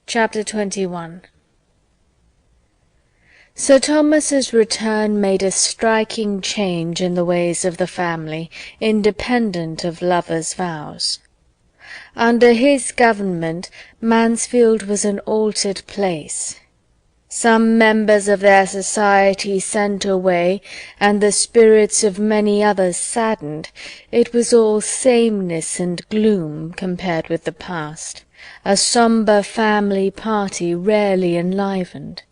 Chapter 21. Sir Thomas's return made a striking change in the ways of the family, independent of lovers' vows. Under his government Mansfield was an altered place. Some members of their society sent away, and the spirits of many others saddened. It was all sameness and gloom compared with the past, a sombre family party rarely enlivened.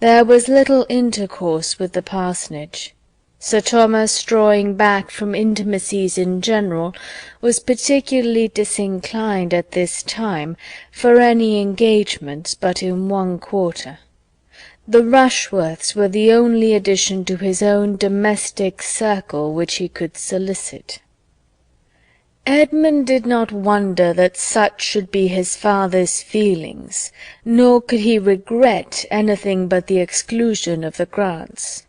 There was little intercourse with the parsonage. Sir Thomas, drawing back from intimacies in general, was particularly disinclined at this time for any engagements but in one quarter. The Rushworths were the only addition to his own domestic circle which he could solicit. Edmund did not wonder that such should be his father's feelings, nor could he regret anything but the exclusion of the Grants.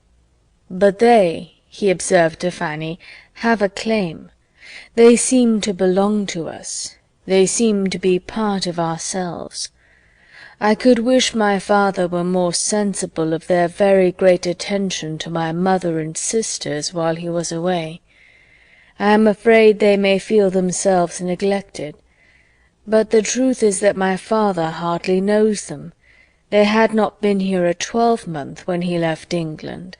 But they, he observed to Fanny, have a claim. They seem to belong to us. They seem to be part of ourselves. I could wish my father were more sensible of their very great attention to my mother and sisters while he was away. I am afraid they may feel themselves neglected. But the truth is that my father hardly knows them. They had not been here a 12-month when he left England.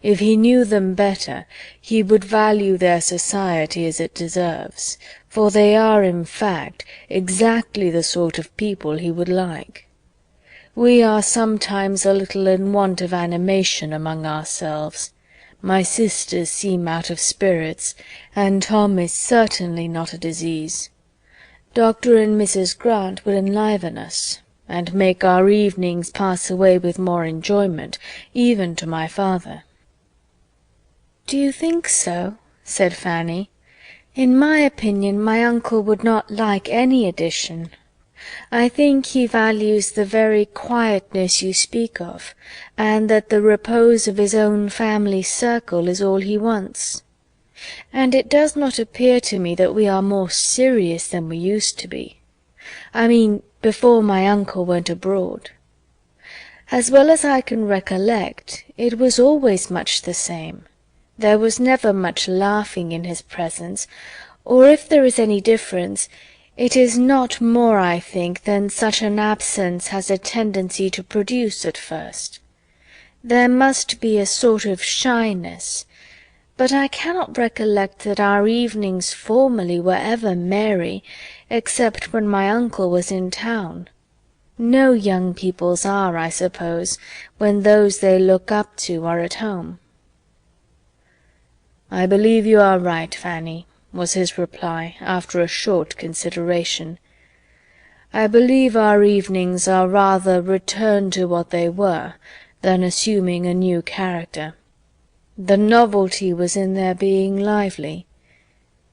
If he knew them better, he would value their society as it deserves, for they are, in fact, exactly the sort of people he would like. We are sometimes a little in want of animation among ourselves. My sisters seem out of spirits, and Tom is certainly not a disease. Dr. and Mrs. Grant would enliven us, and make our evenings pass away with more enjoyment, even to my father. "Do you think so?" said Fanny. "In my opinion my uncle would not like any addition. I think he values the very quietness you speak of, and that the repose of his own family circle is all he wants. And it does not appear to me that we are more serious than we used to be. I mean, before my uncle went abroad. As well as I can recollect, it was always much the same. There was never much laughing in his presence, or if there is any difference, it is not more, I think, than such an absence has a tendency to produce at first. There must be a sort of shyness, but I cannot recollect that our evenings formerly were ever merry, except when my uncle was in town. No young people's are, I suppose, when those they look up to are at home." "I believe you are right, Fanny," was his reply, after a short consideration. "I believe our evenings are rather returned to what they were, than assuming a new character. The novelty was in their being lively.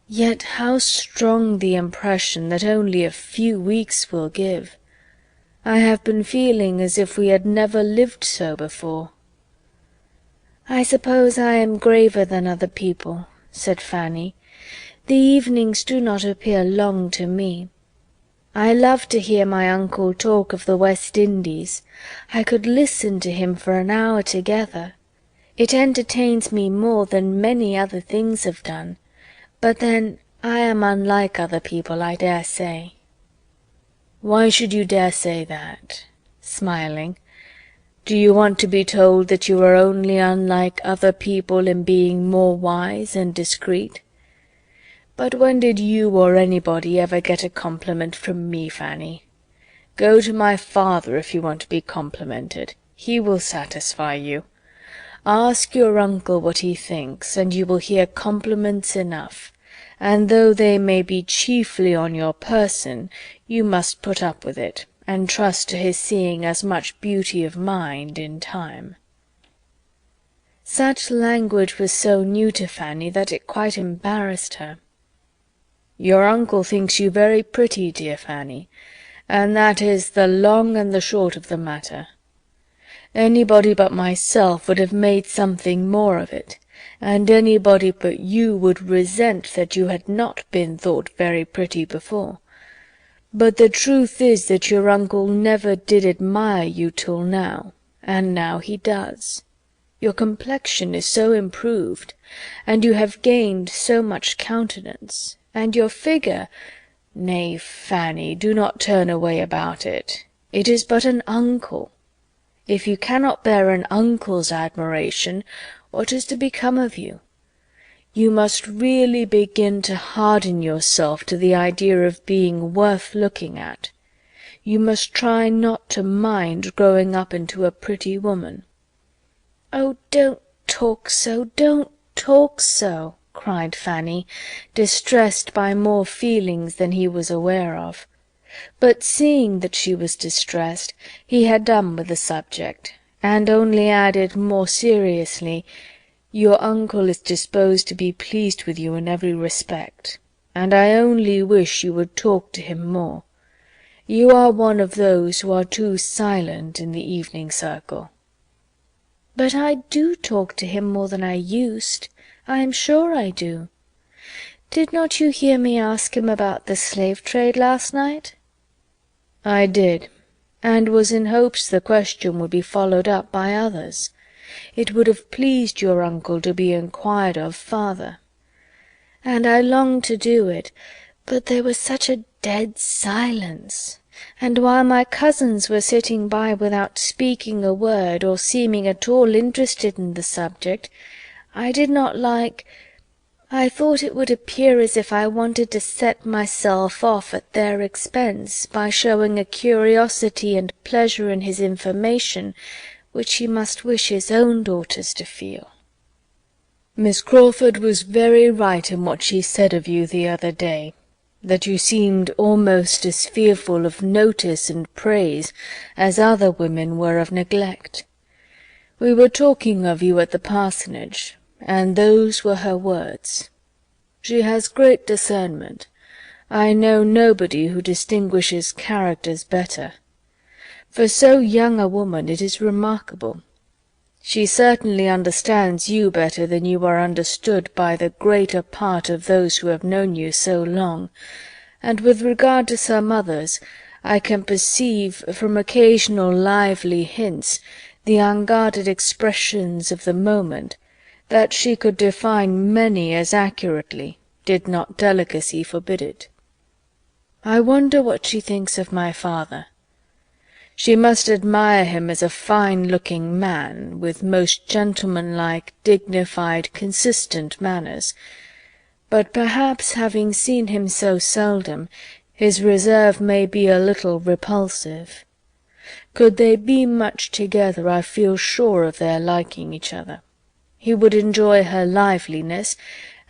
Yet how strong the impression that only a few weeks will give! I have been feeling as if we had never lived so before." "I suppose I am graver than other people," said Fanny. "The evenings do not appear long to me. I love to hear my uncle talk of the West Indies. I could listen to him for an hour together. It entertains me more than many other things have done. But then I am unlike other people, I dare say." "Why should you dare say that?" smiling. "Do you want to be told that you are only unlike other people in being more wise and discreet? But when did you or anybody ever get a compliment from me, Fanny? Go to my father if you want to be complimented. He will satisfy you. Ask your uncle what he thinks, and you will hear compliments enough, and though they may be chiefly on your person, you must put up with it, and trust to his seeing as much beauty of mind in time." Such language was so new to Fanny that it quite embarrassed her. "Your uncle thinks you very pretty, dear Fanny, and that is the long and the short of the matter. Anybody but myself would have made something more of it, and anybody but you would resent that you had not been thought very pretty before. But the truth is that your uncle never did admire you till now, and now he does. Your complexion is so improved, and you have gained so much countenance, and your figure— Nay, Fanny, do not turn away about it. It is but an uncle. If you cannot bear an uncle's admiration, what is to become of you? You must really begin to harden yourself to the idea of being worth looking at. You must try not to mind growing up into a pretty woman." "Oh, don't talk so, don't talk so," cried Fanny, distressed by more feelings than he was aware of. But seeing that she was distressed, he had done with the subject, and only added more seriously, "Your uncle is disposed to be pleased with you in every respect, and I only wish you would talk to him more. You are one of those who are too silent in the evening circle." "But I do talk to him more than I used. I am sure I do. Did not you hear me ask him about the slave trade last night?" "I did, and was in hopes the question would be followed up by others. It would have pleased your uncle to be inquired of farther." "And I longed to do it, but there was such a dead silence, and while my cousins were sitting by without speaking a word or seeming at all interested in the subject, I did not I thought it would appear as if I wanted to set myself off at their expense by showing a curiosity and pleasure in his information which he must wish his own daughters to feel." "Miss Crawford was very right in what she said of you the other day, that you seemed almost as fearful of notice and praise as other women were of neglect. We were talking of you at the parsonage, and those were her words. She has great discernment. I know nobody who distinguishes characters better. For so young a woman it is remarkable. She certainly understands you better than you are understood by the greater part of those who have known you so long, and with regard to some others, I can perceive, from occasional lively hints, the unguarded expressions of the moment, that she could define many as accurately, did not delicacy forbid it. I wonder what she thinks of my father. She must admire him as a fine-looking man, with most gentlemanlike, dignified, consistent manners, but perhaps, having seen him so seldom, his reserve may be a little repulsive. Could they be much together, I feel sure of their liking each other. He would enjoy her liveliness,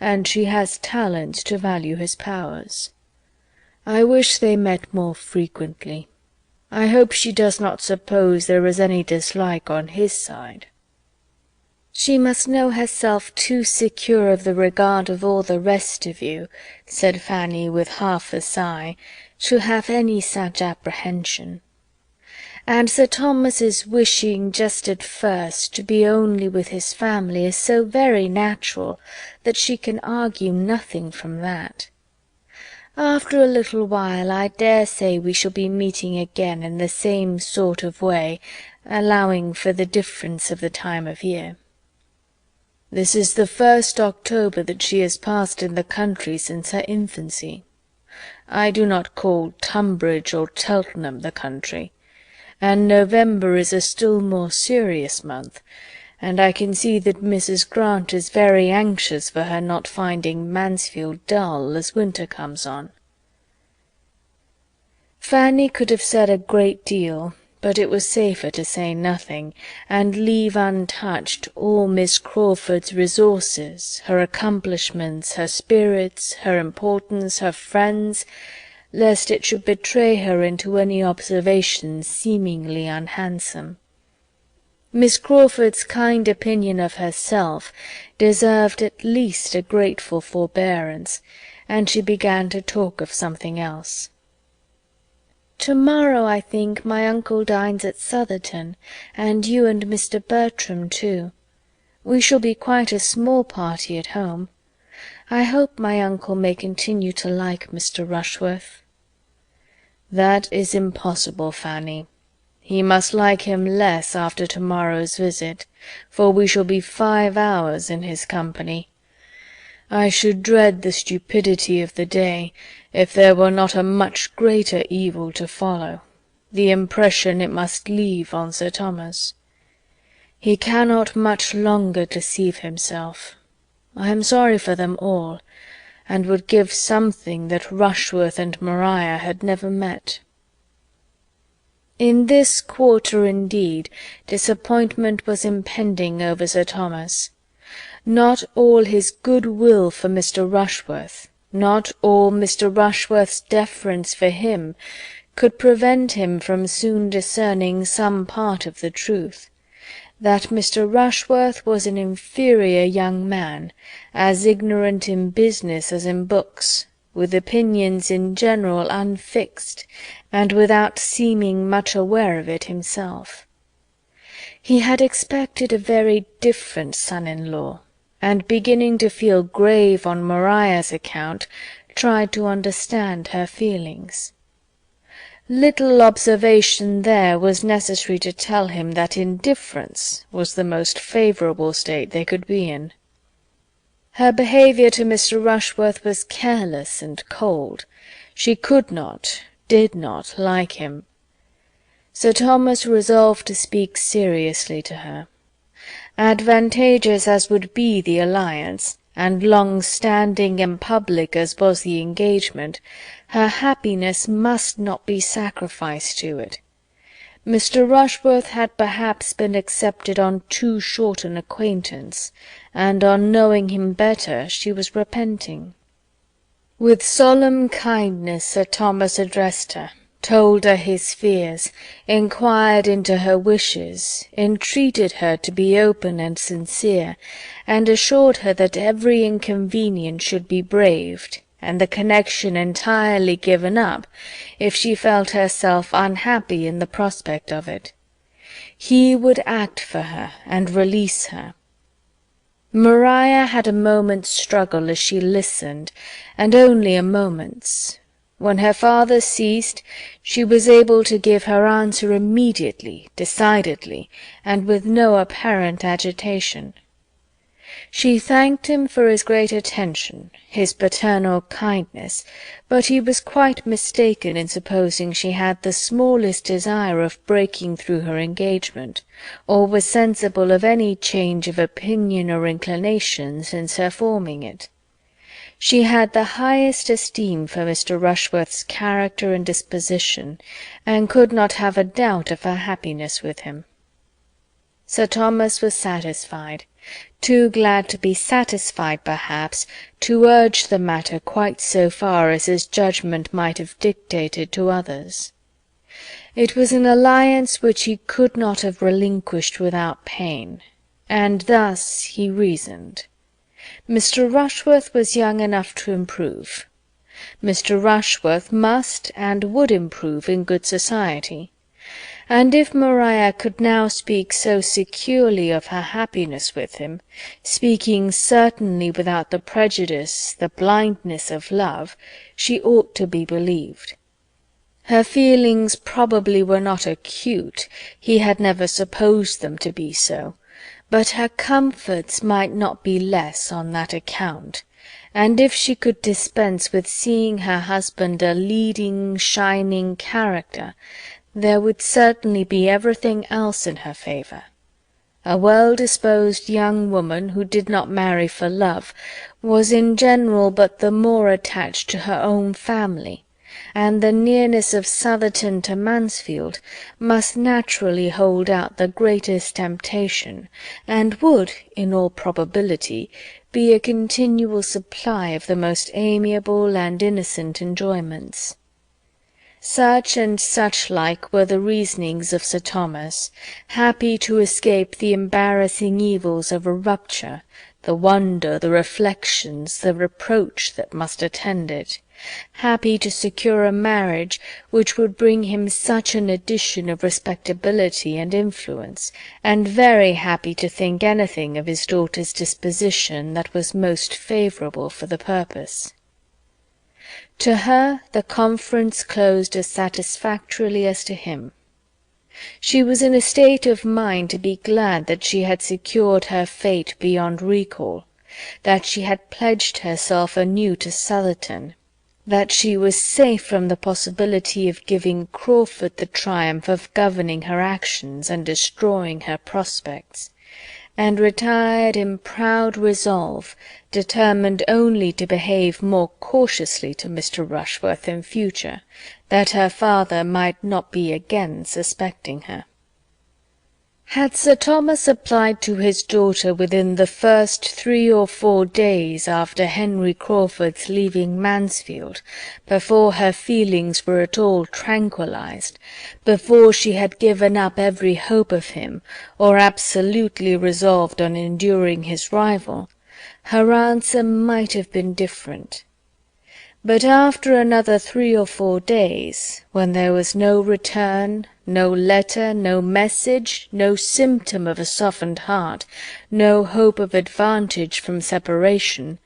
and she has talent to value his powers. I wish they met more frequently. I hope she does not suppose there is any dislike on his side." "She must know herself too secure of the regard of all the rest of you," said Fanny with half a sigh, "to have any such apprehension. And Sir Thomas's wishing just at first to be only with his family is so very natural that she can argue nothing from that. After a little while I dare say we shall be meeting again in the same sort of way, allowing for the difference of the time of year. This is the 1st October that she has passed in the country since her infancy. I do not call Tunbridge or Cheltenham the country, and November is a still more serious month, and I can see that Mrs. Grant is very anxious for her not finding Mansfield dull as winter comes on." Fanny could have said a great deal, but it was safer to say nothing, and leave untouched all Miss Crawford's resources, her accomplishments, her spirits, her importance, her friends, lest it should betray her into any observations seemingly unhandsome. Miss Crawford's kind opinion of herself deserved at least a grateful forbearance, and she began to talk of something else. "To-morrow, I think, my uncle dines at Sotherton, and you and Mr. Bertram too. We shall be quite a small party at home. I hope my uncle may continue to like Mr. Rushworth." "That is impossible, Fanny. He must like him less after to-morrow's visit, for we shall be 5 hours in his company. I should dread the stupidity of the day, if there were not a much greater evil to follow, the impression it must leave on Sir Thomas. He cannot much longer deceive himself. I am sorry for them all, and would give something that Rushworth and Maria had never met." In this quarter, indeed, disappointment was impending over Sir Thomas. Not all his good will for Mr. Rushworth, not all Mr. Rushworth's deference for him, could prevent him from soon discerning some part of the truth, that Mr. Rushworth was an inferior young man, as ignorant in business as in books, with opinions in general unfixed, and without seeming much aware of it himself. He had expected a very different son-in-law, and beginning to feel grave on Maria's account, tried to understand her feelings. Little observation there was necessary to tell him that indifference was the most favourable state they could be in. Her behaviour to Mr. Rushworth was careless and cold. She could not, did not like him. Sir Thomas resolved to speak seriously to her. Advantageous as would be the alliance, and long-standing and public as was the engagement, her happiness must not be sacrificed to it. Mr. Rushworth had perhaps been accepted on too short an acquaintance, and on knowing him better she was repenting. With solemn kindness Sir Thomas addressed her, told her his fears, inquired into her wishes, entreated her to be open and sincere, and assured her that every inconvenience should be braved, and the connection entirely given up, if she felt herself unhappy in the prospect of it. He would act for her, and release her. Maria had a moment's struggle as she listened, and only a moment's. When her father ceased, she was able to give her answer immediately, decidedly, and with no apparent agitation. She thanked him for his great attention, his paternal kindness, but he was quite mistaken in supposing she had the smallest desire of breaking through her engagement, or was sensible of any change of opinion or inclination since her forming it. She had the highest esteem for Mr. Rushworth's character and disposition, and could not have a doubt of her happiness with him. Sir Thomas was satisfied, too glad to be satisfied, perhaps, to urge the matter quite so far as his judgment might have dictated to others. It was an alliance which he could not have relinquished without pain, and thus he reasoned. Mr. Rushworth was young enough to improve. Mr. Rushworth must and would improve in good society. And if Maria could now speak so securely of her happiness with him, speaking certainly without the prejudice, the blindness of love, she ought to be believed. Her feelings probably were not acute, he had never supposed them to be so, but her comforts might not be less on that account, and if she could dispense with seeing her husband a leading, shining character, there would certainly be everything else in her favour. A well-disposed young woman who did not marry for love was in general but the more attached to her own family, and the nearness of Southerton to Mansfield must naturally hold out the greatest temptation, and would, in all probability, be a continual supply of the most amiable and innocent enjoyments. Such and such like were the reasonings of Sir Thomas, happy to escape the embarrassing evils of a rupture, the wonder, the reflections, the reproach that must attend it, happy to secure a marriage which would bring him such an addition of respectability and influence, and very happy to think anything of his daughter's disposition that was most favourable for the purpose. To her the conference closed as satisfactorily as to him. She was in a state of mind to be glad that she had secured her fate beyond recall, that she had pledged herself anew to Southerton, that she was safe from the possibility of giving Crawford the triumph of governing her actions and destroying her prospects, and retired in proud resolve, determined only to behave more cautiously to Mr. Rushworth in future, that her father might not be again suspecting her. Had Sir Thomas applied to his daughter within the first 3 or 4 days after Henry Crawford's leaving Mansfield, before her feelings were at all tranquillized, before she had given up every hope of him, or absolutely resolved on enduring his rival, her answer might have been different. But after another 3 or 4 days, when there was no return, no letter, no message, no symptom of a softened heart, no hope of advantage from separation,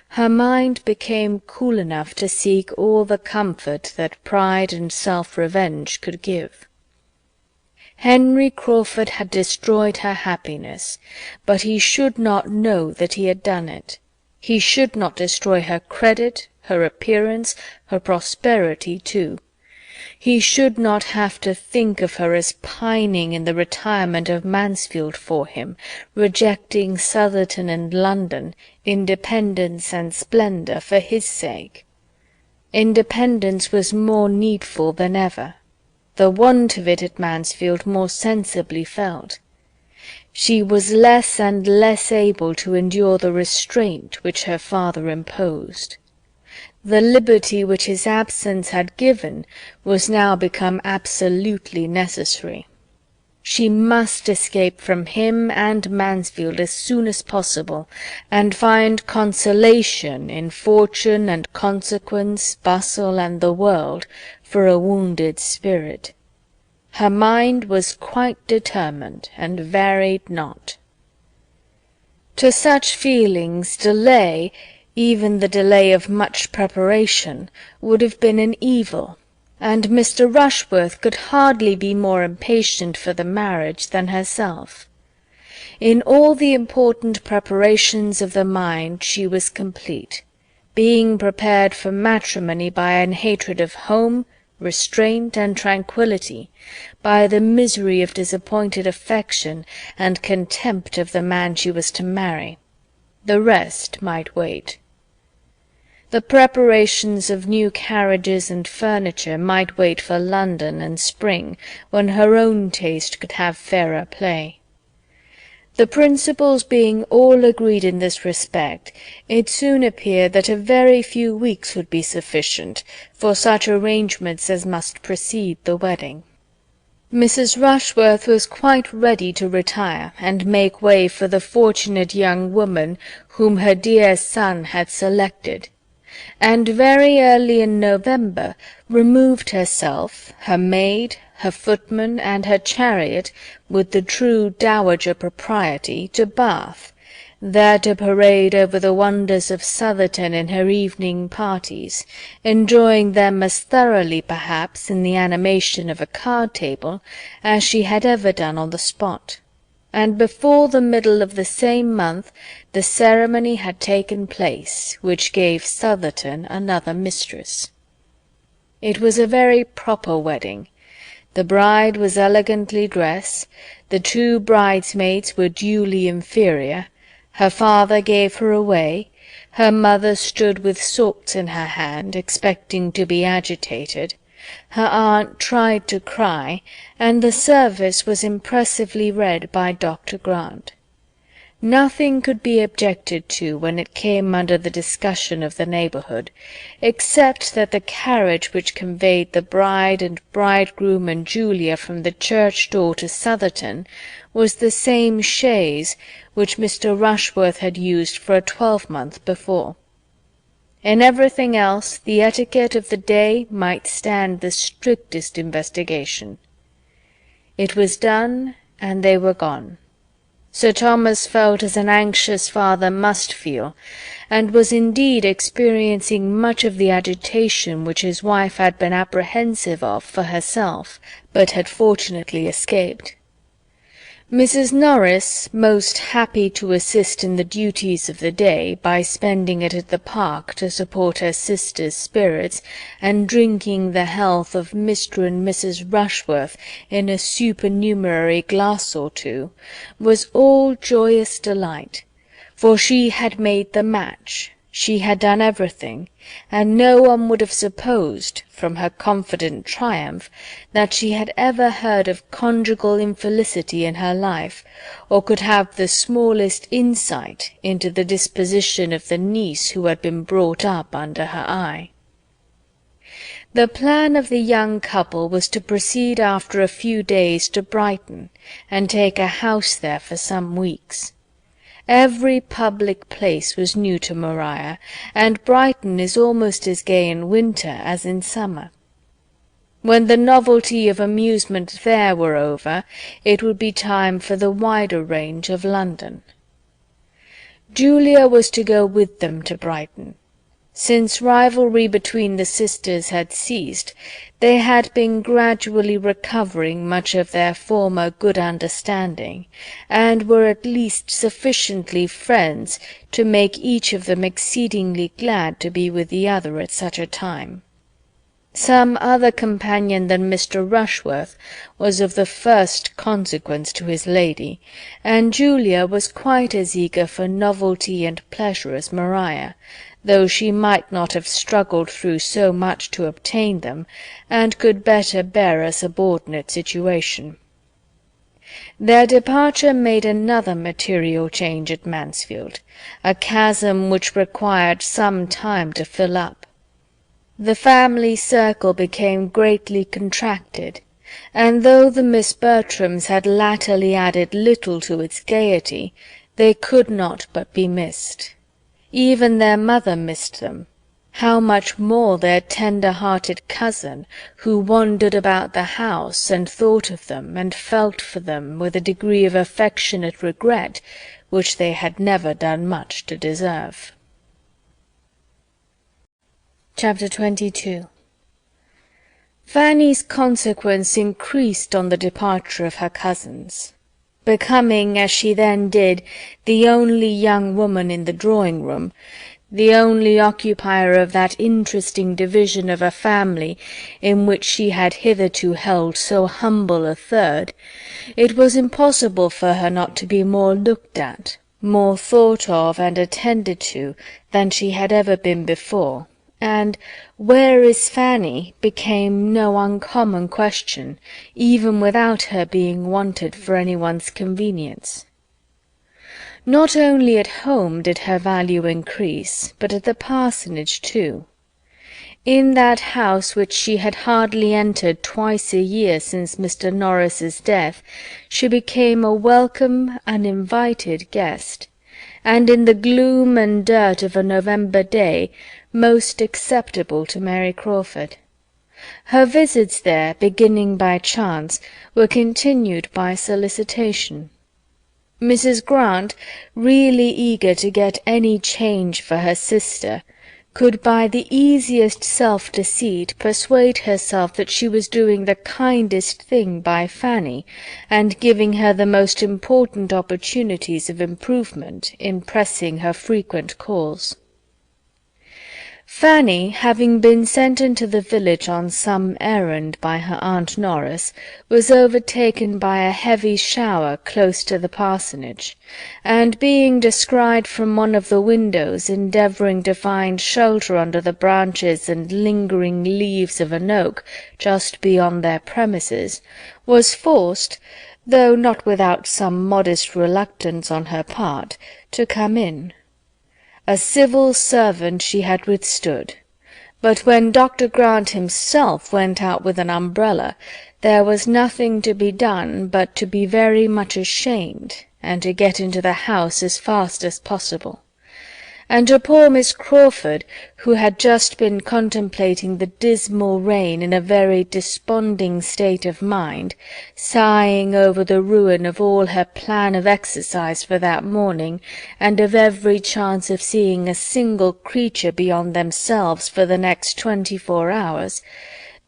her mind became cool enough to seek all the comfort that pride and self-revenge could give. Henry Crawford had destroyed her happiness, but he should not know that he had done it. He should not destroy her credit, her appearance, her prosperity too. He should not have to think of her as pining in the retirement of Mansfield for him, rejecting Southerton and London, independence and splendour for his sake. Independence was more needful than ever, the want of it at Mansfield more sensibly felt. She was less and less able to endure the restraint which her father imposed. The liberty which his absence had given was now become absolutely necessary. She must escape from him and Mansfield as soon as possible, and find consolation in fortune and consequence, bustle, and the world, for a wounded spirit. Her mind was quite determined, and varied not. To such feelings delay, even the delay of much preparation, would have been an evil, and Mr. Rushworth could hardly be more impatient for the marriage than herself. In all the important preparations of the mind she was complete, being prepared for matrimony by an hatred of home, restraint, and tranquillity, by the misery of disappointed affection, and contempt of the man she was to marry. The rest might wait. The preparations of new carriages and furniture might wait for London and spring, when her own taste could have fairer play. The principals being all agreed in this respect, it soon appeared that a very few weeks would be sufficient for such arrangements as must precede the wedding. Mrs. Rushworth was quite ready to retire, and make way for the fortunate young woman whom her dear son had selected, and very early in November removed herself, her maid, her footman, and her chariot, with the true dowager propriety, to Bath, there to parade over the wonders of Southerton in her evening parties, enjoying them as thoroughly, perhaps, in the animation of a card-table, as she had ever done on the spot. And before the middle of the same month the ceremony had taken place, which gave Southerton another mistress. It was a very proper wedding. The bride was elegantly dressed, the 2 bridesmaids were duly inferior, her father gave her away, her mother stood with salts in her hand, expecting to be agitated, her aunt tried to cry, and the service was impressively read by Dr. Grant. Nothing could be objected to when it came under the discussion of the neighbourhood, except that the carriage which conveyed the bride and bridegroom and Julia from the church door to Southerton was the same chaise which Mr. Rushworth had used for a 12-month before. In everything else the etiquette of the day might stand the strictest investigation. It was done, and they were gone. Sir Thomas felt as an anxious father must feel, and was indeed experiencing much of the agitation which his wife had been apprehensive of for herself, but had fortunately escaped. Mrs. Norris, most happy to assist in the duties of the day by spending it at the Park to support her sister's spirits, and drinking the health of Mr. and Mrs. Rushworth in a supernumerary glass or two, was all joyous delight, for she had made the match, she had done everything, and no one would have supposed, from her confident triumph, that she had ever heard of conjugal infelicity in her life, or could have the smallest insight into the disposition of the niece who had been brought up under her eye. The plan of the young couple was to proceed after a few days to Brighton, and take a house there for some weeks. Every public place was new to Maria, and Brighton is almost as gay in winter as in summer. When the novelty of amusement there were over, it would be time for the wider range of London. Julia was to go with them to Brighton. Since rivalry between the sisters had ceased, they had been gradually recovering much of their former good understanding, and were at least sufficiently friends to make each of them exceedingly glad to be with the other at such a time. Some other companion than Mr. Rushworth was of the first consequence to his lady, and Julia was quite as eager for novelty and pleasure as Maria, though she might not have struggled through so much to obtain them, and could better bear a subordinate situation. Their departure made another material change at Mansfield, a chasm which required some time to fill up. The family circle became greatly contracted, and though the Miss Bertrams had latterly added little to its gaiety, they could not but be missed. Even their mother missed them. How much more their tender-hearted cousin, who wandered about the house, and thought of them, and felt for them, with a degree of affectionate regret, which they had never done much to deserve. Chapter 22. Fanny's consequence increased on the departure of her cousins. Becoming, as she then did, the only young woman in the drawing-room, the only occupier of that interesting division of a family in which she had hitherto held so humble a third, it was impossible for her not to be more looked at, more thought of and attended to than she had ever been before, and "Where is Fanny?" became no uncommon question, even without her being wanted for anyone's convenience. Not only at home did her value increase, but at the parsonage too. In that house which she had hardly entered twice a year since Mr. Norris's death, she became a welcome, uninvited guest, and in the gloom and dirt of a November day most acceptable to Mary Crawford. Her visits there, beginning by chance, were continued by solicitation. Mrs. Grant, really eager to get any change for her sister, could by the easiest self-deceit persuade herself that she was doing the kindest thing by Fanny, and giving her the most important opportunities of improvement in pressing her frequent calls. Fanny, having been sent into the village on some errand by her Aunt Norris, was overtaken by a heavy shower close to the parsonage, and being descried from one of the windows endeavouring to find shelter under the branches and lingering leaves of an oak just beyond their premises, was forced, though not without some modest reluctance on her part, to come in. A civil servant she had withstood, but when Dr. Grant himself went out with an umbrella, there was nothing to be done but to be very much ashamed, and to get into the house as fast as possible. and to poor Miss Crawford, who had just been contemplating the dismal rain in a very desponding state of mind, sighing over the ruin of all her plan of exercise for that morning, and of every chance of seeing a single creature beyond themselves for the next 24 hours,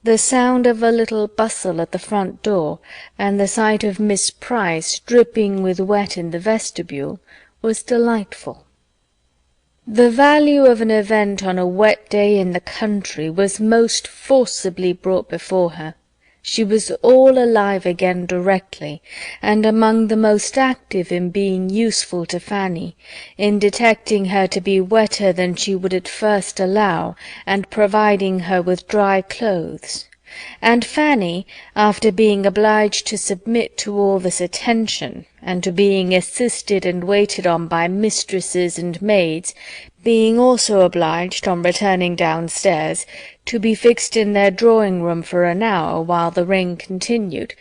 the sound of a little bustle at the front door, and the sight of Miss Price dripping with wet in the vestibule, was delightful. The value of an event on a wet day in the country was most forcibly brought before her. She was all alive again directly, and among the most active in being useful to Fanny, in detecting her to be wetter than she would at first allow, and providing her with dry clothes. And Fanny, after being obliged to submit to all this attention, and to being assisted and waited on by mistresses and maids, being also obliged, on returning downstairs, to be fixed in their drawing-room for an hour while the rain continued,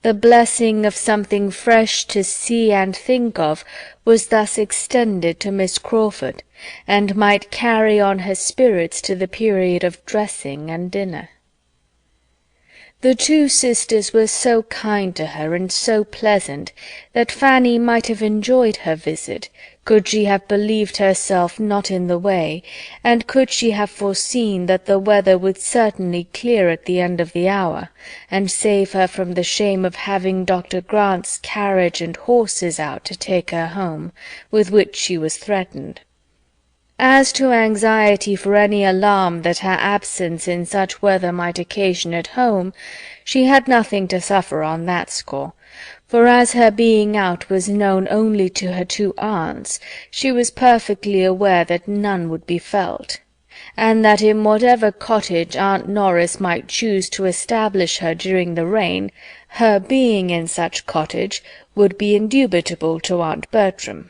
the blessing of something fresh to see and think of was thus extended to Miss Crawford, and might carry on her spirits to the period of dressing and dinner. The two sisters were so kind to her and so pleasant, that Fanny might have enjoyed her visit, could she have believed herself not in the way, and could she have foreseen that the weather would certainly clear at the end of the hour, and save her from the shame of having Dr. Grant's carriage and horses out to take her home, with which she was threatened. As to anxiety for any alarm that her absence in such weather might occasion at home, she had nothing to suffer on that score, for as her being out was known only to her two aunts, she was perfectly aware that none would be felt, and that in whatever cottage Aunt Norris might choose to establish her during the rain, her being in such cottage would be indubitable to Aunt Bertram.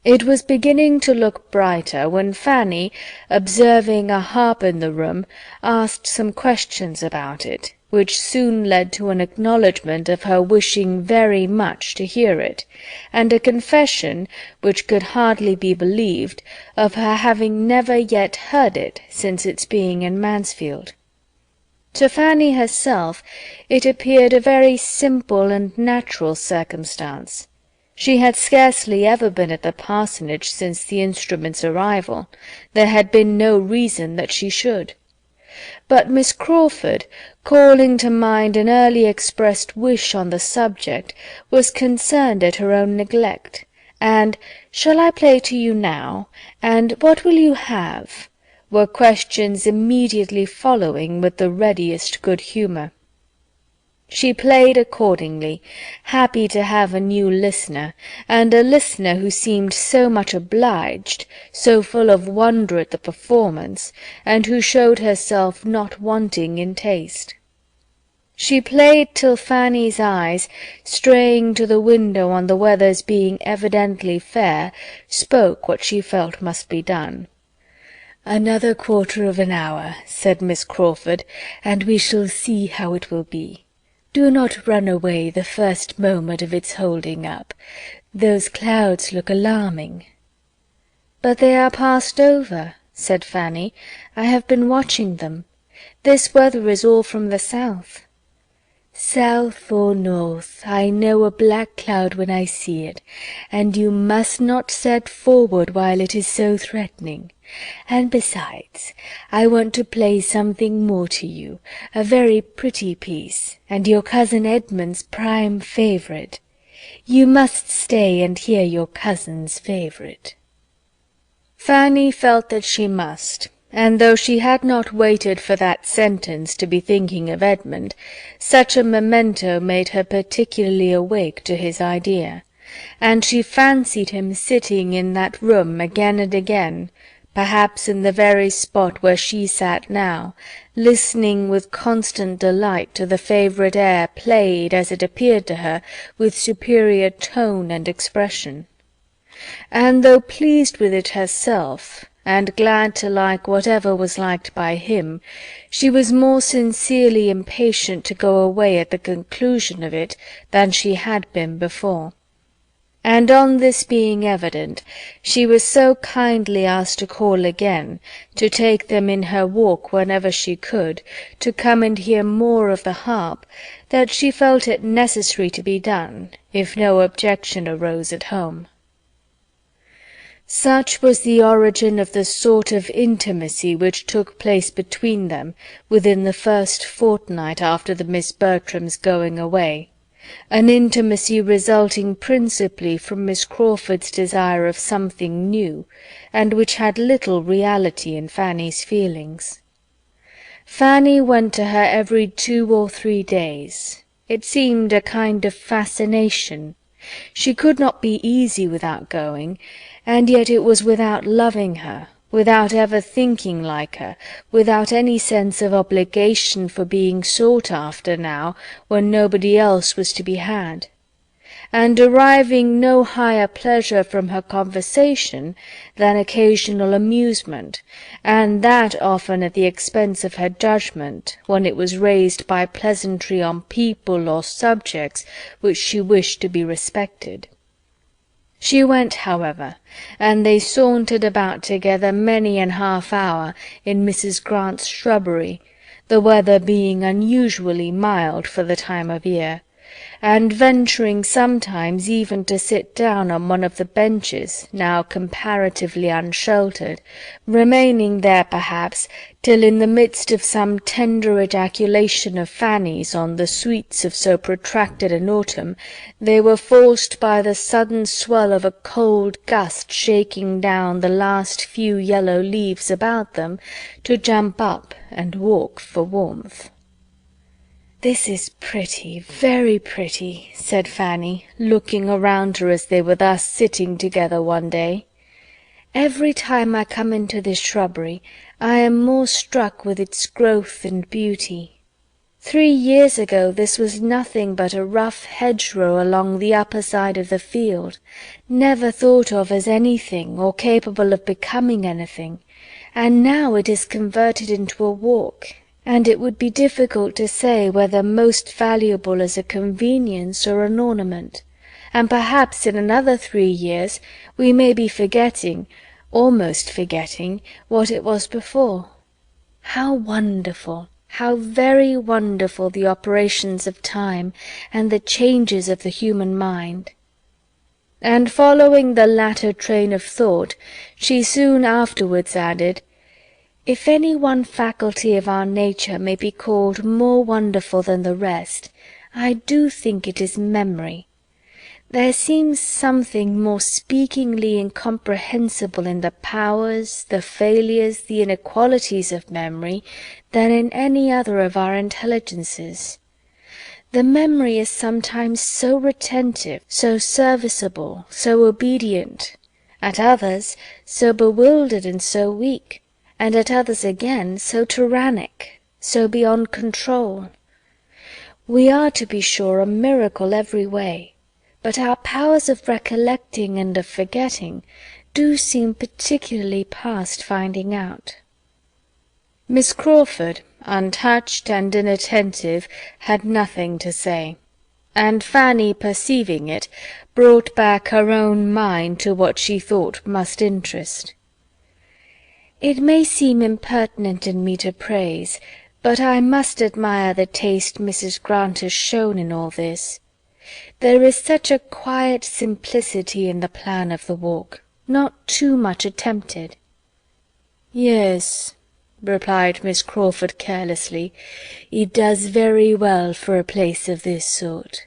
It was beginning to look brighter, when Fanny, observing a harp in the room, asked some questions about it, which soon led to an acknowledgment of her wishing very much to hear it, and a confession, which could hardly be believed, of her having never yet heard it since its being in Mansfield. To Fanny herself it appeared a very simple and natural circumstance. She had scarcely ever been at the parsonage since the instrument's arrival. There had been no reason that she should. But Miss Crawford, calling to mind an early expressed wish on the subject, was concerned at her own neglect, and "Shall I play to you now?" and "What will you have?" were questions immediately following with the readiest good humour. She played accordingly, happy to have a new listener, and a listener who seemed so much obliged, so full of wonder at the performance, and who showed herself not wanting in taste. She played till Fanny's eyes, straying to the window on the weather's being evidently fair, spoke what she felt must be done. "Another quarter of an hour," said Miss Crawford, "and we shall see how it will be. Do not run away the first moment of its holding up. Those clouds look alarming." "But they are passed over," said Fanny. "I have been watching them. This weather is all from the south." "South or north, I know a black cloud when I see it, and you must not set forward while it is so threatening. And besides, I want to play something more to you, a very pretty piece, and your cousin Edmund's prime favourite. You must stay and hear your cousin's favourite." Fanny felt that she must, and though she had not waited for that sentence to be thinking of Edmund, such a memento made her particularly awake to his idea, and she fancied him sitting in that room again and again, perhaps in the very spot where she sat now, listening with constant delight to the favourite air played, as it appeared to her, with superior tone and expression. And though pleased with it herself, and glad to like whatever was liked by him, she was more sincerely impatient to go away at the conclusion of it than she had been before. and on this being evident, she was so kindly asked to call again, to take them in her walk whenever she could, to come and hear more of the harp, that she felt it necessary to be done, if no objection arose at home. Such was the origin of the sort of intimacy which took place between them within the first fortnight after the Miss Bertrams' going away, an intimacy resulting principally from Miss Crawford's desire of something new, and which had little reality in Fanny's feelings. Fanny went to her every 2 or 3 days. It seemed a kind of fascination. She could not be easy without going, and yet it was without loving her, without ever thinking like her, without any sense of obligation for being sought after now, when nobody else was to be had, and deriving no higher pleasure from her conversation than occasional amusement, and that often at the expense of her judgment, when it was raised by pleasantry on people or subjects which she wished to be respected. She went, however, and they sauntered about together many an half-hour in Mrs. Grant's shrubbery, the weather being unusually mild for the time of year, and venturing sometimes even to sit down on one of the benches, now comparatively unsheltered, remaining there perhaps till in the midst of some tender ejaculation of Fanny's on the sweets of so protracted an autumn, they were forced by the sudden swell of a cold gust shaking down the last few yellow leaves about them, to jump up and walk for warmth. "This is pretty, very pretty," said Fanny, looking around her as they were thus sitting together one day. "Every time I come into this shrubbery, I am more struck with its growth and beauty. 3 years ago this was nothing but a rough hedgerow along the upper side of the field, never thought of as anything, or capable of becoming anything, and now it is converted into a walk, and it would be difficult to say whether most valuable as a convenience or an ornament, and perhaps in another 3 years we may be forgetting, almost forgetting, what it was before. How wonderful, how very wonderful the operations of time, and the changes of the human mind!" And following the latter train of thought, she soon afterwards added, "If any one faculty of our nature may be called more wonderful than the rest, I do think it is memory. There seems something more speakingly incomprehensible in the powers, the failures, the inequalities of memory, than in any other of our intelligences. The memory is sometimes so retentive, so serviceable, so obedient; at others so bewildered and so weak, and at others again so tyrannic, so beyond control. We are, to be sure, a miracle every way, but our powers of recollecting and of forgetting do seem particularly past finding out." Miss Crawford, untouched and inattentive, had nothing to say, and Fanny, perceiving it, brought back her own mind to what she thought must interest. "It may seem impertinent in me to praise, but I must admire the taste Mrs. Grant has shown in all this. There is such a quiet simplicity in the plan of the walk, not too much attempted." "Yes," replied Miss Crawford carelessly, "it does very well for a place of this sort.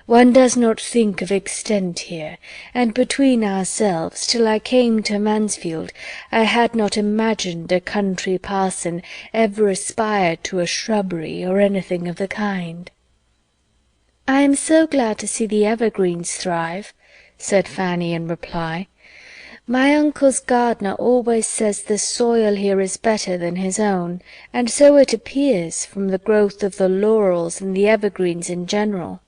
One does not think of extent here, and between ourselves, till I came to Mansfield, I had not imagined a country parson ever aspired to a shrubbery, or anything of the kind." "I am so glad to see the evergreens thrive," said Fanny in reply. "My uncle's gardener always says the soil here is better than his own, and so it appears, from the growth of the laurels and the evergreens in general.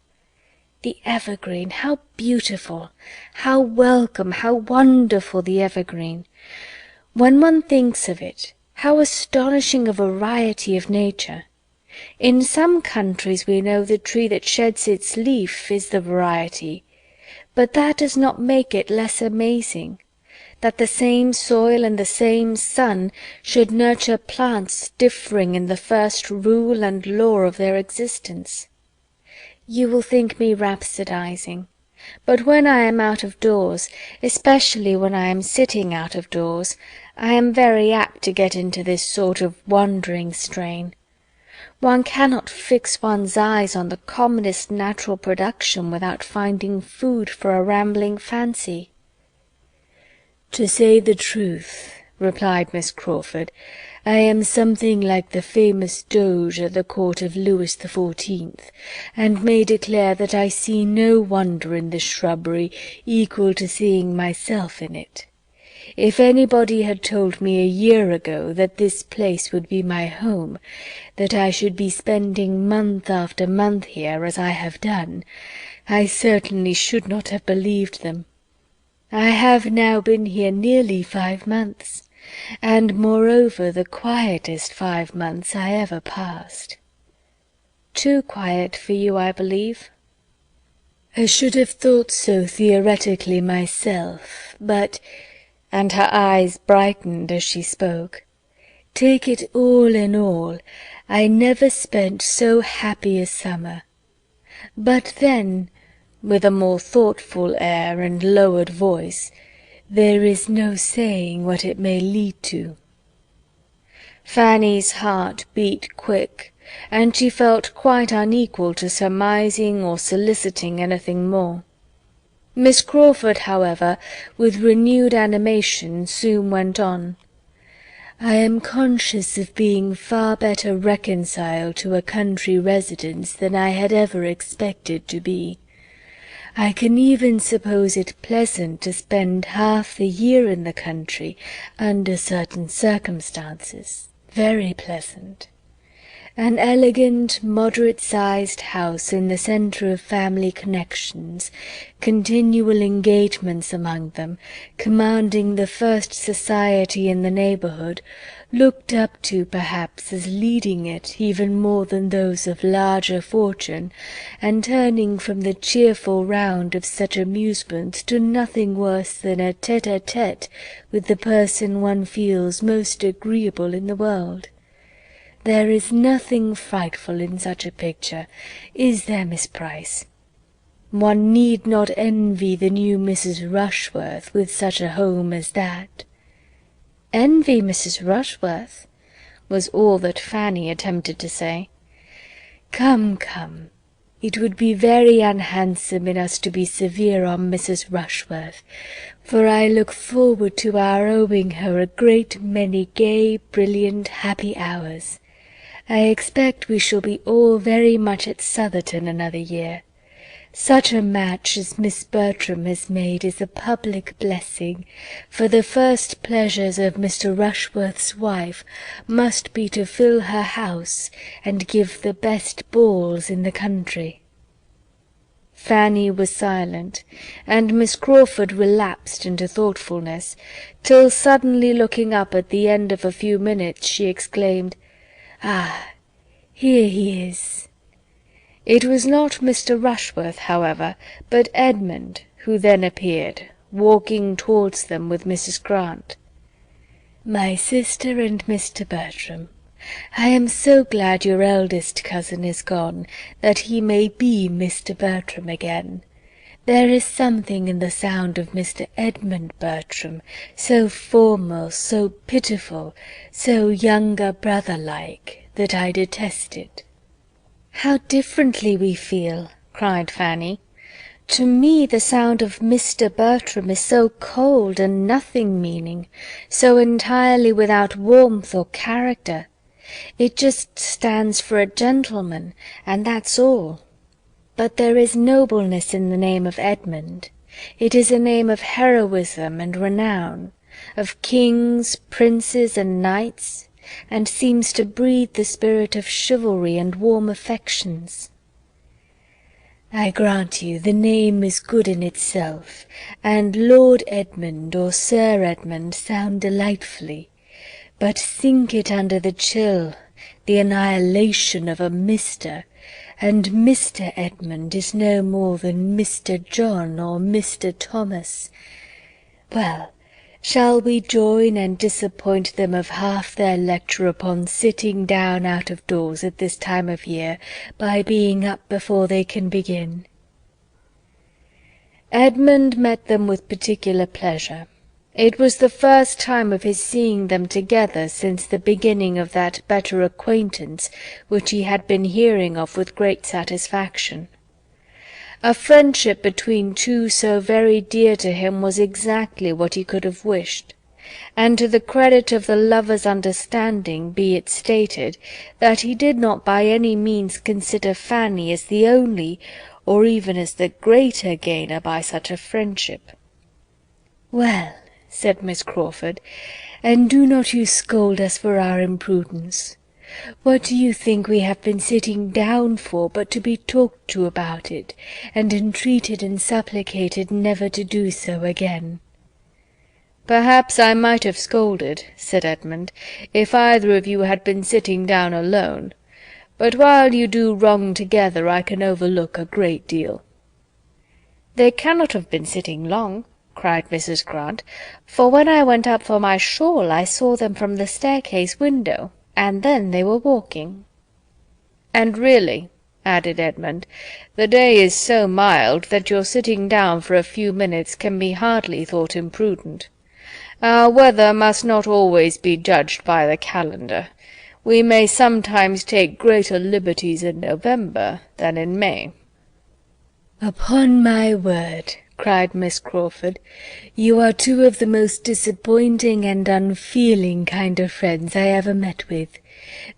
The evergreen, how beautiful, how welcome, how wonderful the evergreen! When one thinks of it, how astonishing a variety of nature! In some countries we know the tree that sheds its leaf is the variety, But that does not make it less amazing, that the same soil and the same sun should nurture plants differing in the first rule and law of their existence. You will think me rhapsodizing, but when I am out of doors, especially when I am sitting out of doors, I am very apt to get into this sort of wandering strain. One cannot fix one's eyes on the commonest natural production without finding food for a rambling fancy. "To say the truth," replied Miss Crawford, "I am something like the famous Doge at the court of Louis XIV, and may declare that I see no wonder in this shrubbery equal to seeing myself in it. If anybody had told me a year ago that this place would be my home, that I should be spending month after month here as I have done, I certainly should not have believed them. I have now been here nearly 5 months, and moreover the quietest 5 months I ever passed. Too quiet for you, I believe?" "I should have thought so theoretically myself, but—" and her eyes brightened as she spoke, "take it all in all, I never spent so happy a summer. But then," with a more thoughtful air and lowered voice, "there is no saying what it may lead to." Fanny's heart beat quick, and she felt quite unequal to surmising or soliciting anything more. Miss Crawford, however, with renewed animation, soon went on. "I am conscious of being far better reconciled to a country residence than I had ever expected to be. I can even suppose it pleasant to spend half the year in the country, under certain circumstances, very pleasant. An elegant, moderate-sized house in the centre of family connections, continual engagements among them, commanding the first society in the neighbourhood, looked up to perhaps as leading it even more than those of larger fortune, and turning from the cheerful round of such amusements to nothing worse than a tete-a-tete with the person one feels most agreeable in the world. There is nothing frightful in such a picture, is there, Miss Price? One need not envy the new Mrs. Rushworth with such a home as that." "Envy Mrs. Rushworth?" was all that Fanny attempted to say. "Come, come, it would be very unhandsome in us to be severe on Mrs. Rushworth, for I look forward to our owing her a great many gay, brilliant, happy hours. I expect we shall be all very much at Southerton another year. Such a match as Miss Bertram has made is a public blessing, for the first pleasures of Mr. Rushworth's wife must be to fill her house and give the best balls in the country." Fanny was silent, and Miss Crawford relapsed into thoughtfulness, till suddenly looking up at the end of a few minutes, she exclaimed, "Ah, here he is." It was not Mr. Rushworth, however, but Edmund, who then appeared, walking towards them with Mrs. Grant. "My sister and Mr. Bertram, I am so glad your eldest cousin is gone, that he may be Mr. Bertram again. There is something in the sound of Mr. Edmund Bertram, so formal, so pitiful, so younger brother-like, that I detest it." "How differently we feel!" cried Fanny. "To me the sound of Mr. Bertram is so cold and nothing-meaning, so entirely without warmth or character. It just stands for a gentleman, and that's all. But there is nobleness in the name of Edmund. It is a name of heroism and renown, of kings, princes, and knights, and seems to breathe the spirit of chivalry and warm affections. I grant you the name is good in itself, and Lord Edmund or Sir Edmund sound delightfully, but sink it under the chill, the annihilation of a Mr., and Mr. Edmund is no more than Mr. John or Mr. Thomas. Well, shall we join and disappoint them of half their lecture upon sitting down out of doors at this time of year, by being up before they can begin?" Edmund met them with particular pleasure. It was the first time of his seeing them together since the beginning of that better acquaintance which he had been hearing of with great satisfaction. A friendship between two so very dear to him was exactly what he could have wished, and to the credit of the lovers' understanding be it stated, that he did not by any means consider Fanny as the only, or even as the greater gainer by such a friendship. "Well," said Miss Crawford, "and do not you scold us for our imprudence. What do you think we have been sitting down for, but to be talked to about it, and entreated and supplicated never to do so again?" "Perhaps I might have scolded," said Edmund, "if either of you had been sitting down alone. But while you do wrong together, I can overlook a great deal." "They cannot have been sitting long," cried Mrs. Grant, "for when I went up for my shawl I saw them from the staircase window, and then they were walking." "And really," added Edmund, "the day is so mild that your sitting down for a few minutes can be hardly thought imprudent. Our weather must not always be judged by the calendar. We may sometimes take greater liberties in November than in May." "Upon my word," cried Miss Crawford, "you are two of the most disappointing and unfeeling kind of friends I ever met with.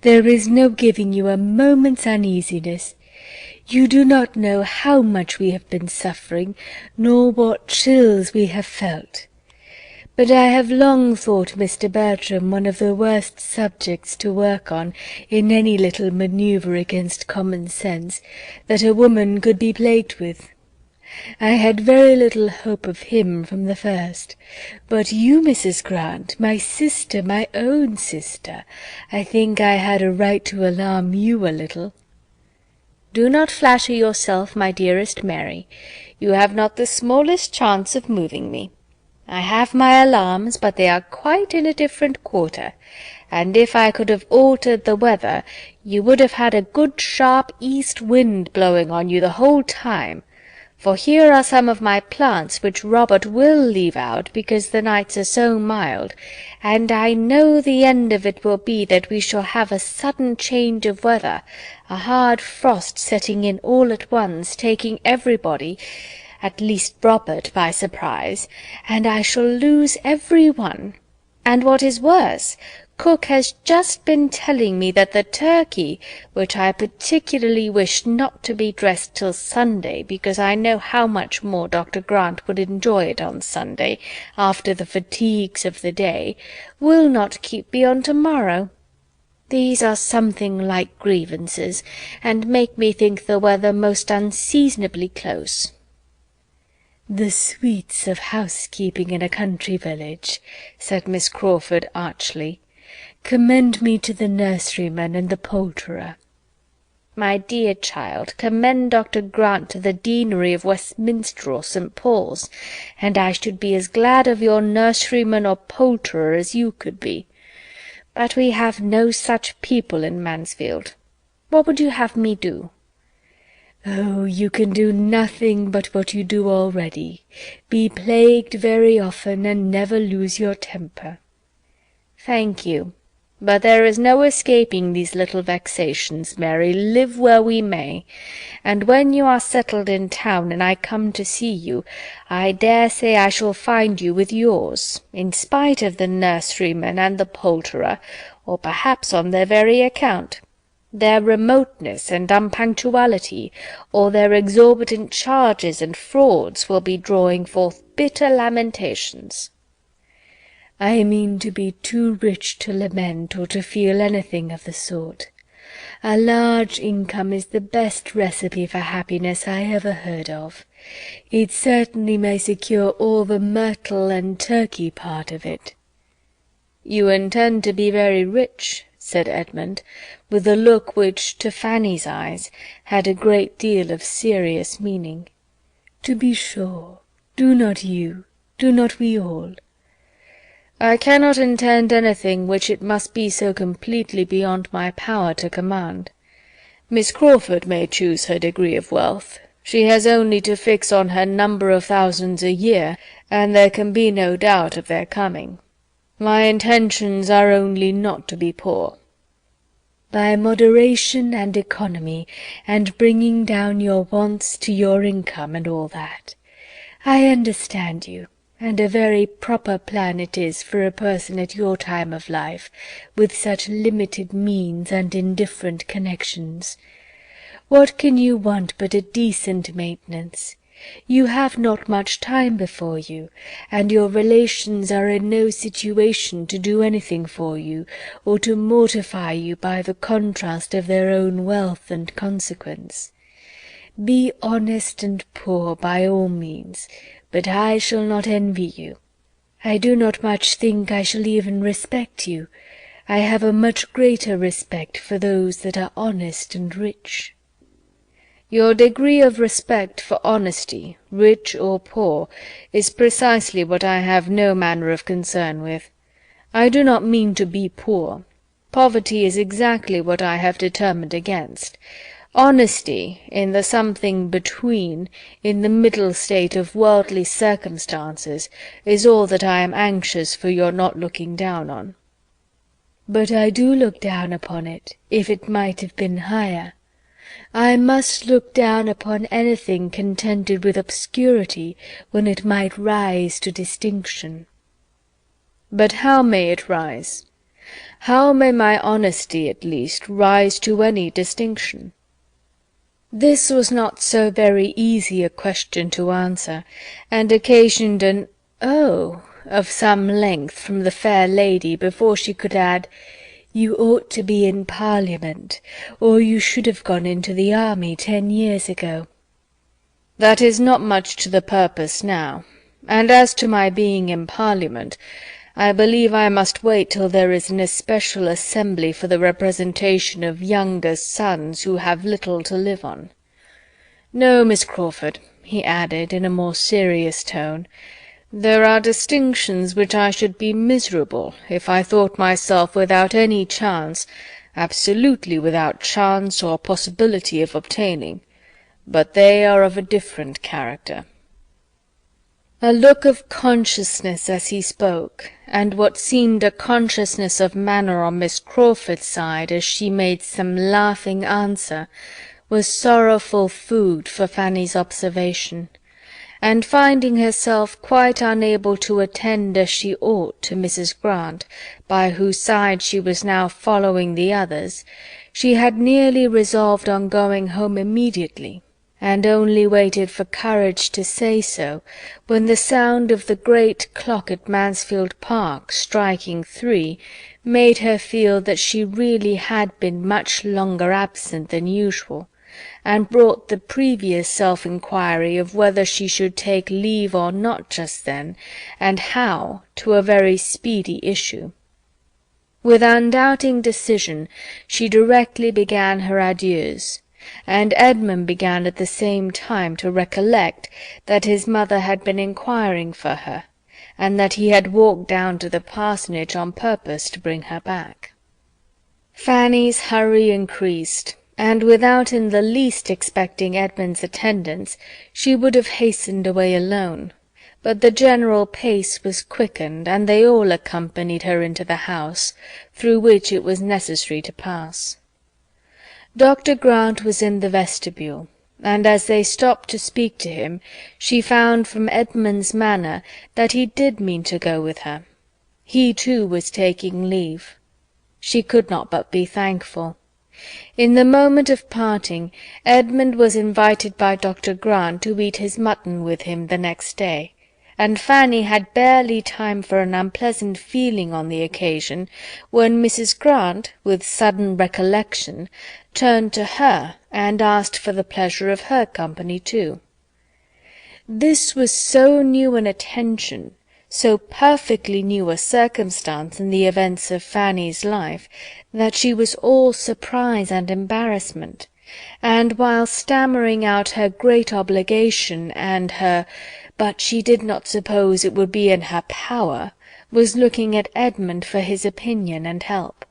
There is no giving you a moment's uneasiness. You do not know how much we have been suffering, nor what chills we have felt. But I have long thought Mr. Bertram one of the worst subjects to work on in any little manoeuvre against common sense that a woman could be plagued with. I had very little hope of him from the first, but you, Mrs. Grant, my sister, my own sister, I think I had a right to alarm you a little." "Do not flatter yourself, my dearest Mary. You have not the smallest chance of moving me. I have my alarms, but they are quite in a different quarter, and if I could have altered the weather, you would have had a good sharp east wind blowing on you the whole time. For here are some of my plants which Robert will leave out because the nights are so mild, and I know the end of it will be that we shall have a sudden change of weather, a hard frost setting in all at once, taking everybody, at least Robert, by surprise, and I shall lose every one. And what is worse, cook has just been telling me that the turkey, which I particularly wished not to be dressed till Sunday, because I know how much more Dr. Grant would enjoy it on Sunday, after the fatigues of the day, will not keep beyond to-morrow. These are something like grievances, and make me think the weather most unseasonably close." "The sweets of housekeeping in a country village," said Miss Crawford archly. "Commend me to the nurseryman and the poulterer." "My dear child, commend Dr. Grant to the deanery of Westminster or St. Paul's, and I should be as glad of your nurseryman or poulterer as you could be. But we have no such people in Mansfield. What would you have me do?" "Oh, you can do nothing but what you do already. Be plagued very often, and never lose your temper." "Thank you. But there is no escaping these little vexations, Mary, live where we may. And when you are settled in town, and I come to see you, I dare say I shall find you with yours, in spite of the nurseryman and the poulterer, or perhaps on their very account. Their remoteness and unpunctuality, or their exorbitant charges and frauds, will be drawing forth bitter lamentations." "I mean to be too rich to lament or to feel anything of the sort. A large income is the best recipe for happiness I ever heard of. It certainly may secure all the myrtle and turkey part of it." "You intend to be very rich," said Edmund, with a look which, to Fanny's eyes, had a great deal of serious meaning. "To be sure. Do not you? Do not we all?" "I cannot intend anything which it must be so completely beyond my power to command. Miss Crawford may choose her degree of wealth. She has only to fix on her number of thousands a year, and there can be no doubt of their coming. My intentions are only not to be poor." "By moderation and economy, and bringing down your wants to your income, and all that. I understand you, and a very proper plan it is for a person at your time of life, with such limited means and indifferent connections. What can you want but a decent maintenance? You have not much time before you, and your relations are in no situation to do anything for you, or to mortify you by the contrast of their own wealth and consequence. Be honest and poor by all means, but I shall not envy you. I do not much think I shall even respect you. I have a much greater respect for those that are honest and rich." "Your degree of respect for honesty, rich or poor, is precisely what I have no manner of concern with. I do not mean to be poor. Poverty is exactly what I have determined against. Honesty, in the something between, in the middle state of worldly circumstances, is all that I am anxious for your not looking down on." "But I do look down upon it, if it might have been higher. I must look down upon anything contented with obscurity, when it might rise to distinction." "But how may it rise? How may my honesty, at least, rise to any distinction?" This was not so very easy a question to answer, and occasioned an "Oh!" of some length from the fair lady before she could add, "You ought to be in Parliament, or you should have gone into the army 10 years ago." "That is not much to the purpose now, and as to my being in Parliament, I believe I must wait till there is an especial assembly for the representation of younger sons who have little to live on. No, Miss Crawford," he added, in a more serious tone, "there are distinctions which I should be miserable if I thought myself without any chance, absolutely without chance or possibility of obtaining, but they are of a different character." A look of consciousness as he spoke, and what seemed a consciousness of manner on Miss Crawford's side as she made some laughing answer, was sorrowful food for Fanny's observation, and finding herself quite unable to attend as she ought to Mrs. Grant, by whose side she was now following the others, she had nearly resolved on going home immediately, and only waited for courage to say so, when the sound of the great clock at Mansfield Park striking 3 made her feel that she really had been much longer absent than usual, and brought the previous self-inquiry of whether she should take leave or not just then, and how, to a very speedy issue. With undoubting decision she directly began her adieus, and Edmund began at the same time to recollect that his mother had been inquiring for her, and that he had walked down to the parsonage on purpose to bring her back. Fanny's hurry increased, and without in the least expecting Edmund's attendance, she would have hastened away alone, but the general pace was quickened, and they all accompanied her into the house, through which it was necessary to pass. Dr. Grant was in the vestibule, and as they stopped to speak to him, she found from Edmund's manner that he did mean to go with her. He too was taking leave. She could not but be thankful. In the moment of parting, Edmund was invited by Dr. Grant to eat his mutton with him the next day, and Fanny had barely time for an unpleasant feeling on the occasion, when Mrs. Grant, with sudden recollection, turned to her and asked for the pleasure of her company too. This was so new an attention, so perfectly knew a circumstance in the events of Fanny's life, that she was all surprise and embarrassment, and while stammering out her great obligation and but she did not suppose it would be in her power, was looking at Edmund for his opinion and help.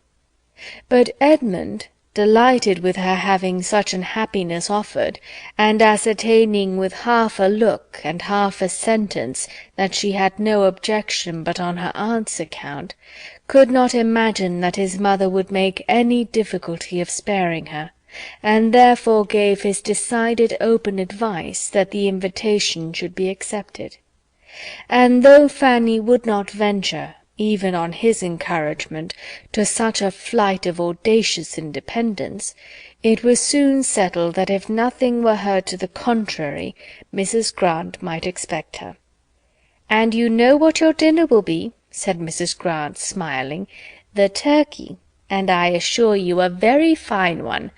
But Edmund, delighted with her having such an happiness offered, and ascertaining with half a look and half a sentence that she had no objection but on her aunt's account, could not imagine that his mother would make any difficulty of sparing her, and therefore gave his decided open advice that the invitation should be accepted. And though Fanny would not venture, even on his encouragement, to such a flight of audacious independence, it was soon settled that if nothing were heard to the contrary, Mrs. Grant might expect her. "And you know what your dinner will be," said Mrs. Grant, smiling. "The turkey, and I assure you a very fine one.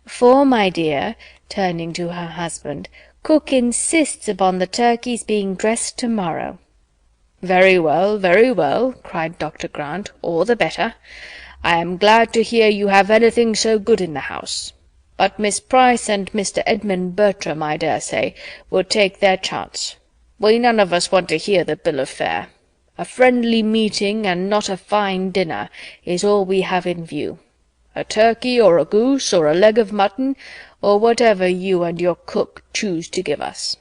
For, my dear," turning to her husband, "cook insists upon the turkey's being dressed to-morrow." very well," cried Dr. Grant, "all the better. I am glad to hear you have anything so good in the house. But Miss Price and Mr. Edmund Bertram, I dare say, would take their chance. We none of us want to hear the bill of fare. A friendly meeting, and not a fine dinner, is all we have in view. A turkey, or a goose, or a leg of mutton, or whatever you and your cook choose to give us."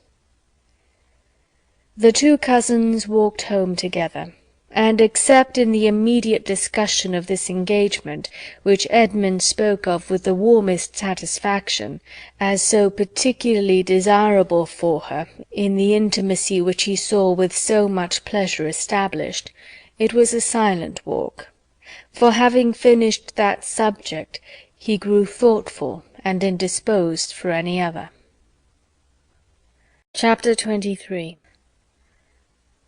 The two cousins walked home together, and except in the immediate discussion of this engagement, which Edmund spoke of with the warmest satisfaction, as so particularly desirable for her, in the intimacy which he saw with so much pleasure established, it was a silent walk, for having finished that subject, he grew thoughtful and indisposed for any other. Chapter 23.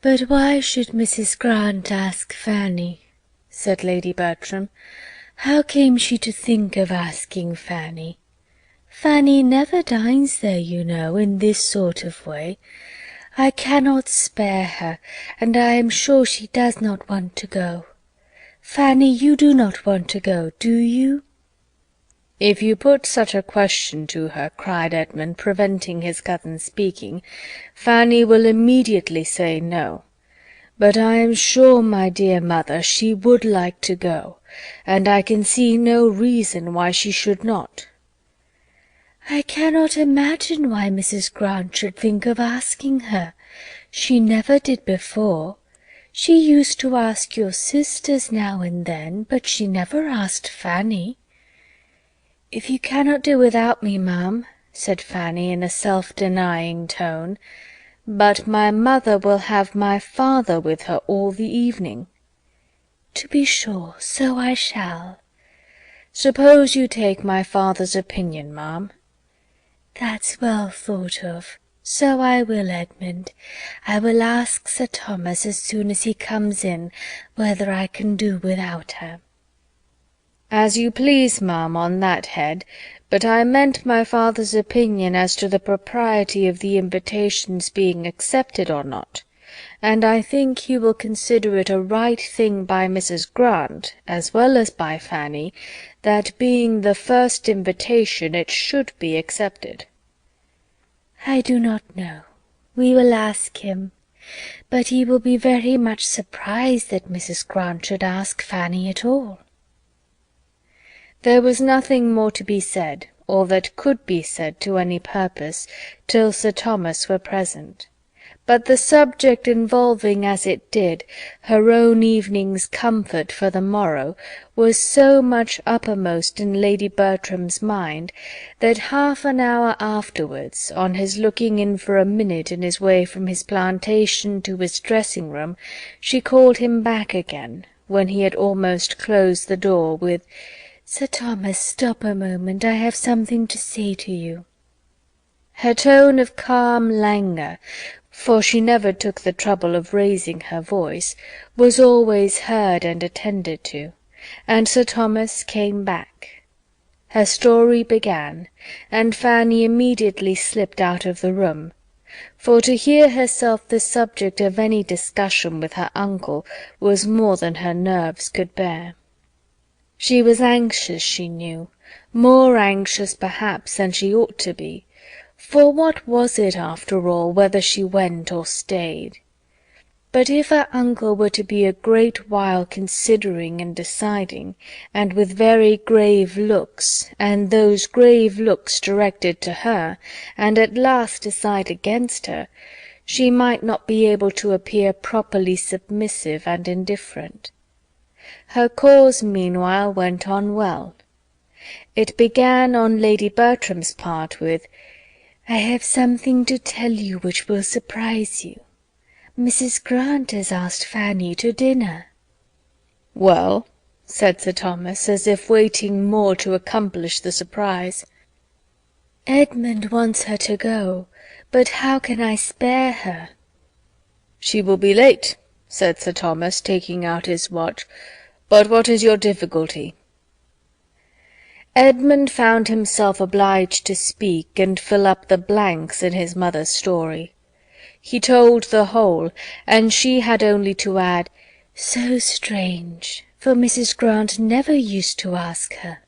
"But why should Mrs. Grant ask Fanny?" said Lady Bertram. "How came she to think of asking Fanny? Fanny never dines there, you know, in this sort of way. I cannot spare her, and I am sure she does not want to go. Fanny, you do not want to go, do you?" "If you put such a question to her," cried Edmund, preventing his cousin speaking, "Fanny will immediately say no. But I am sure, my dear mother, she would like to go, and I can see no reason why she should not." "I cannot imagine why Mrs. Grant should think of asking her. She never did before. She used to ask your sisters now and then, but she never asked Fanny." "If you cannot do without me, ma'am," said Fanny in a self-denying tone, "but my mother will have my father with her all the evening." "To be sure, so I shall." "Suppose you take my father's opinion, ma'am." "That's well thought of. So I will, Edmund. I will ask Sir Thomas as soon as he comes in whether I can do without her." "As you please, ma'am, on that head, but I meant my father's opinion as to the propriety of the invitation's being accepted or not, and I think he will consider it a right thing by Mrs. Grant, as well as by Fanny, that being the first invitation it should be accepted." "I do not know. We will ask him. But he will be very much surprised that Mrs. Grant should ask Fanny at all." There was nothing more to be said, or that could be said to any purpose, till Sir Thomas were present. But the subject involving, as it did, her own evening's comfort for the morrow, was so much uppermost in Lady Bertram's mind, that half an hour afterwards, on his looking in for a minute in his way from his plantation to his dressing-room, she called him back again, when he had almost closed the door, with, "Sir Thomas, stop a moment, I have something to say to you." Her tone of calm languor, for she never took the trouble of raising her voice, was always heard and attended to, and Sir Thomas came back. Her story began, and Fanny immediately slipped out of the room, for to hear herself the subject of any discussion with her uncle was more than her nerves could bear. She was anxious, she knew, more anxious perhaps than she ought to be, for what was it, after all, whether she went or stayed? But if her uncle were to be a great while considering and deciding, and with very grave looks, and those grave looks directed to her, and at last decide against her, she might not be able to appear properly submissive and indifferent. Her cause meanwhile went on well. It began on Lady Bertram's part with, "I have something to tell you which will surprise you. Mrs. Grant has asked Fanny to dinner." "Well," said Sir Thomas, as if waiting more to accomplish the surprise. "Edmund wants her to go, but how can I spare her?" "She will be late," said Sir Thomas, taking out his watch. "But what is your difficulty?" Edmund found himself obliged to speak and fill up the blanks in his mother's story. He told the whole, and she had only to add, "So strange, for Mrs. Grant never used to ask her."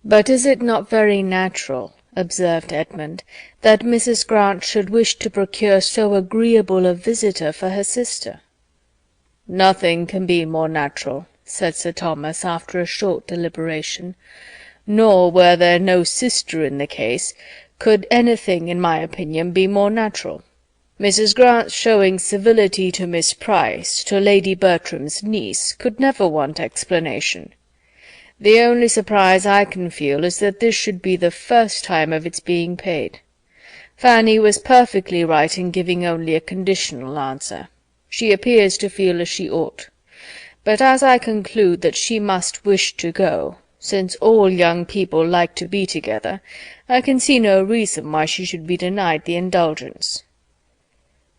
"But is it not very natural," observed Edmund, "that Mrs. Grant should wish to procure so agreeable a visitor for her sister?" "Nothing can be more natural," said Sir Thomas, after a short deliberation. "Nor, were there no sister in the case, could anything, in my opinion, be more natural. Mrs. Grant's showing civility to Miss Price, to Lady Bertram's niece, could never want explanation. The only surprise I can feel is that this should be the first time of its being paid. Fanny was perfectly right in giving only a conditional answer. She appears to feel as she ought. But as I conclude that she must wish to go, since all young people like to be together, I can see no reason why she should be denied the indulgence."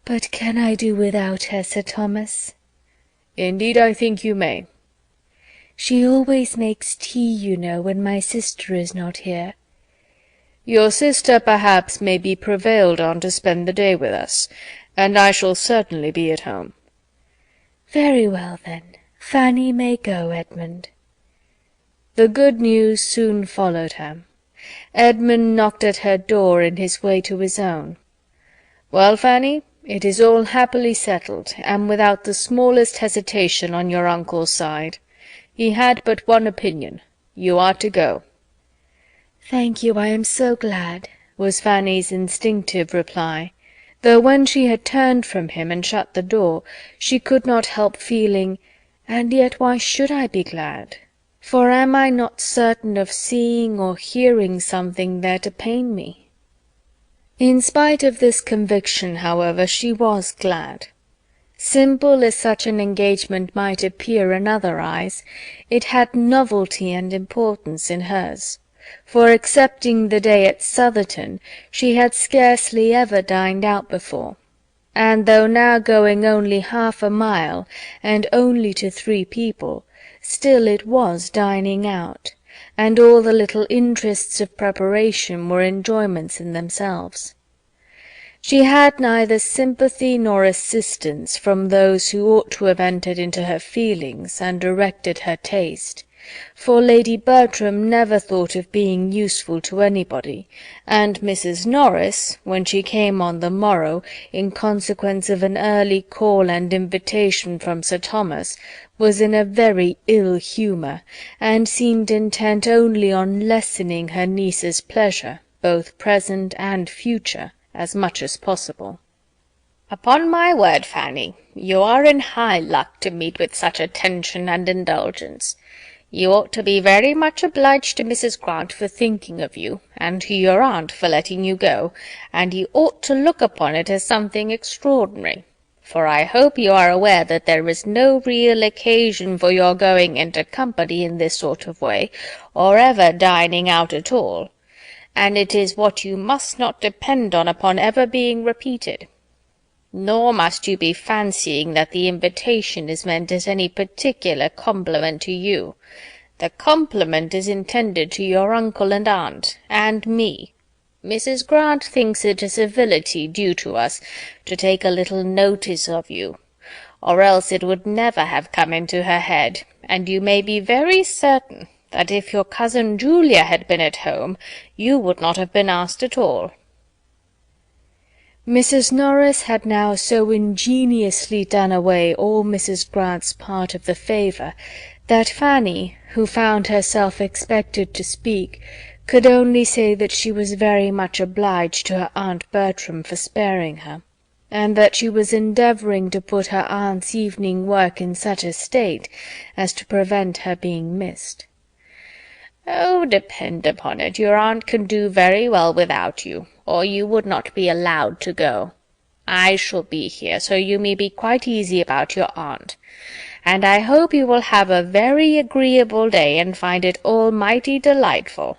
"But can I do without her, Sir Thomas?" "Indeed I think you may." "She always makes tea, you know, when my sister is not here." "Your sister perhaps may be prevailed on to spend the day with us, and I shall certainly be at home." "Very well, then. Fanny may go, Edmund." The good news soon followed her. Edmund knocked at her door in his way to his own. "Well, Fanny, it is all happily settled, and without the smallest hesitation on your uncle's side. He had but one opinion. You are to go." "Thank you, I am so glad," was Fanny's instinctive reply, though when she had turned from him and shut the door, she could not help feeling, "And yet why should I be glad? For am I not certain of seeing or hearing something there to pain me?" In spite of this conviction, however, she was glad. Simple as such an engagement might appear in other eyes, it had novelty and importance in hers, for excepting the day at Southerton, she had scarcely ever dined out before, and though now going only half a mile, and only to 3 people, still it was dining out, and all the little interests of preparation were enjoyments in themselves. She had neither sympathy nor assistance from those who ought to have entered into her feelings and directed her taste, for Lady Bertram never thought of being useful to anybody, and Mrs. Norris, when she came on the morrow, in consequence of an early call and invitation from Sir Thomas, was in a very ill humour, and seemed intent only on lessening her niece's pleasure, both present and future, as much as possible. "Upon my word, Fanny, you are in high luck to meet with such attention and indulgence. You ought to be very much obliged to Mrs. Grant for thinking of you, and to your aunt for letting you go, and you ought to look upon it as something extraordinary. For I hope you are aware that there is no real occasion for your going into company in this sort of way, or ever dining out at all, and it is what you must not depend on upon ever being repeated. Nor must you be fancying that the invitation is meant as any particular compliment to you. The compliment is intended to your uncle and aunt, and me." Mrs. Grant thinks it a civility due to us to take a little notice of you, or else it would never have come into her head, and you may be very certain that if your cousin Julia had been at home, you would not have been asked at all." Mrs. Norris had now so ingeniously done away all Mrs. Grant's part of the favour, that Fanny, who found herself expected to speak, could only say that she was very much obliged to her Aunt Bertram for sparing her, and that she was endeavouring to put her aunt's evening work in such a state as to prevent her being missed. "Oh, depend upon it, your aunt can do very well without you, or you would not be allowed to go. I shall be here, so you may be quite easy about your aunt, and I hope you will have a very agreeable day and find it all mighty delightful.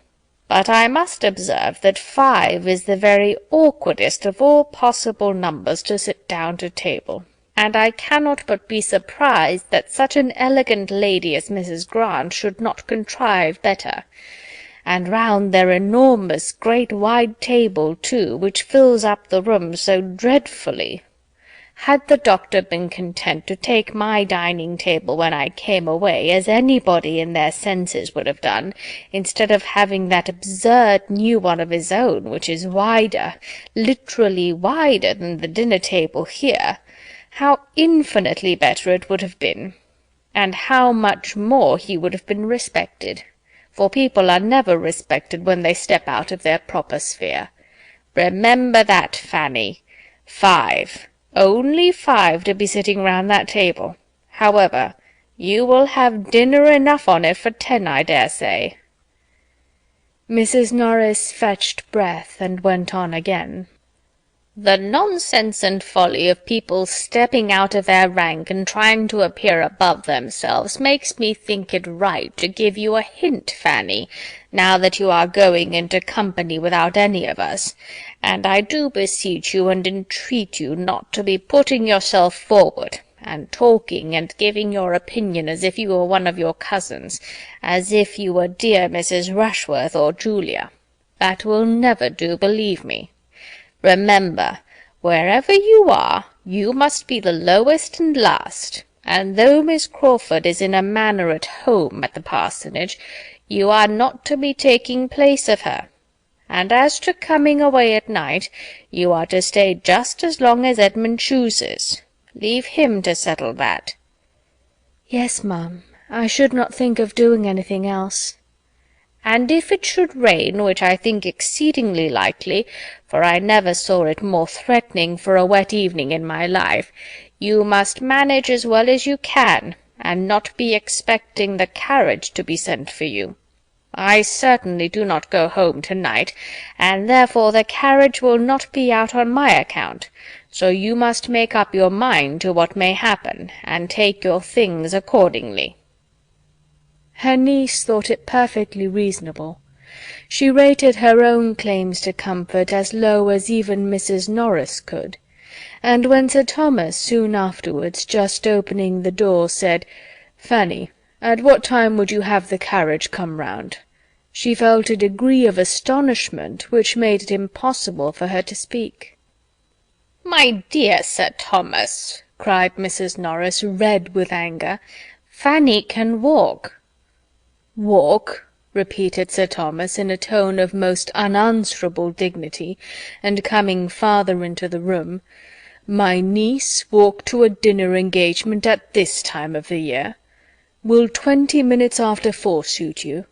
But I must observe that 5 is the very awkwardest of all possible numbers to sit down to table, and I cannot but be surprised that such an elegant lady as Mrs. Grant should not contrive better. And round their enormous great wide table, too, which fills up the room so dreadfully. Had the doctor been content to take my dining-table when I came away, as anybody in their senses would have done, instead of having that absurd new one of his own, which is wider, literally wider than the dinner-table here, how infinitely better it would have been, and how much more he would have been respected, for people are never respected when they step out of their proper sphere. Remember that, Fanny. 5. Only 5 to be sitting round that table. However, you will have dinner enough on it for 10, I dare say." Mrs. Norris fetched breath and went on again. "The nonsense and folly of people stepping out of their rank and trying to appear above themselves makes me think it right to give you a hint, Fanny, now that you are going into company without any of us, and I do beseech you and entreat you not to be putting yourself forward, and talking and giving your opinion as if you were one of your cousins, as if you were dear Mrs. Rushworth or Julia. That will never do, believe me. Remember, wherever you are, you must be the lowest and last, and though Miss Crawford is in a manner at home at the parsonage, you are not to be taking place of her. And as to coming away at night, you are to stay just as long as Edmund chooses. Leave him to settle that." "Yes, ma'am, I should not think of doing anything else." "And if it should rain, which I think exceedingly likely, for I never saw it more threatening for a wet evening in my life, you must manage as well as you can, and not be expecting the carriage to be sent for you. I certainly do not go home to-night, and therefore the carriage will not be out on my account, so you must make up your mind to what may happen, and take your things accordingly." Her niece thought it perfectly reasonable. She rated her own claims to comfort as low as even Mrs. Norris could, and when Sir Thomas soon afterwards, just opening the door, said, "Fanny, at what time would you have the carriage come round?" she felt a degree of astonishment which made it impossible for her to speak. "My dear Sir Thomas," cried Mrs. Norris, red with anger, "Fanny can walk." "Walk?" repeated Sir Thomas, in a tone of most unanswerable dignity, and coming farther into the room. "My niece walk to a dinner engagement at this time of the year? Will 20 minutes after 4 suit you?"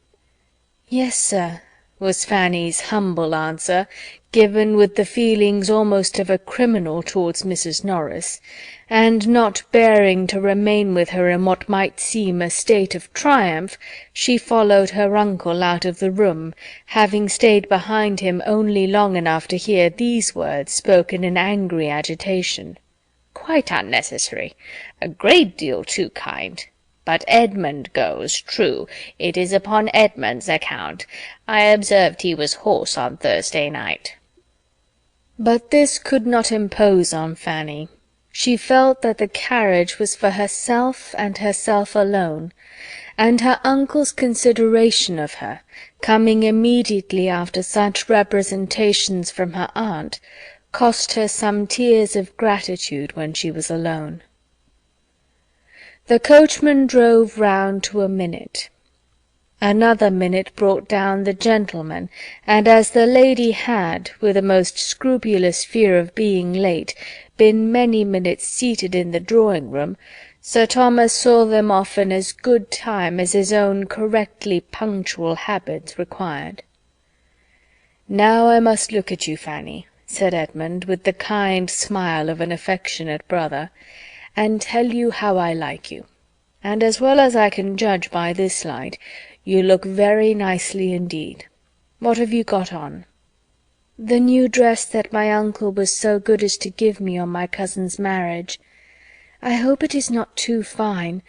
"Yes, sir," was Fanny's humble answer, given with the feelings almost of a criminal towards Mrs. Norris, and not bearing to remain with her in what might seem a state of triumph, she followed her uncle out of the room, having stayed behind him only long enough to hear these words spoken in angry agitation. "Quite unnecessary. A great deal too kind. But Edmund goes, true, it is upon Edmund's account. I observed he was hoarse on Thursday night." But this could not impose on Fanny. She felt that the carriage was for herself and herself alone, and her uncle's consideration of her, coming immediately after such representations from her aunt, cost her some tears of gratitude when she was alone. The coachman drove round to a minute. Another minute brought down the gentleman, and as the lady had, with a most scrupulous fear of being late, been many minutes seated in the drawing-room, Sir Thomas saw them off in as good time as his own correctly punctual habits required. "Now I must look at you, Fanny," said Edmund, with the kind smile of an affectionate brother, "and tell you how I like you. And as well as I can judge by this light, you look very nicely indeed. What have you got on?" "The new dress that my uncle was so good as to give me on my cousin's marriage. I hope it is not too fine,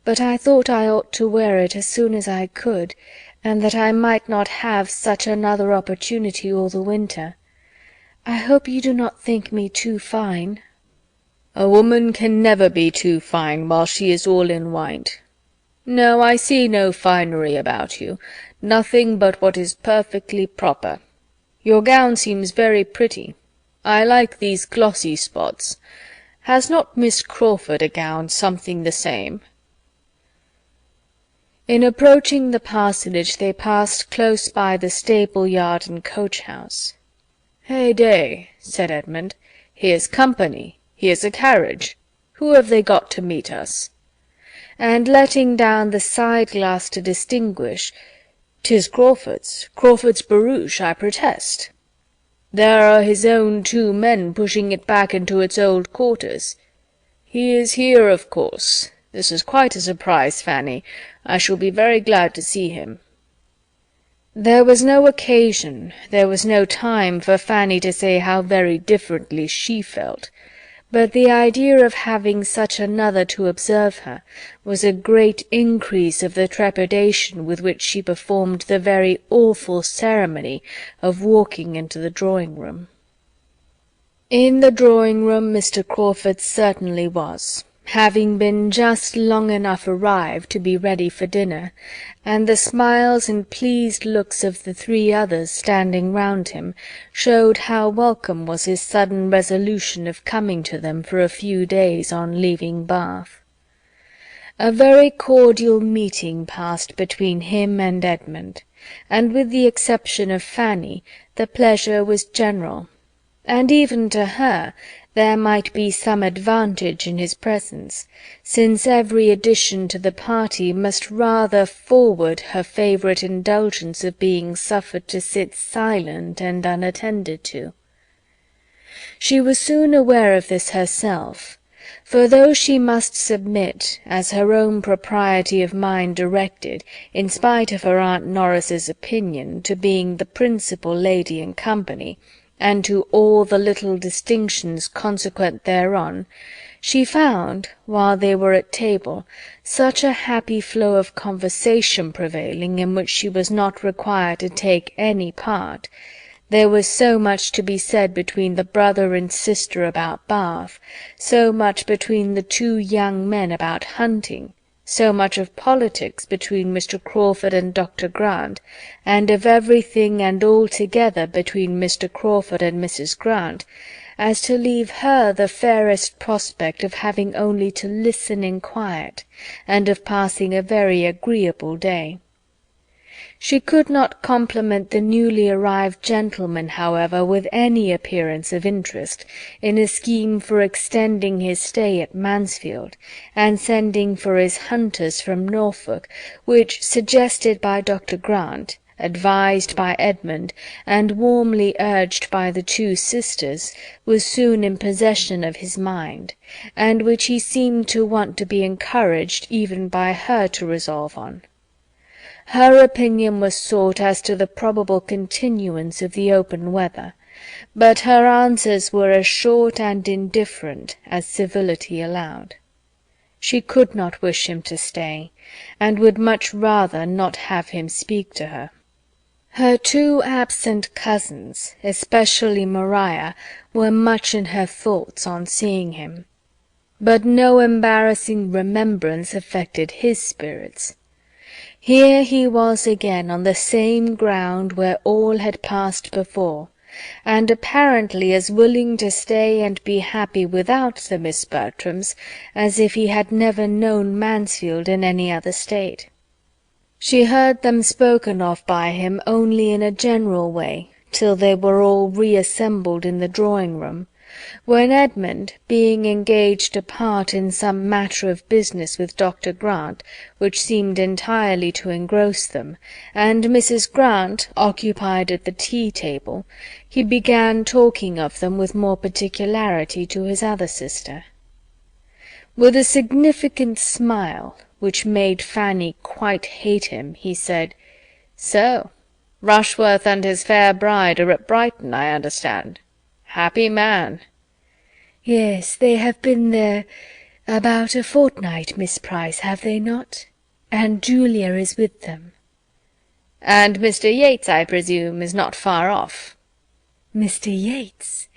but I thought I ought to wear it as soon as I could, and that I might not have such another opportunity all the winter. I hope you do not think me too fine?" "A woman can never be too fine while she is all in white. No, I see no finery about you, nothing but what is perfectly proper. Your gown seems very pretty. I like these glossy spots. Has not Miss Crawford a gown something the same?" In approaching the parsonage they passed close by the stable-yard and coach-house. "Heyday!" said Edmund, "here's company, here's a carriage. Who have they got to meet us?" And letting down the side-glass to distinguish, "'Tis Crawford's barouche, I protest. There are his own 2 men pushing it back into its old quarters. He is here, of course. This is quite a surprise, Fanny. I shall be very glad to see him." There was no occasion, there was no time for Fanny to say how very differently she felt, but the idea of having such another to observe her was a great increase of the trepidation with which she performed the very awful ceremony of walking into the drawing-room. In the drawing-room Mr. Crawford certainly was, having been just long enough arrived to be ready for dinner, and the smiles and pleased looks of the 3 others standing round him showed how welcome was his sudden resolution of coming to them for a few days on leaving Bath. A very cordial meeting passed between him and Edmund, and with the exception of Fanny, the pleasure was general, and even to her there might be some advantage in his presence, since every addition to the party must rather forward her favourite indulgence of being suffered to sit silent and unattended to. She was soon aware of this herself, for though she must submit, as her own propriety of mind directed, in spite of her Aunt Norris's opinion, to being the principal lady in company, and to all the little distinctions consequent thereon, she found, while they were at table, such a happy flow of conversation prevailing in which she was not required to take any part, there was so much to be said between the brother and sister about Bath, so much between the 2 young men about hunting, so much of politics between Mr. Crawford and Dr. Grant, and of everything and altogether between Mr. Crawford and Mrs. Grant, as to leave her the fairest prospect of having only to listen in quiet, and of passing a very agreeable day. She could not compliment the newly arrived gentleman, however, with any appearance of interest in a scheme for extending his stay at Mansfield, and sending for his hunters from Norfolk, which, suggested by Dr. Grant, advised by Edmund, and warmly urged by the 2 sisters, was soon in possession of his mind, and which he seemed to want to be encouraged even by her to resolve on. Her opinion was sought as to the probable continuance of the open weather, but her answers were as short and indifferent as civility allowed. She could not wish him to stay, and would much rather not have him speak to her. Her 2 absent cousins, especially Maria, were much in her thoughts on seeing him, but no embarrassing remembrance affected his spirits. Here he was again on the same ground where all had passed before, and apparently as willing to stay and be happy without the Miss Bertrams as if he had never known Mansfield in any other state. She heard them spoken of by him only in a general way, till they were all reassembled in the drawing-room, when Edmund, being engaged apart in some matter of business with Dr. Grant, which seemed entirely to engross them, and Mrs. Grant occupied at the tea-table, he began talking of them with more particularity to his other sister. With a significant smile, which made Fanny quite hate him, he said, "So, Rushworth and his fair bride are at Brighton, I understand. Happy man." "Yes, they have been there about a fortnight, Miss Price, have they not? And Julia is with them." "And Mr. Yates, I presume, is not far off." "Mr. Yates?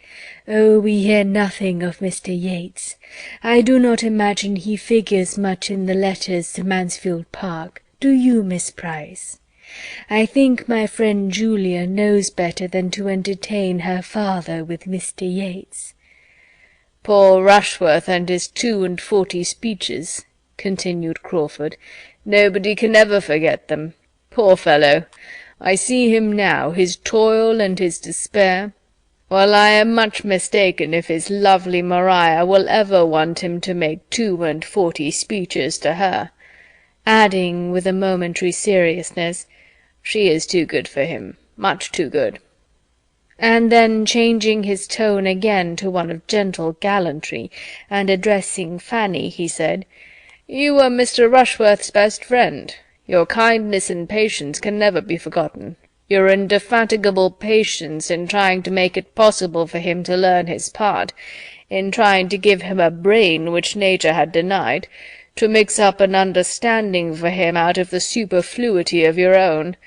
Oh, we hear nothing of Mr. Yates. I do not imagine he figures much in the letters to Mansfield Park. Do you, Miss Price? I think my friend Julia knows better than to entertain her father with Mr. Yates." "Poor Rushworth and his 42 speeches," continued Crawford. "Nobody can ever forget them. Poor fellow! I see him now, his toil and his despair. Well, I am much mistaken if his lovely Maria will ever want him to make 42 speeches to her," adding with a momentary seriousness, "she is too good for him, much too good." And then, changing his tone again to one of gentle gallantry, and addressing Fanny, he said, "You were Mr. Rushworth's best friend. Your kindness and patience can never be forgotten. Your indefatigable patience in trying to make it possible for him to learn his part, in trying to give him a brain which nature had denied, to mix up an understanding for him out of the superfluity of your own.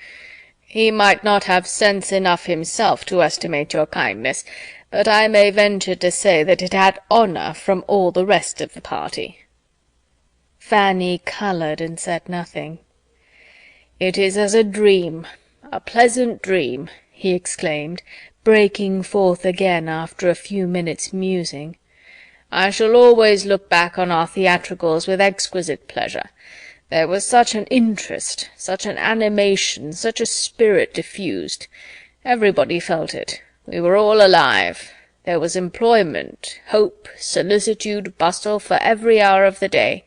He might not have sense enough himself to estimate your kindness, but I may venture to say that it had honour from all the rest of the party." Fanny coloured and said nothing. "It is as a dream, a pleasant dream," he exclaimed, breaking forth again after a few minutes' musing. "I shall always look back on our theatricals with exquisite pleasure. There was such an interest, such an animation, such a spirit diffused. Everybody felt it. We were all alive. There was employment, hope, solicitude, bustle for every hour of the day.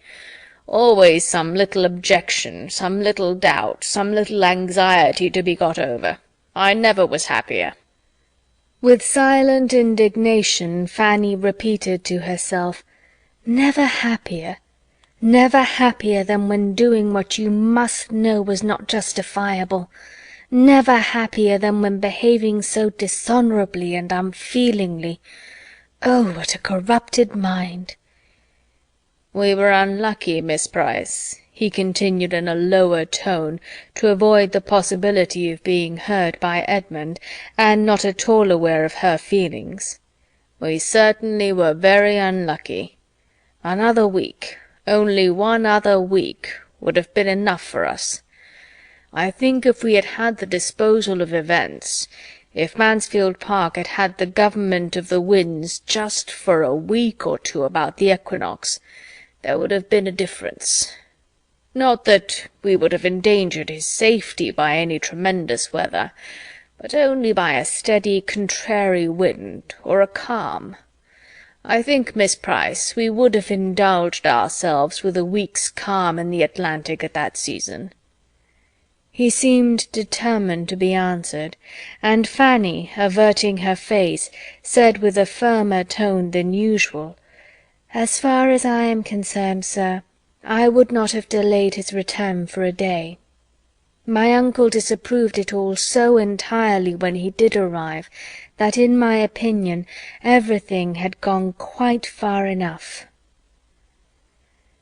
Always some little objection, some little doubt, some little anxiety to be got over. I never was happier." With silent indignation Fanny repeated to herself, "Never happier? Never happier than when doing what you must know was not justifiable? Never happier than when behaving so dishonourably and unfeelingly? Oh, what a corrupted mind!" "We were unlucky, Miss Price," he continued in a lower tone, to avoid the possibility of being heard by Edmund, and not at all aware of her feelings. "We certainly were very unlucky. Another week, only one other week, would have been enough for us. I think if we had had the disposal of events, if Mansfield Park had had the government of the winds just for a week or two about the equinox, there would have been a difference. Not that we would have endangered his safety by any tremendous weather, but only by a steady contrary wind, or a calm. I think, Miss Price, we would have indulged ourselves with a week's calm in the Atlantic at that season." He seemed determined to be answered, and Fanny, averting her face, said with a firmer tone than usual, "As far as I am concerned, sir, I would not have delayed his return for a day. My uncle disapproved it all so entirely when he did arrive, that in my opinion everything had gone quite far enough."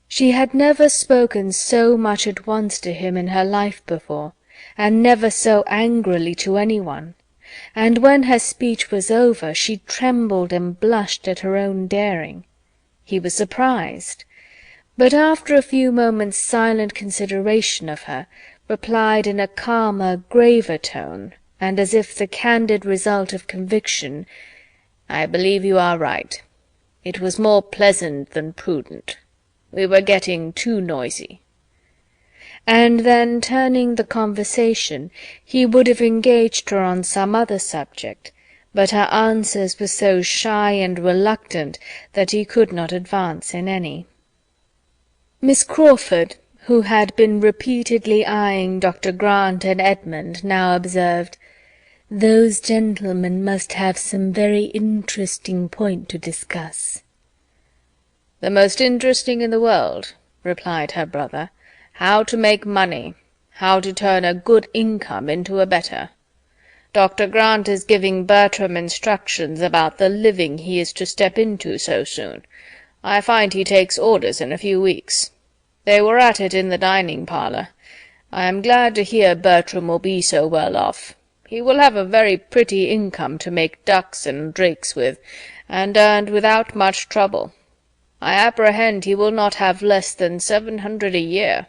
She had never spoken so much at once to him in her life before, and never so angrily to any one, and when her speech was over she trembled and blushed at her own daring. He was surprised, but after a few moments' silent consideration of her, replied in a calmer, graver tone, and as if the candid result of conviction, "I believe you are right. It was more pleasant than prudent. We were getting too noisy." And then, turning the conversation, he would have engaged her on some other subject, but her answers were so shy and reluctant that he could not advance in any. Miss Crawford, who had been repeatedly eyeing Dr. Grant and Edmund, now observed, "Those gentlemen must have some very interesting point to discuss." "The most interesting in the world," replied her brother. "How to make money, how to turn a good income into a better. Dr. Grant is giving Bertram instructions about the living he is to step into so soon. I find he takes orders in a few weeks. They were at it in the dining-parlour. I am glad to hear Bertram will be so well off. He will have a very pretty income to make ducks and drakes with, and earned without much trouble. I apprehend he will not have less than 700 a year.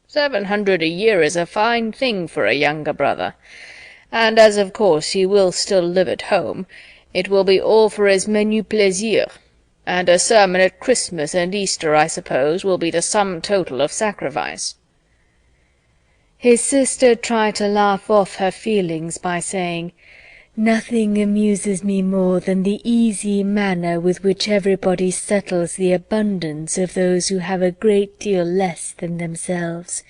700 a year is a fine thing for a younger brother. And as of course he will still live at home, it will be all for his menu plaisir, and a sermon at Christmas and Easter, I suppose, will be the sum total of sacrifice." His sister tried to laugh off her feelings by saying, "Nothing amuses me more than the easy manner with which everybody settles the abundance of those who have a great deal less than themselves.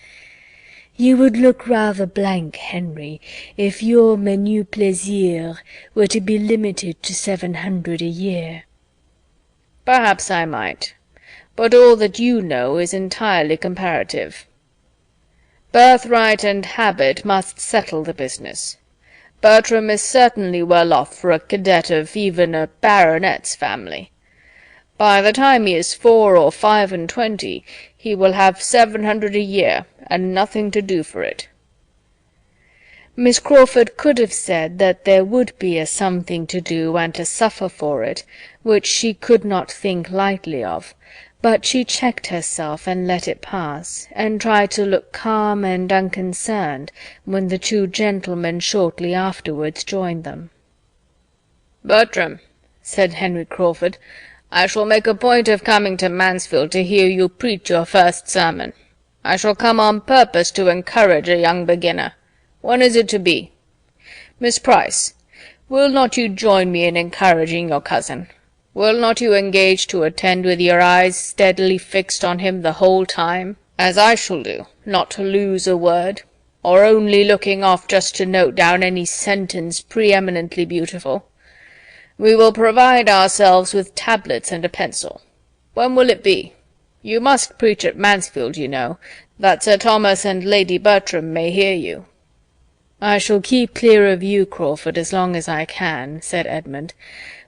You would look rather blank, Henry, if your menu plaisir were to be limited to 700 a year." "Perhaps I might, but all that you know is entirely comparative. Birthright and habit must settle the business. Bertram is certainly well off for a cadet of even a baronet's family. By the time he is 4 or 25, he will have 700 a year, and nothing to do for it." Miss Crawford could have said that there would be a something to do and to suffer for it, which she could not think lightly of, but she checked herself and let it pass, and tried to look calm and unconcerned when the two gentlemen shortly afterwards joined them. "Bertram," said Henry Crawford, "I shall make a point of coming to Mansfield to hear you preach your first sermon. I shall come on purpose to encourage a young beginner. When is it to be? Miss Price, will not you join me in encouraging your cousin? Will not you engage to attend with your eyes steadily fixed on him the whole time, as I shall do, not to lose a word, or only looking off just to note down any sentence preeminently beautiful? We will provide ourselves with tablets and a pencil. When will it be? You must preach at Mansfield, you know, that Sir Thomas and Lady Bertram may hear you." "I shall keep clear of you, Crawford, as long as I can," said Edmund,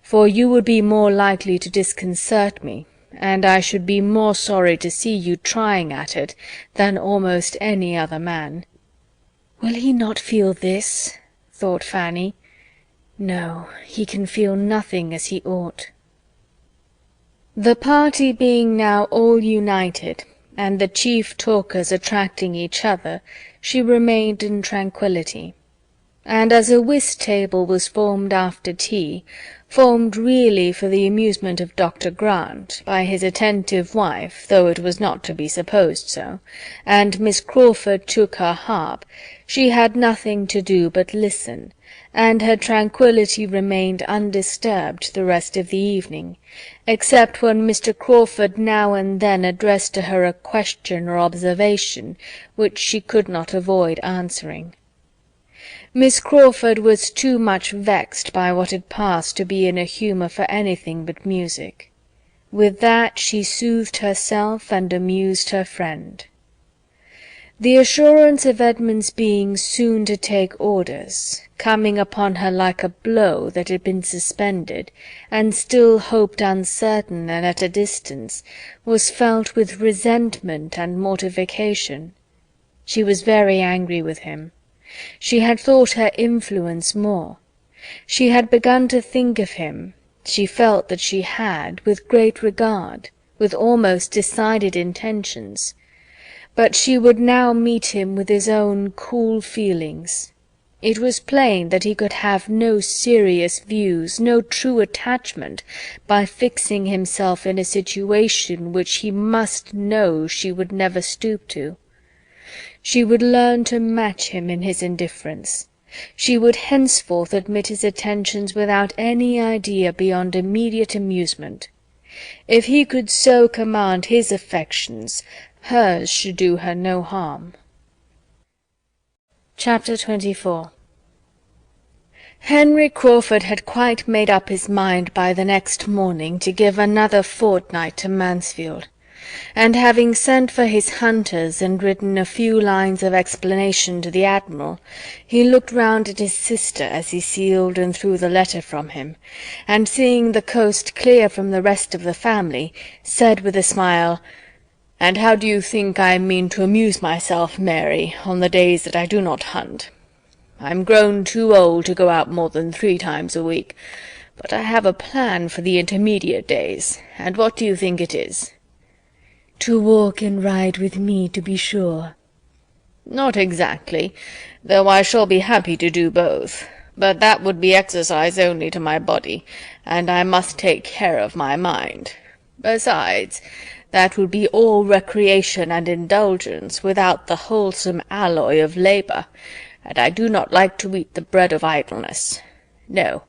"for you would be more likely to disconcert me, and I should be more sorry to see you trying at it than almost any other man." "Will he not feel this?" thought Fanny. "No, he can feel nothing as he ought." The party being now all united, and the chief talkers attracting each other, she remained in tranquillity. And as a whist-table was formed after tea, formed really for the amusement of Dr. Grant, by his attentive wife, though it was not to be supposed so, and Miss Crawford took her harp, she had nothing to do but listen, and her tranquillity remained undisturbed the rest of the evening, except when Mr. Crawford now and then addressed to her a question or observation which she could not avoid answering. Miss Crawford was too much vexed by what had passed to be in a humour for anything but music. With that she soothed herself and amused her friend. The assurance of Edmund's being soon to take orders, coming upon her like a blow that had been suspended, and still hoped uncertain and at a distance, was felt with resentment and mortification. She was very angry with him. She had thought her influence more. She had begun to think of him, she felt that she had, with great regard, with almost decided intentions. But she would now meet him with his own cool feelings. It was plain that he could have no serious views, no true attachment, by fixing himself in a situation which he must know she would never stoop to. She would learn to match him in his indifference. She would henceforth admit his attentions without any idea beyond immediate amusement. If he could so command his affections, hers should do her no harm. Chapter 24. Henry Crawford had quite made up his mind by the next morning to give another fortnight to Mansfield, and having sent for his hunters and written a few lines of explanation to the Admiral, he looked round at his sister as he sealed and threw the letter from him, and seeing the coast clear from the rest of the family, said with a smile, "And how do you think I mean to amuse myself, Mary, on the days that I do not hunt? I'm grown too old to go out more than 3 times a week, but I have a plan for the intermediate days, and what do you think it is?" "To walk and ride with me, to be sure." "Not exactly, though I shall be happy to do both, but that would be exercise only to my body, and I must take care of my mind. Besides, that would be all recreation and indulgence without the wholesome alloy of labour, and I do not like to eat the bread of idleness. No,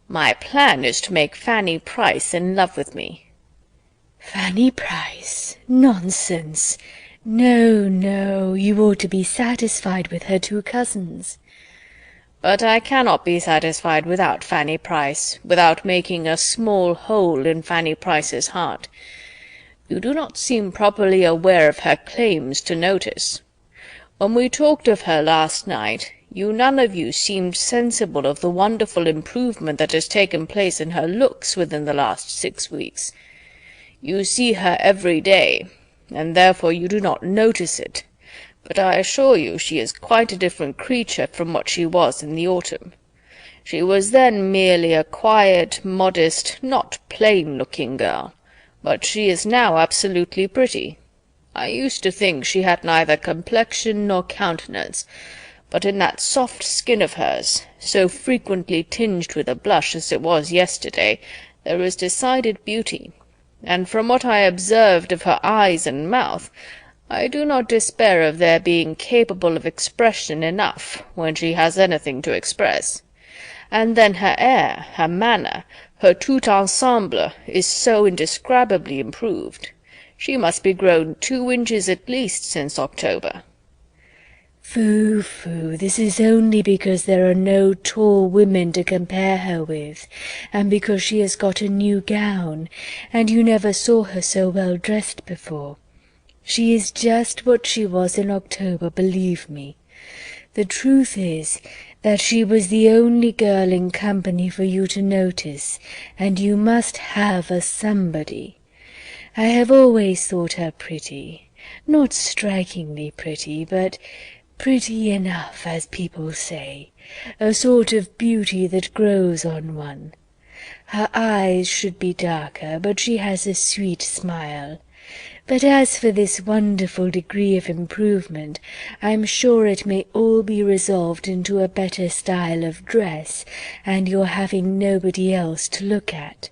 my plan is to make Fanny Price in love with me." "Fanny Price? Nonsense! No, no, you ought to be satisfied with her 2 cousins." "But I cannot be satisfied without Fanny Price, without making a small hole in Fanny Price's heart. You do not seem properly aware of her claims to notice. When we talked of her last night, you none of you seemed sensible of the wonderful improvement that has taken place in her looks within the last 6 weeks. You see her every day, and therefore you do not notice it, but I assure you she is quite a different creature from what she was in the autumn. She was then merely a quiet, modest, not plain-looking girl, but she is now absolutely pretty. I used to think she had neither complexion nor countenance, but in that soft skin of hers, so frequently tinged with a blush as it was yesterday, there is decided beauty, and from what I observed of her eyes and mouth, I do not despair of their being capable of expression enough when she has anything to express. And then her air, her manner, her tout ensemble is so indescribably improved. She must be grown 2 inches at least since October." "Phoo, phoo, this is only because there are no tall women to compare her with, and because she has got a new gown, and you never saw her so well dressed before. She is just what she was in October, believe me. The truth is that she was the only girl in company for you to notice, and you must have a somebody. I have always thought her pretty, not strikingly pretty, but pretty enough, as people say, a sort of beauty that grows on one. Her eyes should be darker, but she has a sweet smile. But as for this wonderful degree of improvement, I'm sure it may all be resolved into a better style of dress, and your having nobody else to look at.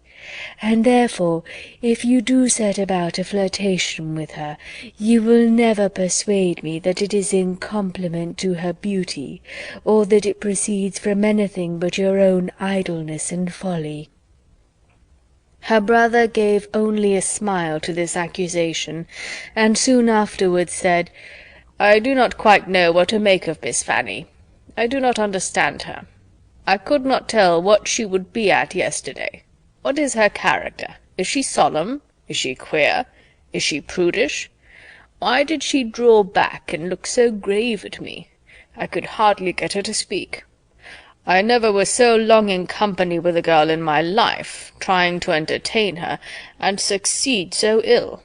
And therefore, if you do set about a flirtation with her, you will never persuade me that it is in compliment to her beauty, or that it proceeds from anything but your own idleness and folly." Her brother gave only a smile to this accusation, and soon afterwards said, "I do not quite know what to make of Miss Fanny. I do not understand her. I could not tell what she would be at yesterday. What is her character? Is she solemn? Is she queer? Is she prudish? Why did she draw back and look so grave at me? I could hardly get her to speak. I never was so long in company with a girl in my life, trying to entertain her, and succeed so ill.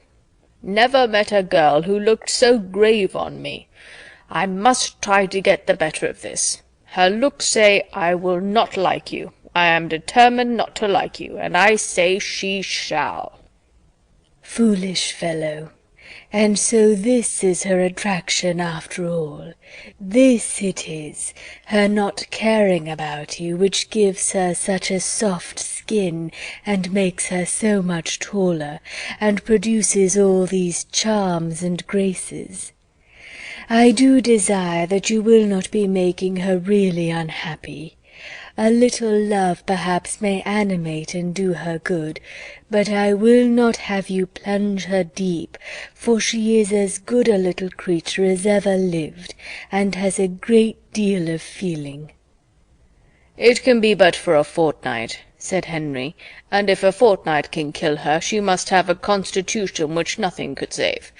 Never met a girl who looked so grave on me. I must try to get the better of this. Her looks say, I will not like you. I am determined not to like you, and I say she shall." Foolish fellow! And so this is her attraction after all. This it is, her not caring about you, which gives her such a soft skin, and makes her so much taller, and produces all these charms and graces. I do desire that you will not be making her really unhappy. A little love perhaps may animate and do her good, but I will not have you plunge her deep, for she is as good a little creature as ever lived, and has a great deal of feeling." "It can be but for a fortnight," said Henry, "and if a fortnight can kill her, she must have a constitution which nothing could save.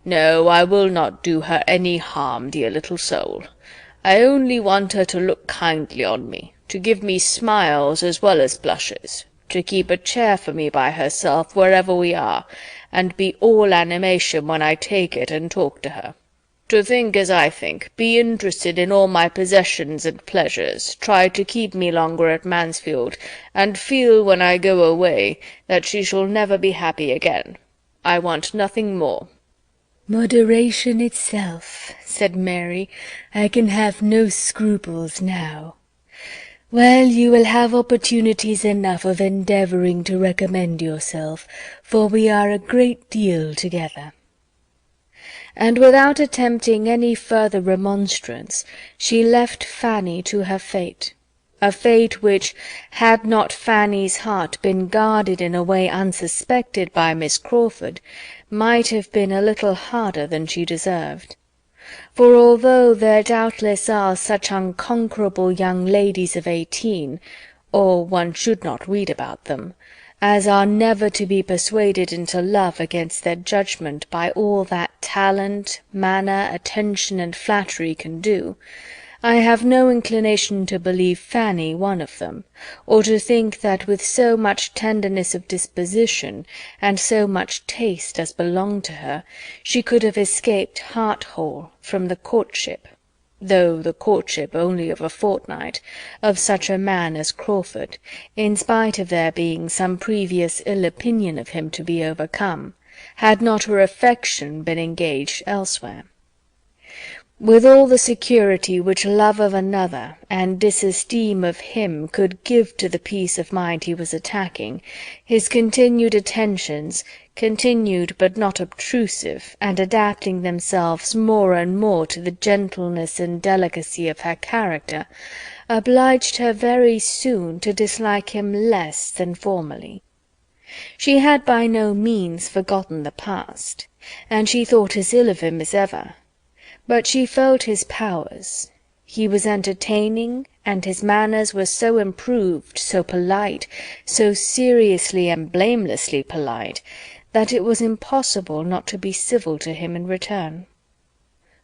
No, I will not do her any harm, dear little soul. I only want her to look kindly on me, to give me smiles as well as blushes, to keep a chair for me by herself wherever we are, and be all animation when I take it and talk to her. To think as I think, be interested in all my possessions and pleasures, try to keep me longer at Mansfield, and feel when I go away that she shall never be happy again. I want nothing more." "Moderation itself," said Mary. "I can have no scruples now. Well, you will have opportunities enough of endeavouring to recommend yourself, for we are a great deal together." And without attempting any further remonstrance, she left Fanny to her fate, a fate which, had not Fanny's heart been guarded in a way unsuspected by Miss Crawford, might have been a little harder than she deserved. For although there doubtless are such unconquerable young ladies of 18, or one should not read about them, as are never to be persuaded into love against their judgment by all that talent, manner, attention, and flattery can do, I have no inclination to believe Fanny one of them, or to think that with so much tenderness of disposition, and so much taste as belonged to her, she could have escaped heart-whole from the courtship, though the courtship only of a fortnight, of such a man as Crawford, in spite of there being some previous ill opinion of him to be overcome, had not her affection been engaged elsewhere. With all the security which love of another and disesteem of him could give to the peace of mind he was attacking, his continued attentions, continued but not obtrusive, and adapting themselves more and more to the gentleness and delicacy of her character, obliged her very soon to dislike him less than formerly. She had by no means forgotten the past, and she thought as ill of him as ever. But she felt his powers. He was entertaining, and his manners were so improved, so polite, so seriously and blamelessly polite, that it was impossible not to be civil to him in return.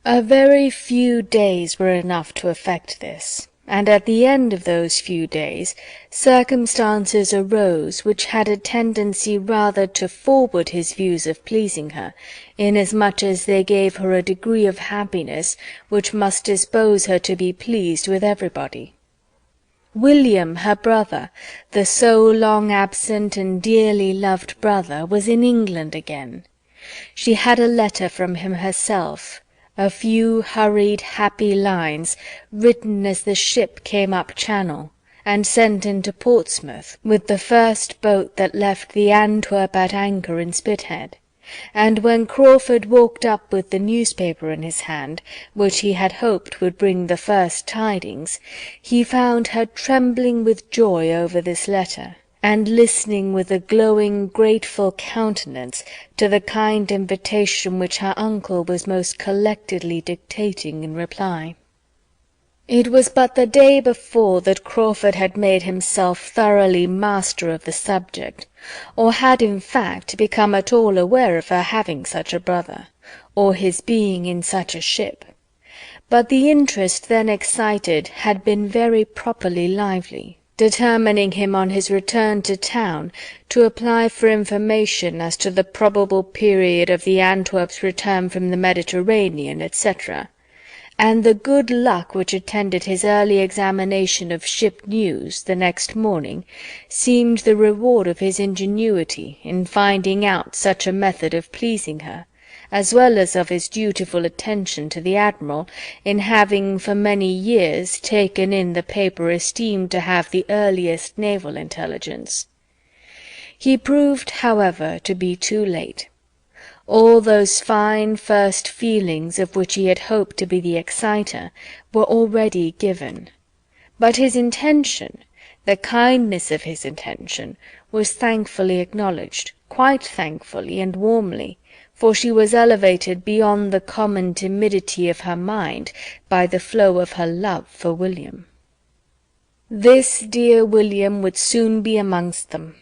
A very few days were enough to effect this, and at the end of those few days circumstances arose which had a tendency rather to forward his views of pleasing her, inasmuch as they gave her a degree of happiness which must dispose her to be pleased with everybody. William, her brother, the so long absent and dearly loved brother, was in England again. She had a letter from him herself, a few hurried, happy lines, written as the ship came up Channel, and sent into Portsmouth with the first boat that left the Antwerp at anchor in Spithead. And when Crawford walked up with the newspaper in his hand, which he had hoped would bring the first tidings, he found her trembling with joy over this letter, and listening with a glowing, grateful countenance to the kind invitation which her uncle was most collectedly dictating in reply. It was but the day before that Crawford had made himself thoroughly master of the subject, or had in fact become at all aware of her having such a brother, or his being in such a ship. But the interest then excited had been very properly lively, determining him on his return to town to apply for information as to the probable period of the Antwerp's return from the Mediterranean, etc., and the good luck which attended his early examination of ship news the next morning seemed the reward of his ingenuity in finding out such a method of pleasing her, as well as of his dutiful attention to the Admiral in having for many years taken in the paper esteemed to have the earliest naval intelligence. He proved, however, to be too late. All those fine first feelings of which he had hoped to be the exciter were already given. But his intention, the kindness of his intention, was thankfully acknowledged, quite thankfully and warmly, for she was elevated beyond the common timidity of her mind by the flow of her love for William. This dear William would soon be amongst them.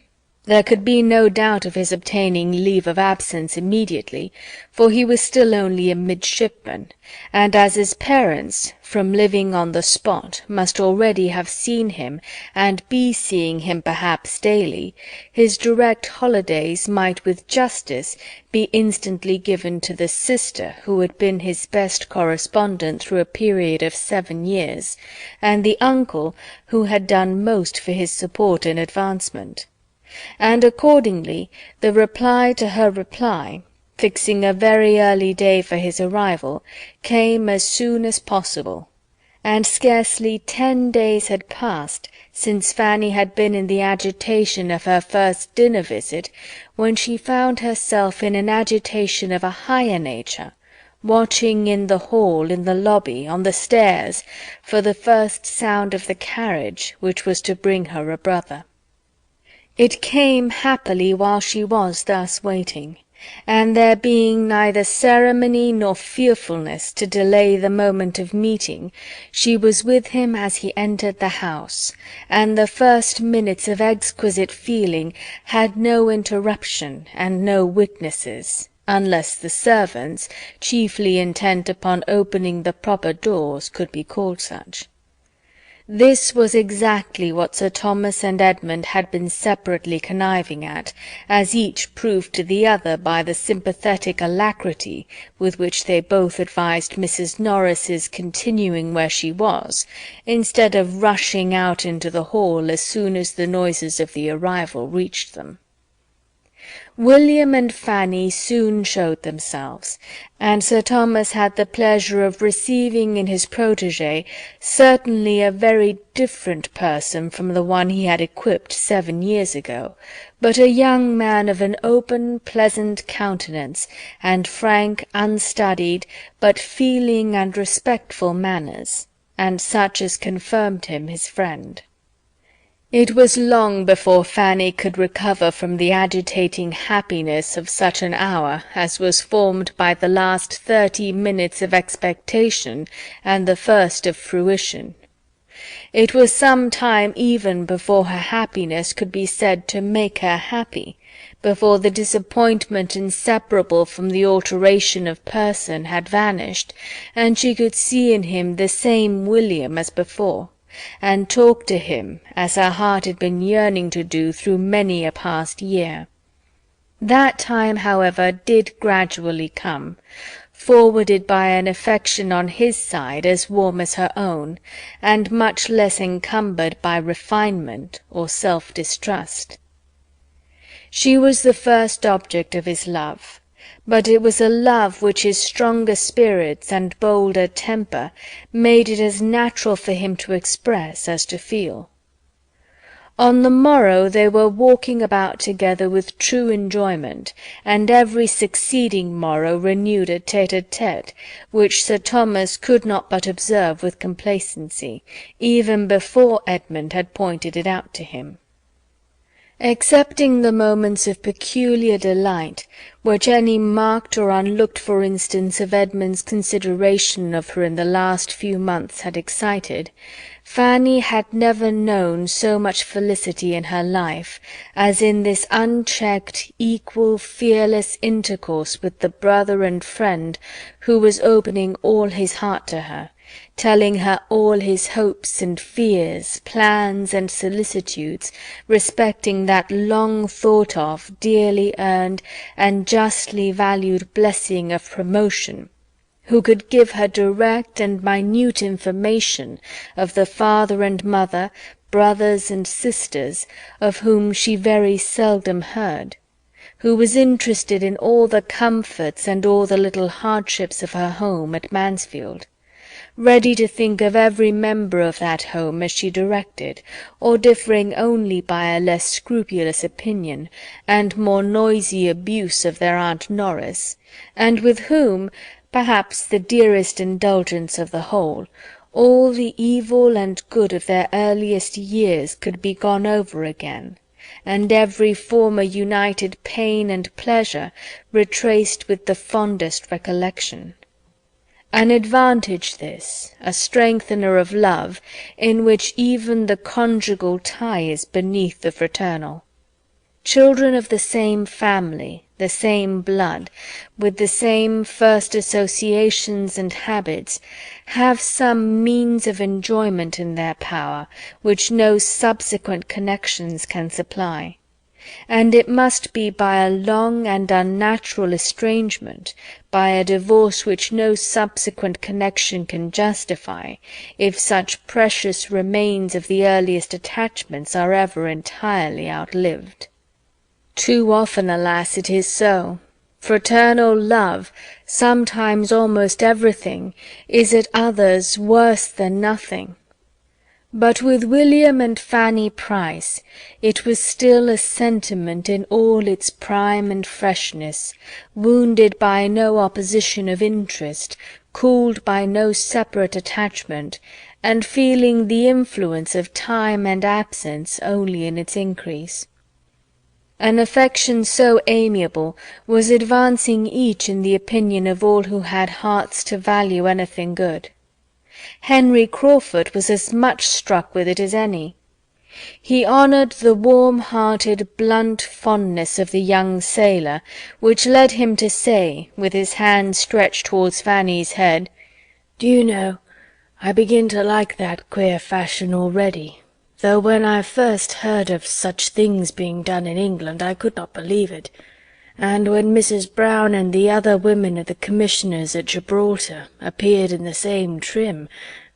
There could be no doubt of his obtaining leave of absence immediately, for he was still only a midshipman, and as his parents, from living on the spot, must already have seen him, and be seeing him perhaps daily, his direct holidays might with justice be instantly given to the sister who had been his best correspondent through a period of 7 years, and the uncle who had done most for his support and advancement. And accordingly the reply to her reply, fixing a very early day for his arrival, came as soon as possible, and scarcely 10 days had passed since Fanny had been in the agitation of her first dinner visit, when she found herself in an agitation of a higher nature, watching in the hall, in the lobby, on the stairs, for the first sound of the carriage which was to bring her a brother. It came happily while she was thus waiting, and there being neither ceremony nor fearfulness to delay the moment of meeting, she was with him as he entered the house, and the first minutes of exquisite feeling had no interruption and no witnesses, unless the servants, chiefly intent upon opening the proper doors, could be called such. This was exactly what Sir Thomas and Edmund had been separately conniving at, as each proved to the other by the sympathetic alacrity with which they both advised Mrs. Norris's continuing where she was, instead of rushing out into the hall as soon as the noises of the arrival reached them. William and Fanny soon showed themselves, and Sir Thomas had the pleasure of receiving in his protégé certainly a very different person from the one he had equipped 7 years ago, but a young man of an open, pleasant countenance, and frank, unstudied, but feeling and respectful manners, and such as confirmed him his friend. It was long before Fanny could recover from the agitating happiness of such an hour as was formed by the last 30 minutes of expectation and the first of fruition. It was some time even before her happiness could be said to make her happy, before the disappointment inseparable from the alteration of person had vanished, and she could see in him the same William as before, and talk to him as her heart had been yearning to do through many a past year. That time, however, did gradually come, forwarded by an affection on his side as warm as her own, and much less encumbered by refinement or self-distrust. She was the first object of his love, but it was a love which his stronger spirits and bolder temper made it as natural for him to express as to feel. On the morrow they were walking about together with true enjoyment, and every succeeding morrow renewed a tete-a-tete, which Sir Thomas could not but observe with complacency, even before Edmund had pointed it out to him. Excepting the moments of peculiar delight, which any marked or unlooked-for instance of Edmund's consideration of her in the last few months had excited, Fanny had never known so much felicity in her life as in this unchecked, equal, fearless intercourse with the brother and friend who was opening all his heart to her, telling her all his hopes and fears, plans and solicitudes respecting that long thought of, dearly earned, and justly valued blessing of promotion, who could give her direct and minute information of the father and mother, brothers and sisters, of whom she very seldom heard, who was interested in all the comforts and all the little hardships of her home at Mansfield, ready to think of every member of that home as she directed, or differing only by a less scrupulous opinion and more noisy abuse of their Aunt Norris, and with whom, perhaps the dearest indulgence of the whole, all the evil and good of their earliest years could be gone over again, and every former united pain and pleasure retraced with the fondest recollection. An advantage this, a strengthener of love, in which even the conjugal tie is beneath the fraternal. Children of the same family, the same blood, with the same first associations and habits, have some means of enjoyment in their power which no subsequent connections can supply. And it must be by a long and unnatural estrangement, by a divorce which no subsequent connection can justify, if such precious remains of the earliest attachments are ever entirely outlived. Too often, alas, it is so. Fraternal love, sometimes almost everything, is at others worse than nothing. But with William and Fanny Price it was still a sentiment in all its prime and freshness, wounded by no opposition of interest, cooled by no separate attachment, and feeling the influence of time and absence only in its increase. An affection so amiable was advancing each in the opinion of all who had hearts to value anything good. Henry Crawford was as much struck with it as any. He honoured the warm-hearted, blunt fondness of the young sailor, which led him to say, with his hand stretched towards Fanny's head, "Do you know, I begin to like that queer fashion already, though when I first heard of such things being done in England I could not believe it, and when Mrs. Brown and the other women of the commissioners at Gibraltar appeared in the same trim,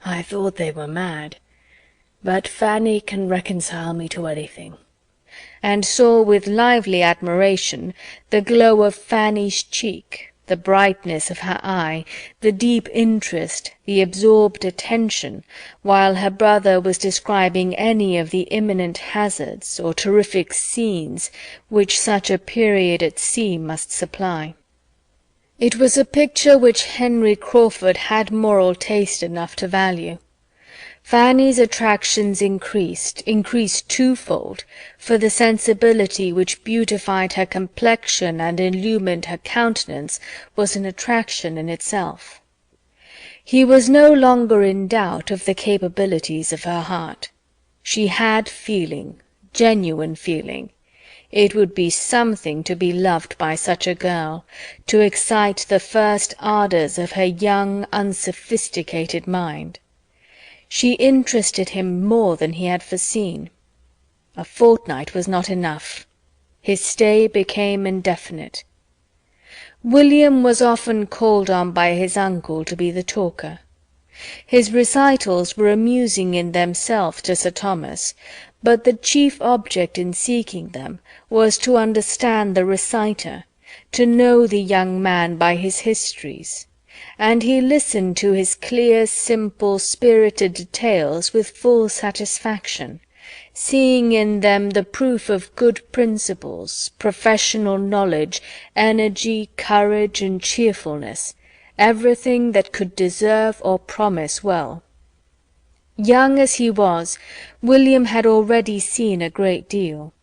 I thought they were mad. But Fanny can reconcile me to anything," and saw with lively admiration the glow of Fanny's cheek, the brightness of her eye, the deep interest, the absorbed attention, while her brother was describing any of the imminent hazards or terrific scenes which such a period at sea must supply. It was a picture which Henry Crawford had moral taste enough to value. Fanny's attractions increased twofold, for the sensibility which beautified her complexion and illumined her countenance was an attraction in itself. He was no longer in doubt of the capabilities of her heart. She had feeling, genuine feeling. It would be something to be loved by such a girl, to excite the first ardours of her young, unsophisticated mind. She interested him more than he had foreseen. A fortnight was not enough. His stay became indefinite. William was often called on by his uncle to be the talker. His recitals were amusing in themselves to Sir Thomas, but the chief object in seeking them was to understand the reciter, to know the young man by his histories, and he listened to his clear, simple, spirited details with full satisfaction, seeing in them the proof of good principles, professional knowledge, energy, courage, and cheerfulness, everything that could deserve or promise well. Young as he was, William had already seen a great deal.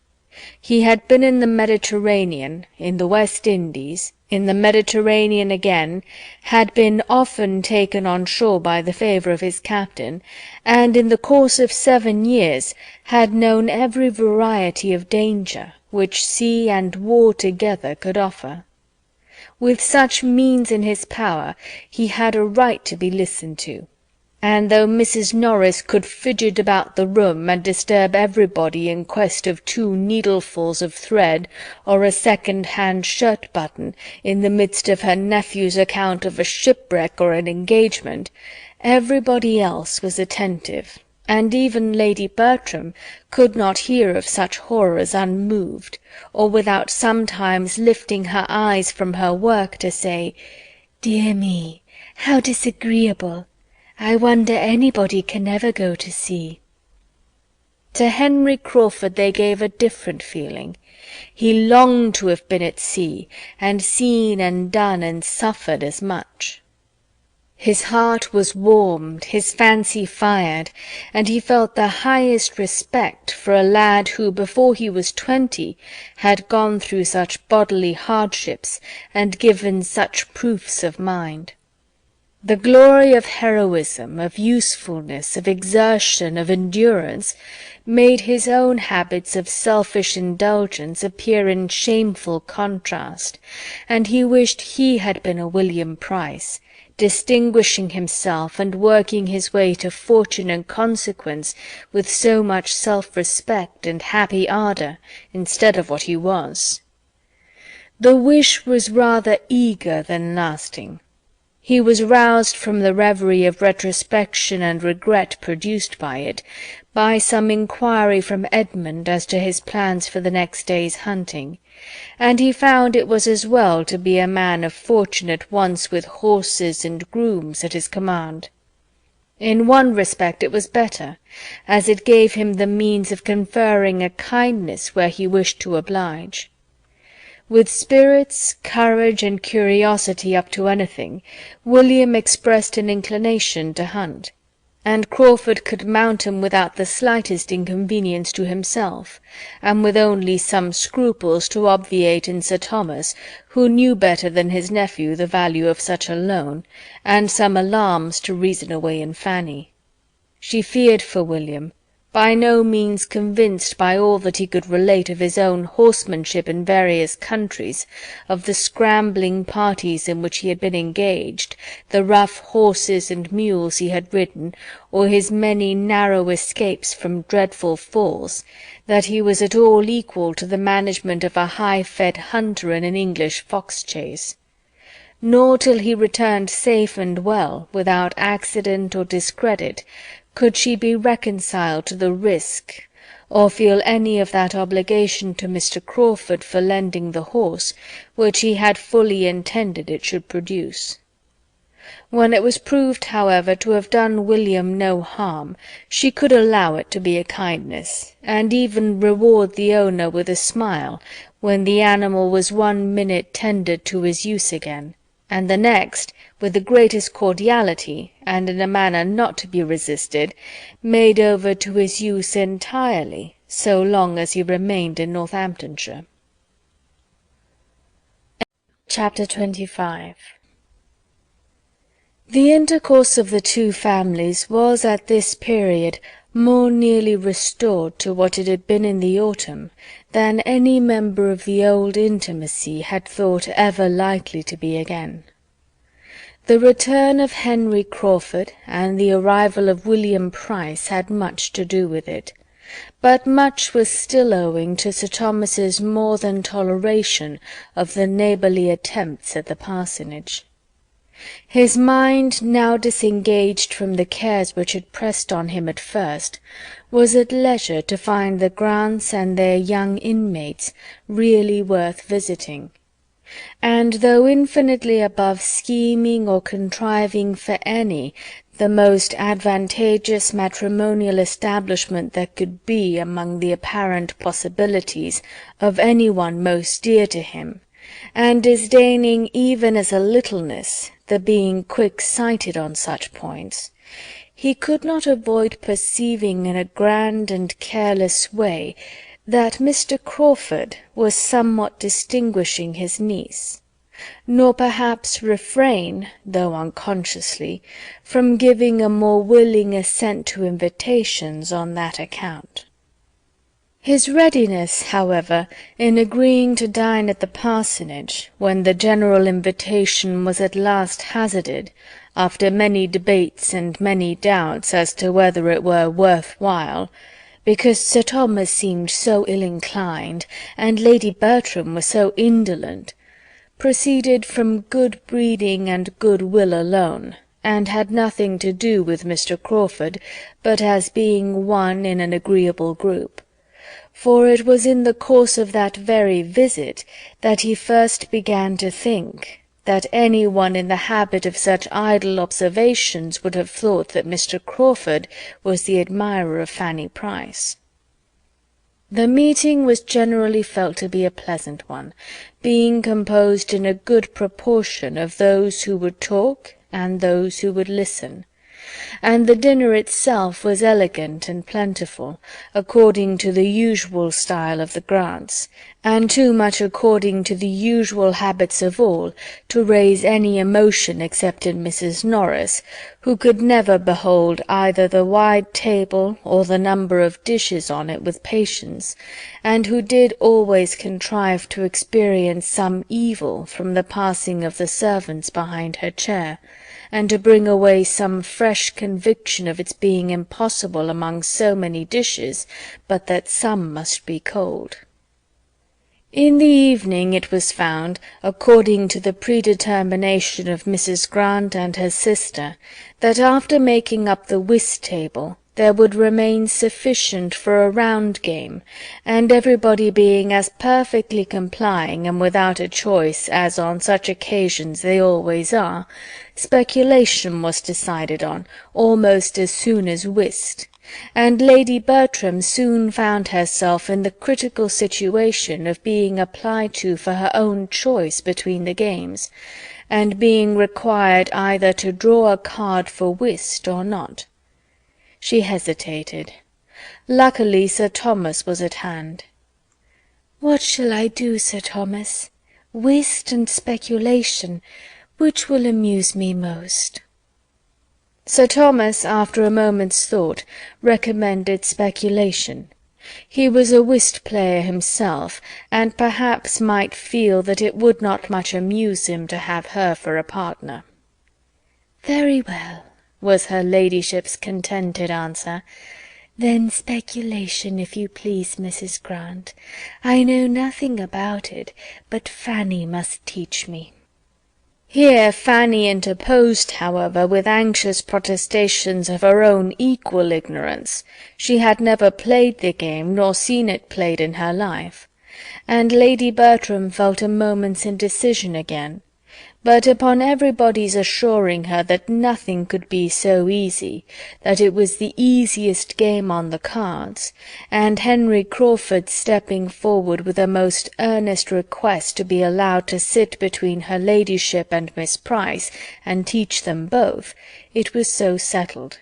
He had been in the Mediterranean, in the West Indies, in the Mediterranean again, had been often taken on shore by the favour of his captain, and in the course of 7 years had known every variety of danger which sea and war together could offer. With such means in his power he had a right to be listened to, and though Mrs. Norris could fidget about the room and disturb everybody in quest of 2 needlefuls of thread or a second-hand shirt-button in the midst of her nephew's account of a shipwreck or an engagement, everybody else was attentive, and even Lady Bertram could not hear of such horrors unmoved, or without sometimes lifting her eyes from her work to say, "Dear me, how disagreeable! I wonder anybody can ever go to sea." To Henry Crawford they gave a different feeling. He longed to have been at sea, and seen and done and suffered as much. His heart was warmed, his fancy fired, and he felt the highest respect for a lad who before he was 20 had gone through such bodily hardships and given such proofs of mind. The glory of heroism, of usefulness, of exertion, of endurance, made his own habits of selfish indulgence appear in shameful contrast, and he wished he had been a William Price, distinguishing himself and working his way to fortune and consequence with so much self-respect and happy ardour, instead of what he was. The wish was rather eager than lasting. He was roused from the reverie of retrospection and regret produced by it, by some inquiry from Edmund as to his plans for the next day's hunting, and he found it was as well to be a man of fortune at once with horses and grooms at his command. In one respect it was better, as it gave him the means of conferring a kindness where he wished to oblige. With spirits, courage, and curiosity up to anything, William expressed an inclination to hunt, and Crawford could mount him without the slightest inconvenience to himself, and with only some scruples to obviate in Sir Thomas, who knew better than his nephew the value of such a loan, and some alarms to reason away in Fanny. She feared for William, by no means convinced by all that he could relate of his own horsemanship in various countries, of the scrambling parties in which he had been engaged, the rough horses and mules he had ridden, or his many narrow escapes from dreadful falls, that he was at all equal to the management of a high-fed hunter in an English fox-chase. Nor till he returned safe and well, without accident or discredit, could she be reconciled to the risk, or feel any of that obligation to Mr. Crawford for lending the horse, which he had fully intended it should produce. When it was proved, however, to have done William no harm, she could allow it to be a kindness, and even reward the owner with a smile, when the animal was 1 minute tendered to his use again, and the next, with the greatest cordiality, and in a manner not to be resisted, made over to his use entirely, so long as he remained in Northamptonshire. Chapter 25. The intercourse of the 2 families was at this period more nearly restored to what it had been in the autumn than any member of the old intimacy had thought ever likely to be again. The return of Henry Crawford and the arrival of William Price had much to do with it, but much was still owing to Sir Thomas's more than toleration of the neighbourly attempts at the parsonage. His mind, now disengaged from the cares which had pressed on him at first, was at leisure to find the Grants and their young inmates really worth visiting, and though infinitely above scheming or contriving for any the most advantageous matrimonial establishment that could be among the apparent possibilities of any one most dear to him, and disdaining even as a littleness the being quick-sighted on such points, he could not avoid perceiving in a grand and careless way that Mr. Crawford was somewhat distinguishing his niece, nor perhaps refrain, though unconsciously, from giving a more willing assent to invitations on that account. His readiness, however, in agreeing to dine at the parsonage, when the general invitation was at last hazarded, after many debates and many doubts as to whether it were worth while, because Sir Thomas seemed so ill-inclined, and Lady Bertram was so indolent, proceeded from good breeding and good will alone, and had nothing to do with Mr. Crawford but as being one in an agreeable group. For it was in the course of that very visit that he first began to think that any one in the habit of such idle observations would have thought that Mr. Crawford was the admirer of Fanny Price. The meeting was generally felt to be a pleasant one, being composed in a good proportion of those who would talk and those who would listen, and the dinner itself was elegant and plentiful, according to the usual style of the Grants, and too much according to the usual habits of all to raise any emotion except in Mrs. Norris, who could never behold either the wide table or the number of dishes on it with patience, and who did always contrive to experience some evil from the passing of the servants behind her chair, and to bring away some fresh conviction of its being impossible among so many dishes but that some must be cold. In the evening it was found, according to the predetermination of Mrs. Grant and her sister, that after making up the whist-table there would remain sufficient for a round game, and everybody being as perfectly complying and without a choice as on such occasions they always are, speculation was decided on almost as soon as whist, and Lady Bertram soon found herself in the critical situation of being applied to for her own choice between the games, and being required either to draw a card for whist or not. She hesitated. Luckily Sir Thomas was at hand. "What shall I do, Sir Thomas? Whist and speculation, which will amuse me most?" Sir Thomas, after a moment's thought, recommended speculation. He was a whist-player himself, and perhaps might feel that it would not much amuse him to have her for a partner. "Very well," was her ladyship's contented answer. "Then speculation, if you please, Mrs. Grant. I know nothing about it, but Fanny must teach me." Here Fanny interposed, however, with anxious protestations of her own equal ignorance. She had never played the game, nor seen it played in her life, and Lady Bertram felt a moment's indecision again. But upon everybody's assuring her that nothing could be so easy, that it was the easiest game on the cards, and Henry Crawford stepping forward with a most earnest request to be allowed to sit between her ladyship and Miss Price, and teach them both, it was so settled.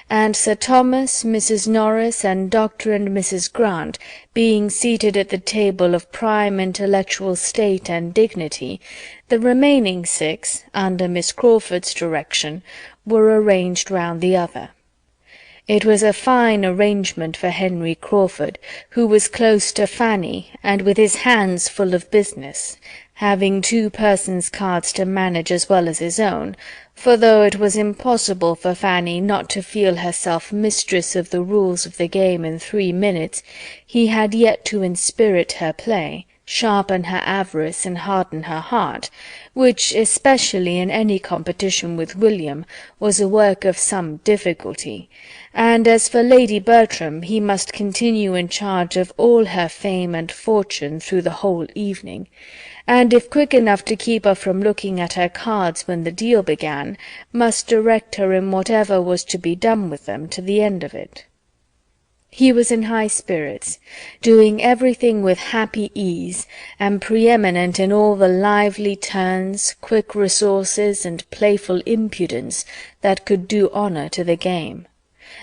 And Sir Thomas, Mrs. Norris, and Dr. and Mrs. Grant, being seated at the table of prime intellectual state and dignity, the remaining 6, under Miss Crawford's direction, were arranged round the other. It was a fine arrangement for Henry Crawford, who was close to Fanny, and with his hands full of business, having 2 persons' cards to manage as well as his own, for though it was impossible for Fanny not to feel herself mistress of the rules of the game in 3 minutes, he had yet to inspirit her play, sharpen her avarice, and harden her heart, which, especially in any competition with William, was a work of some difficulty, and as for Lady Bertram, he must continue in charge of all her fame and fortune through the whole evening, and if quick enough to keep her from looking at her cards when the deal began, must direct her in whatever was to be done with them to the end of it. He was in high spirits, doing everything with happy ease, and preeminent in all the lively turns, quick resources, and playful impudence that could do honour to the game,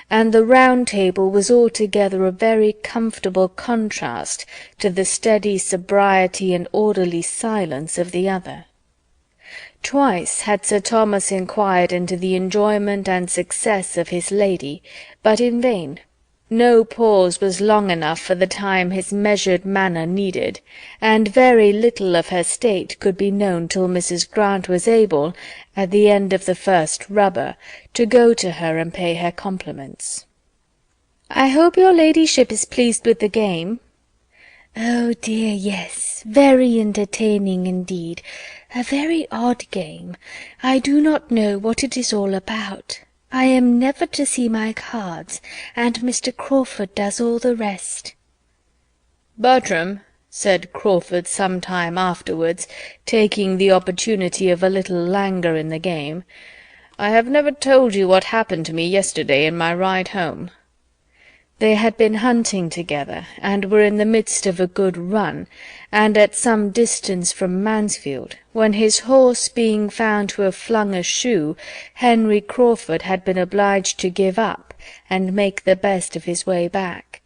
and the round table was altogether a very comfortable contrast to the steady sobriety and orderly silence of the other. Twice had Sir Thomas inquired into the enjoyment and success of his lady, but in vain. No pause was long enough for the time his measured manner needed, and very little of her state could be known till Mrs. Grant was able, at the end of the first rubber, to go to her and pay her compliments. "I hope your ladyship is pleased with the game?" "Oh dear, yes, very entertaining indeed. A very odd game. I do not know what it is all about. I am never to see my cards, and Mr. Crawford does all the rest." "Bertram," said Crawford some time afterwards, taking the opportunity of a little languor in the game, "I have never told you what happened to me yesterday in my ride home." They had been hunting together, and were in the midst of a good run, and at some distance from Mansfield, when his horse being found to have flung a shoe, Henry Crawford had been obliged to give up, and make the best of his way back.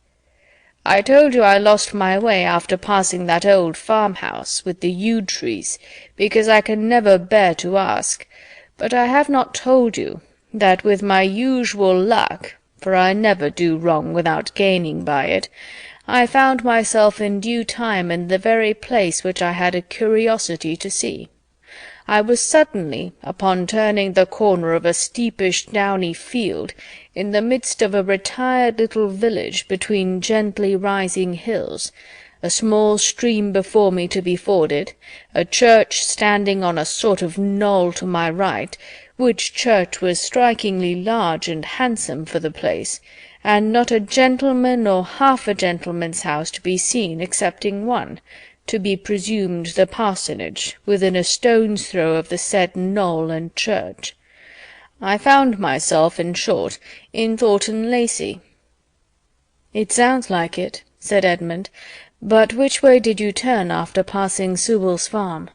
"I told you I lost my way after passing that old farmhouse, with the yew trees, because I can never bear to ask, but I have not told you, that with my usual luck, for I never do wrong without gaining by it, I found myself in due time in the very place which I had a curiosity to see. I was suddenly, upon turning the corner of a steepish downy field, in the midst of a retired little village between gently rising hills, a small stream before me to be forded, a church standing on a sort of knoll to my right, which church was strikingly large and handsome for the place, and not a gentleman nor half a gentleman's house to be seen excepting one, to be presumed the parsonage, within a stone's throw of the said knoll and church. I found myself, in short, in Thornton Lacey." "It sounds like it," said Edmund, "but which way did you turn after passing Sewell's farm?"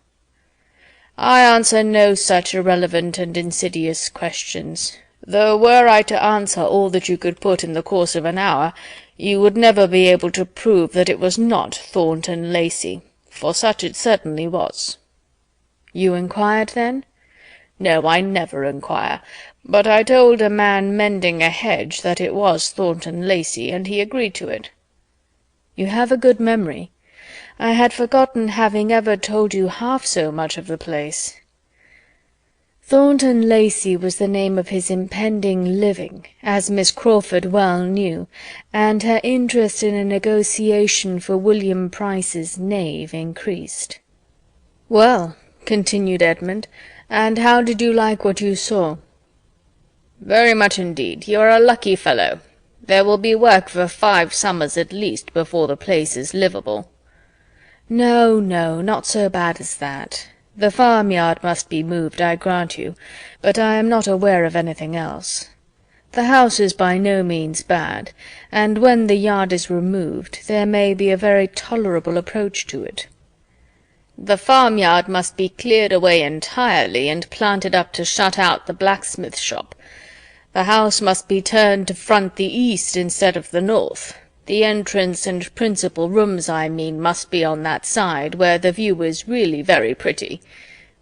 "I answer no such irrelevant and insidious questions, though were I to answer all that you could put in the course of an hour, you would never be able to prove that it was not Thornton Lacey, for such it certainly was." "You inquired, then?" "No, I never inquire, but I told a man mending a hedge that it was Thornton Lacey, and he agreed to it." "You have a good memory. I had forgotten having ever told you half so much of the place." Thornton Lacey was the name of his impending living, as Miss Crawford well knew, and her interest in a negotiation for William Price's knave increased. "Well," continued Edmund, "and how did you like what you saw?" "Very much indeed. You are a lucky fellow. There will be work for 5 summers at least before the place is livable." "No, no, not so bad as that. The farmyard must be moved, I grant you, but I am not aware of anything else. The house is by no means bad, and when the yard is removed, there may be a very tolerable approach to it." "The farmyard must be cleared away entirely, and planted up to shut out the blacksmith shop. The house must be turned to front the east instead of the north. The entrance and principal rooms, I mean, must be on that side, where the view is really very pretty.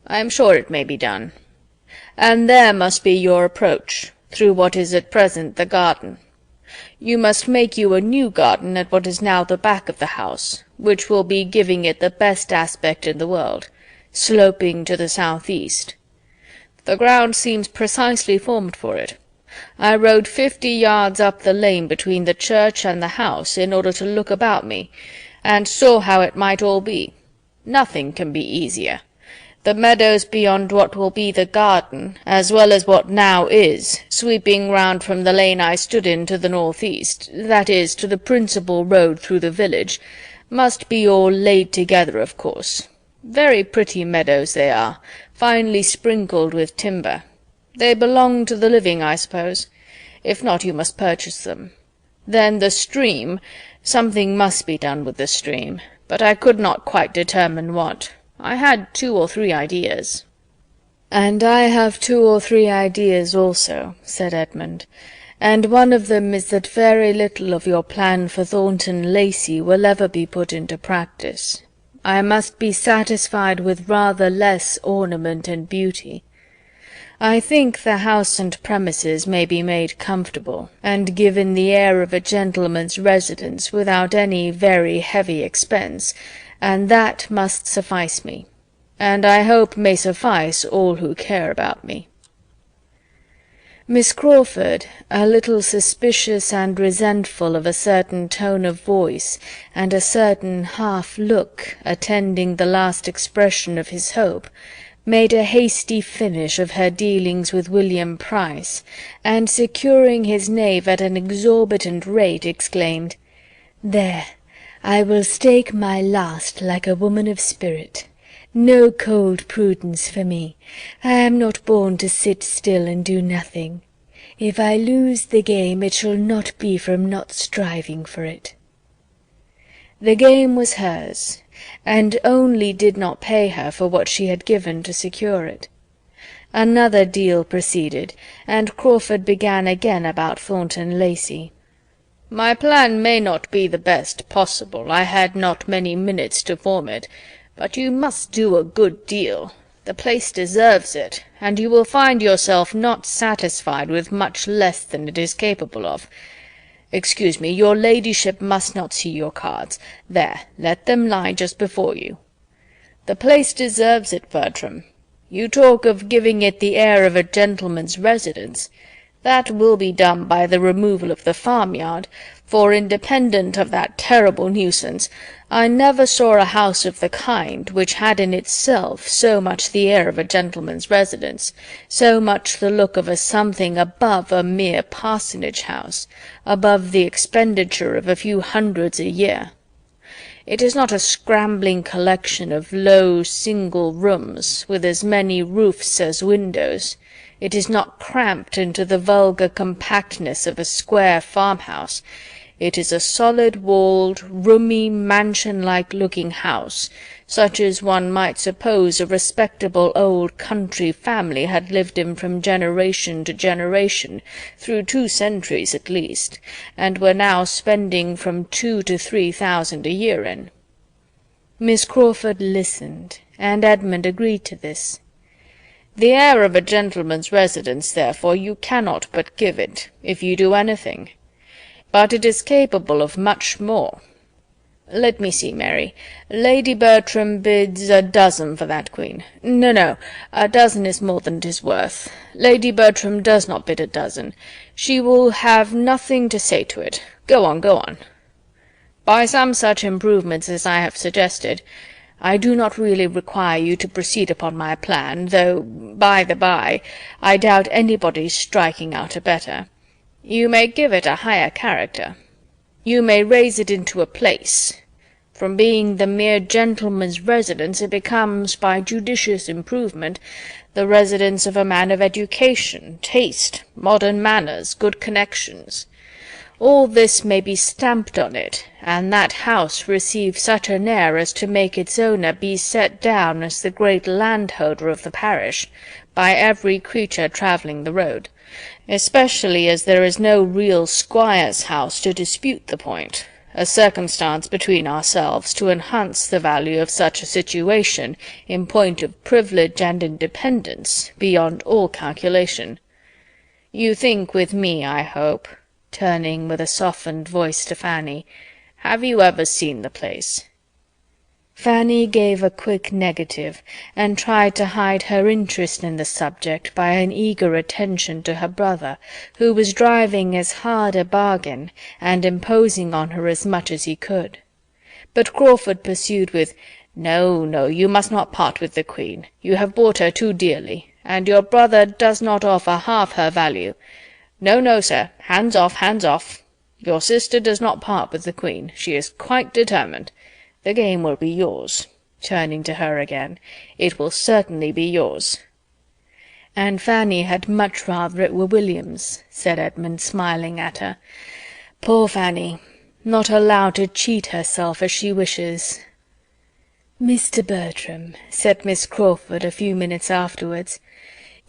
I am sure it may be done. And there must be your approach, through what is at present the garden. You must make you a new garden at what is now the back of the house, which will be giving it the best aspect in the world, sloping to the south-east. The ground seems precisely formed for it. I rode 50 yards up the lane between the church and the house in order to look about me, and saw how it might all be. Nothing can be easier. The meadows beyond what will be the garden, as well as what now is, sweeping round from the lane I stood in to the north-east, that is, to the principal road through the village, must be all laid together, of course. Very pretty meadows they are, finely sprinkled with timber. They belong to the living, I suppose. If not, you must purchase them. Then the stream, something must be done with the stream, but I could not quite determine what. I had 2 or 3 ideas." "And I have 2 or 3 ideas also," said Edmund, "and one of them is that very little of your plan for Thornton Lacey will ever be put into practice. I must be satisfied with rather less ornament and beauty. I think the house and premises may be made comfortable, and given the air of a gentleman's residence without any very heavy expense, and that must suffice me, and I hope may suffice all who care about me." Miss Crawford, a little suspicious and resentful of a certain tone of voice and a certain half-look attending the last expression of his hope, made a hasty finish of her dealings with William Price, and securing his knave at an exorbitant rate, exclaimed, "There, I will stake my last like a woman of spirit. No cold prudence for me. I am not born to sit still and do nothing. If I lose the game, it shall not be from not striving for it." The game was hers, and only did not pay her for what she had given to secure it. Another deal proceeded, and Crawford began again about Thornton Lacey. "My plan may not be the best possible, I had not many minutes to form it, but you must do a good deal. The place deserves it, and you will find yourself not satisfied with much less than it is capable of. Excuse me, your ladyship must not see your cards. There, let them lie just before you. The place deserves it, Bertram. You talk of giving it the air of a gentleman's residence. That will be done by the removal of the farmyard, for independent of that terrible nuisance, I never saw a house of the kind which had in itself so much the air of a gentleman's residence, so much the look of a something above a mere parsonage house, above the expenditure of a few hundreds a year. It is not a scrambling collection of low single rooms, with as many roofs as windows. It is not cramped into the vulgar compactness of a square farmhouse. It is a solid-walled, roomy, mansion-like looking house, such as one might suppose a respectable old country family had lived in from generation to generation, through 2 centuries at least, and were now spending from 2,000 to 3,000 a year in. Miss Crawford listened, and Edmund agreed to this. The air of a gentleman's residence, therefore, you cannot but give it, if you do anything. But it is capable of much more. Let me see, Mary. Lady Bertram bids 12 for that queen. No, 12 is more than it is worth. Lady Bertram does not bid 12. She will have nothing to say to it. Go on. By some such improvements as I have suggested, I do not really require you to proceed upon my plan, though, by the by, I doubt anybody's striking out a better. You may give it a higher character. You may raise it into a place. From being the mere gentleman's residence, it becomes, by judicious improvement, the residence of a man of education, taste, modern manners, good connections. All this may be stamped on it, and that house receive such an air as to make its owner be set down as the great landholder of the parish, by every creature travelling the road, especially as there is no real squire's house to dispute the point, a circumstance between ourselves to enhance the value of such a situation, in point of privilege and independence, beyond all calculation. You think with me, I hope," turning with a softened voice to Fanny, "have you ever seen the place?" Fanny gave a quick negative, and tried to hide her interest in the subject by an eager attention to her brother, who was driving as hard a bargain, and imposing on her as much as he could. But Crawford pursued with, "No, you must not part with the queen. You have bought her too dearly, and your brother does not offer half her value. No, sir, hands off. Your sister does not part with the queen. She is quite determined. The game will be yours," turning to her again. "It will certainly be yours." "And Fanny had much rather it were William's," said Edmund, smiling at her. "Poor Fanny, not allowed to cheat herself as she wishes." "Mr. Bertram," said Miss Crawford a few minutes afterwards,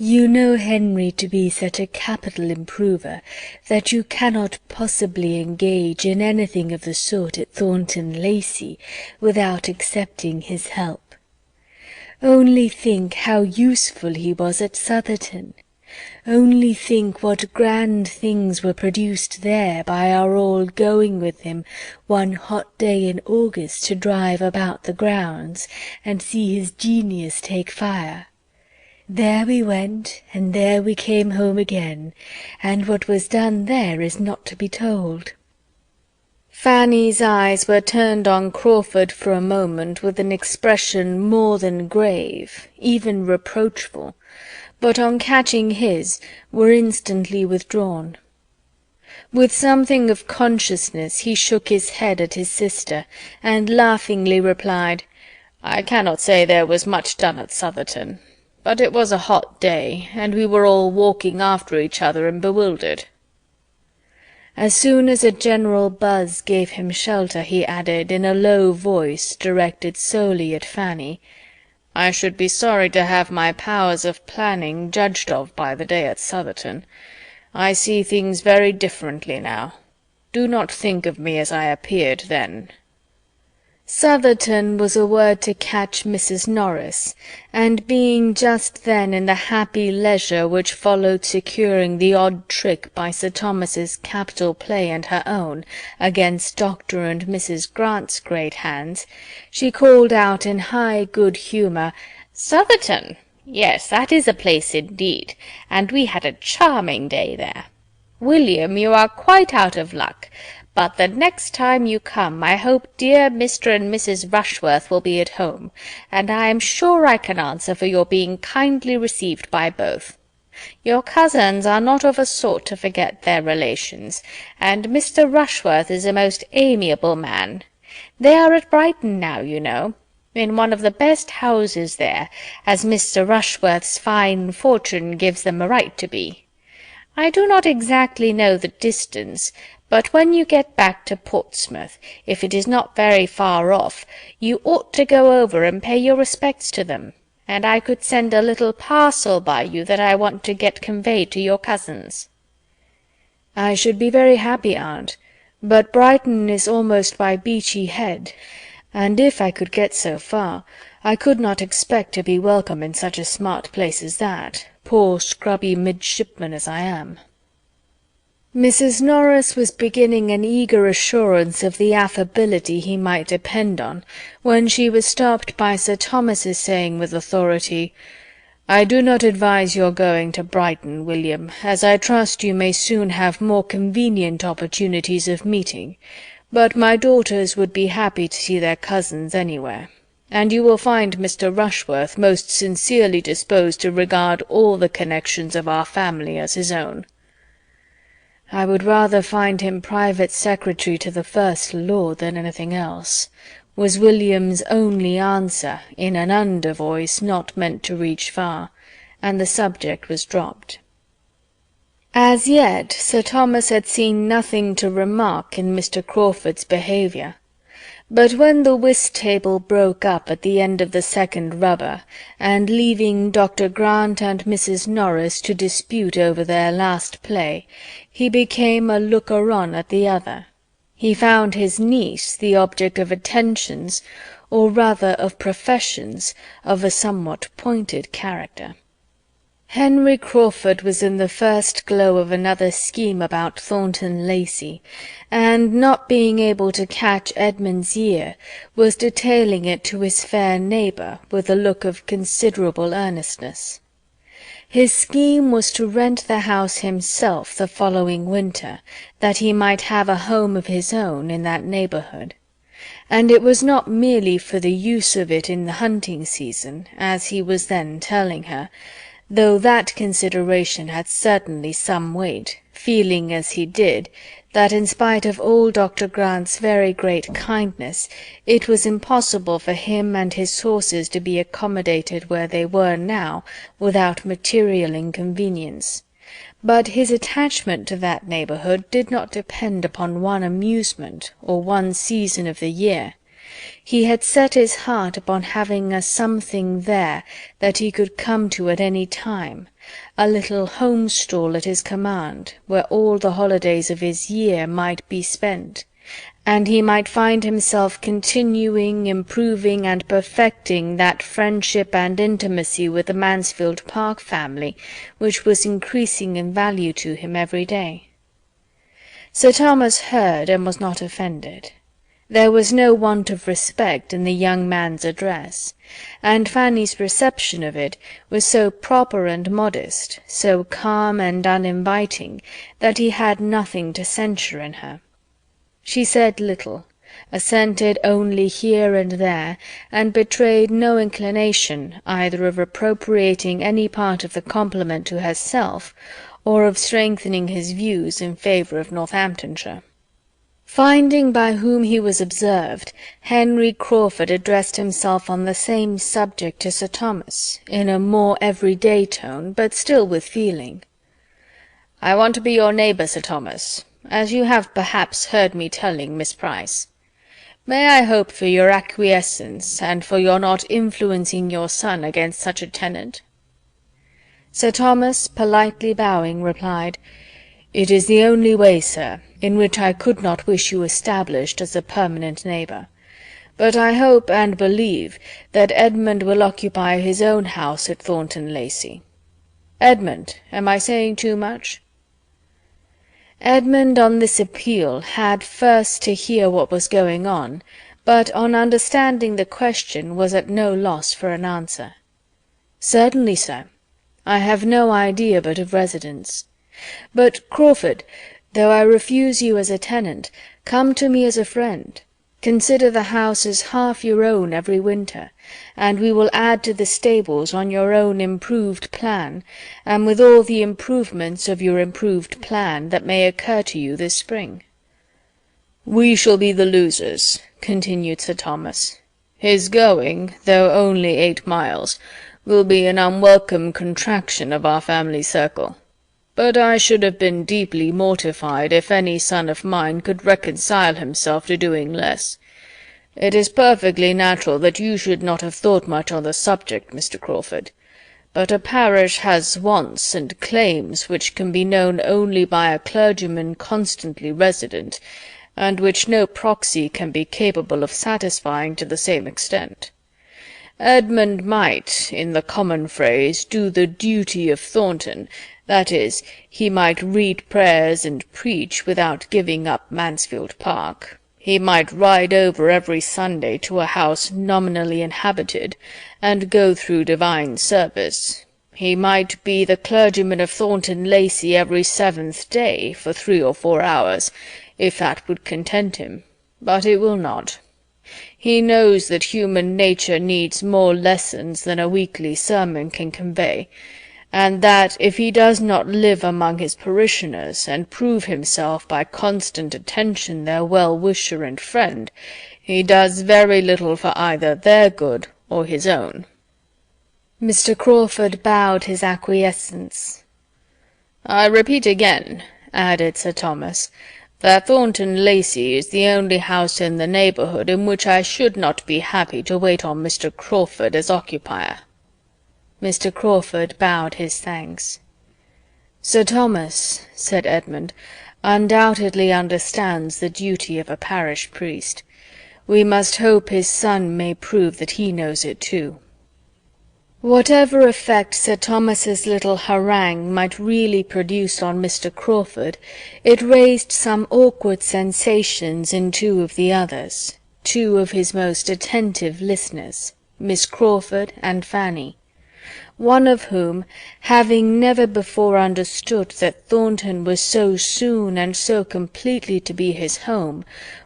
"you know Henry to be such a capital improver that you cannot possibly engage in anything of the sort at Thornton Lacey without accepting his help. Only think how useful he was at Southerton. Only think what grand things were produced there by our all going with him one hot day in August to drive about the grounds, and see his genius take fire. There we went, and there we came home again, and what was done there is not to be told." Fanny's eyes were turned on Crawford for a moment with an expression more than grave, even reproachful, but on catching his, were instantly withdrawn. With something of consciousness he shook his head at his sister, and laughingly replied, "I cannot say there was much done at Southerton, but it was a hot day, and we were all walking after each other and bewildered." As soon as a general buzz gave him shelter, he added, in a low voice directed solely at Fanny, "I should be sorry to have my powers of planning judged of by the day at Southerton. I see things very differently now. Do not think of me as I appeared then." Southerton was a word to catch Mrs. Norris, and being just then in the happy leisure which followed securing the odd trick by Sir Thomas's capital play and her own, against Dr. and Mrs. Grant's great hands, she called out in high good humour, "Southerton! Yes, that is a place indeed, and we had a charming day there. William, you are quite out of luck, but the next time you come I hope dear Mr. and Mrs. Rushworth will be at home, and I am sure I can answer for your being kindly received by both. Your cousins are not of a sort to forget their relations, and Mr. Rushworth is a most amiable man. They are at Brighton now, you know, in one of the best houses there, as Mr. Rushworth's fine fortune gives them a right to be. I do not exactly know the distance, but when you get back to Portsmouth, if it is not very far off, you ought to go over and pay your respects to them, and I could send a little parcel by you that I want to get conveyed to your cousins." "I should be very happy, aunt, but Brighton is almost by Beachy Head, and if I could get so far, I could not expect to be welcome in such a smart place as that, poor scrubby midshipman as I am." Mrs. Norris was beginning an eager assurance of the affability he might depend on, when she was stopped by Sir Thomas's saying with authority, "I do not advise your going to Brighton, William, as I trust you may soon have more convenient opportunities of meeting, but my daughters would be happy to see their cousins anywhere, and you will find Mr. Rushworth most sincerely disposed to regard all the connections of our family as his own." "I would rather find him private secretary to the First Lord than anything else," was William's only answer in an under voice not meant to reach far, and the subject was dropped. As yet Sir Thomas had seen nothing to remark in Mr. Crawford's behaviour, but when the whist-table broke up at the end of the second rubber, and leaving Dr. Grant and Mrs. Norris to dispute over their last play, he became a looker-on at the other. He found his niece the object of attentions, or rather of professions, of a somewhat pointed character. Henry Crawford was in the first glow of another scheme about Thornton Lacey, and, not being able to catch Edmund's ear, was detailing it to his fair neighbour with a look of considerable earnestness. His scheme was to rent the house himself the following winter, that he might have a home of his own in that neighbourhood. And it was not merely for the use of it in the hunting season, as he was then telling her, though that consideration had certainly some weight, feeling as he did, that in spite of all Dr. Grant's very great kindness, it was impossible for him and his horses to be accommodated where they were now, without material inconvenience. But his attachment to that neighbourhood did not depend upon one amusement, or one season of the year. He had set his heart upon having a something there that he could come to at any time, a little home-stall at his command, where all the holidays of his year might be spent, and he might find himself continuing, improving, and perfecting that friendship and intimacy with the Mansfield Park family which was increasing in value to him every day. Sir Thomas heard and was not offended. There was no want of respect in the young man's address, and Fanny's reception of it was so proper and modest, so calm and uninviting, that he had nothing to censure in her. She said little, assented only here and there, and betrayed no inclination either of appropriating any part of the compliment to herself, or of strengthening his views in favour of Northamptonshire. Finding by whom he was observed, Henry Crawford addressed himself on the same subject to Sir Thomas, in a more every-day tone, but still with feeling. "I want to be your neighbour, Sir Thomas, as you have perhaps heard me telling Miss Price. May I hope for your acquiescence, and for your not influencing your son against such a tenant?" Sir Thomas, politely bowing, replied, "It is the only way, sir, in which I could not wish you established as a permanent neighbour. But I hope and believe that Edmund will occupy his own house at Thornton Lacey. Edmund, am I saying too much?" Edmund on this appeal had first to hear what was going on, but on understanding the question was at no loss for an answer. "Certainly, sir. I have no idea but of residence. But, Crawford, though I refuse you as a tenant, come to me as a friend. Consider the house as half your own every winter, and we will add to the stables on your own improved plan, and with all the improvements of your improved plan that may occur to you this spring." "We shall be the losers," continued Sir Thomas. "His going, though only 8 miles, will be an unwelcome contraction of our family circle. But I should have been deeply mortified if any son of mine could reconcile himself to doing less. It is perfectly natural that you should not have thought much on the subject, Mr. Crawford, but a parish has wants and claims which can be known only by a clergyman constantly resident, and which no proxy can be capable of satisfying to the same extent. Edmund might, in the common phrase, do the duty of Thornton, that is, he might read prayers and preach without giving up Mansfield Park. He might ride over every Sunday to a house nominally inhabited, and go through divine service. He might be the clergyman of Thornton Lacey every 7th day, for 3 or 4 hours, if that would content him, but it will not. He knows that human nature needs more lessons than a weekly sermon can convey, and that, if he does not live among his parishioners, and prove himself by constant attention their well-wisher and friend, he does very little for either their good or his own." Mr. Crawford bowed his acquiescence. "I repeat again," added Sir Thomas, "that Thornton Lacey is the only house in the neighbourhood in which I should not be happy to wait on Mr. Crawford as occupier." Mr. Crawford bowed his thanks. "Sir Thomas," said Edmund, "undoubtedly understands the duty of a parish priest. We must hope his son may prove that he knows it too." Whatever effect Sir Thomas's little harangue might really produce on Mr. Crawford, it raised some awkward sensations in 2 of the others, 2 of his most attentive listeners, Miss Crawford and Fanny. One of whom, having never before understood that Thornton was so soon and so completely to be his home,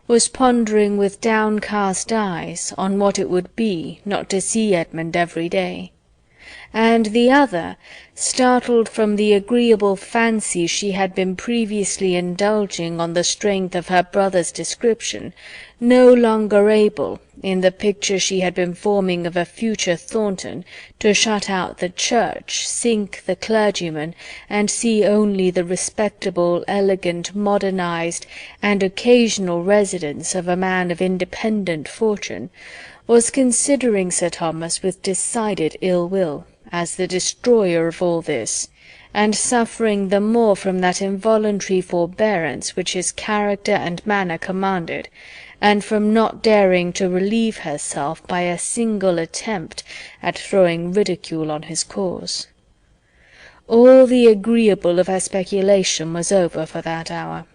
was pondering with downcast eyes on what it would be not to see Edmund every day; and the other, startled from the agreeable fancy she had been previously indulging on the strength of her brother's description, no longer able, in the picture she had been forming of a future Thornton, to shut out the church, sink the clergyman, and see only the respectable, elegant, modernized, and occasional residence of a man of independent fortune, was considering Sir Thomas with decided ill will, as the destroyer of all this, and suffering the more from that involuntary forbearance which his character and manner commanded, and from not daring to relieve herself by a single attempt at throwing ridicule on his cause. All the agreeable of her speculation was over for that hour.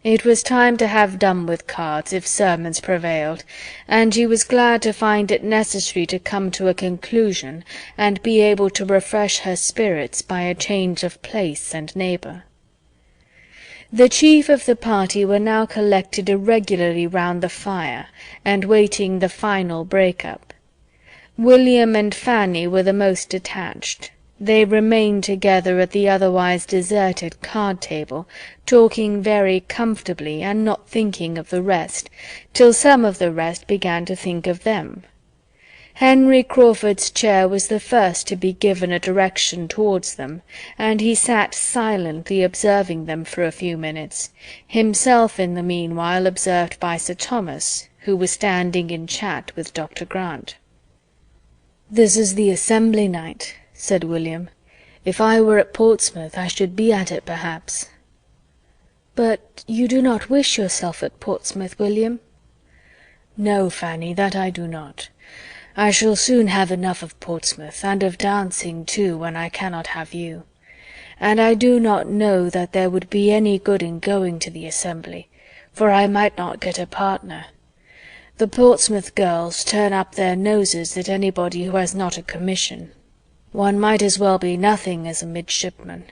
It was time to have done with cards, if sermons prevailed, and she was glad to find it necessary to come to a conclusion, and be able to refresh her spirits by a change of place and neighbour. The chief of the party were now collected irregularly round the fire, and waiting the final break-up. William and Fanny were the most detached. They remained together at the otherwise deserted card-table, talking very comfortably and not thinking of the rest, till some of the rest began to think of them. Henry Crawford's chair was the first to be given a direction towards them, and he sat silently observing them for a few minutes, himself in the meanwhile observed by Sir Thomas, who was standing in chat with Dr. Grant. "This is the assembly night," said William. "If I were at Portsmouth, I should be at it, perhaps." "But you do not wish yourself at Portsmouth, William?" "No, Fanny, that I do not. I shall soon have enough of Portsmouth, and of dancing too, when I cannot have you. And I do not know that there would be any good in going to the assembly, for I might not get a partner. The Portsmouth girls turn up their noses at anybody who has not a commission. One might as well be nothing as a midshipman.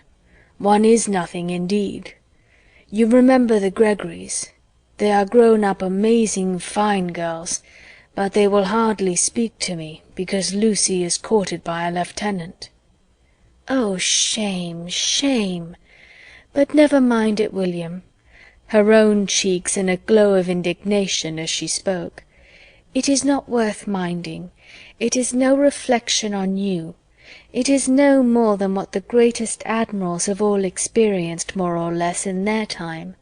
One is nothing indeed. You remember the Gregorys. They are grown up amazing fine girls, but they will hardly speak to me, because Lucy is courted by a lieutenant." "Oh, shame, shame! But never mind it, William," her own cheeks in a glow of indignation as she spoke. "It is not worth minding. It is no reflection on you. It is no more than what the greatest admirals have all experienced more or less in their time.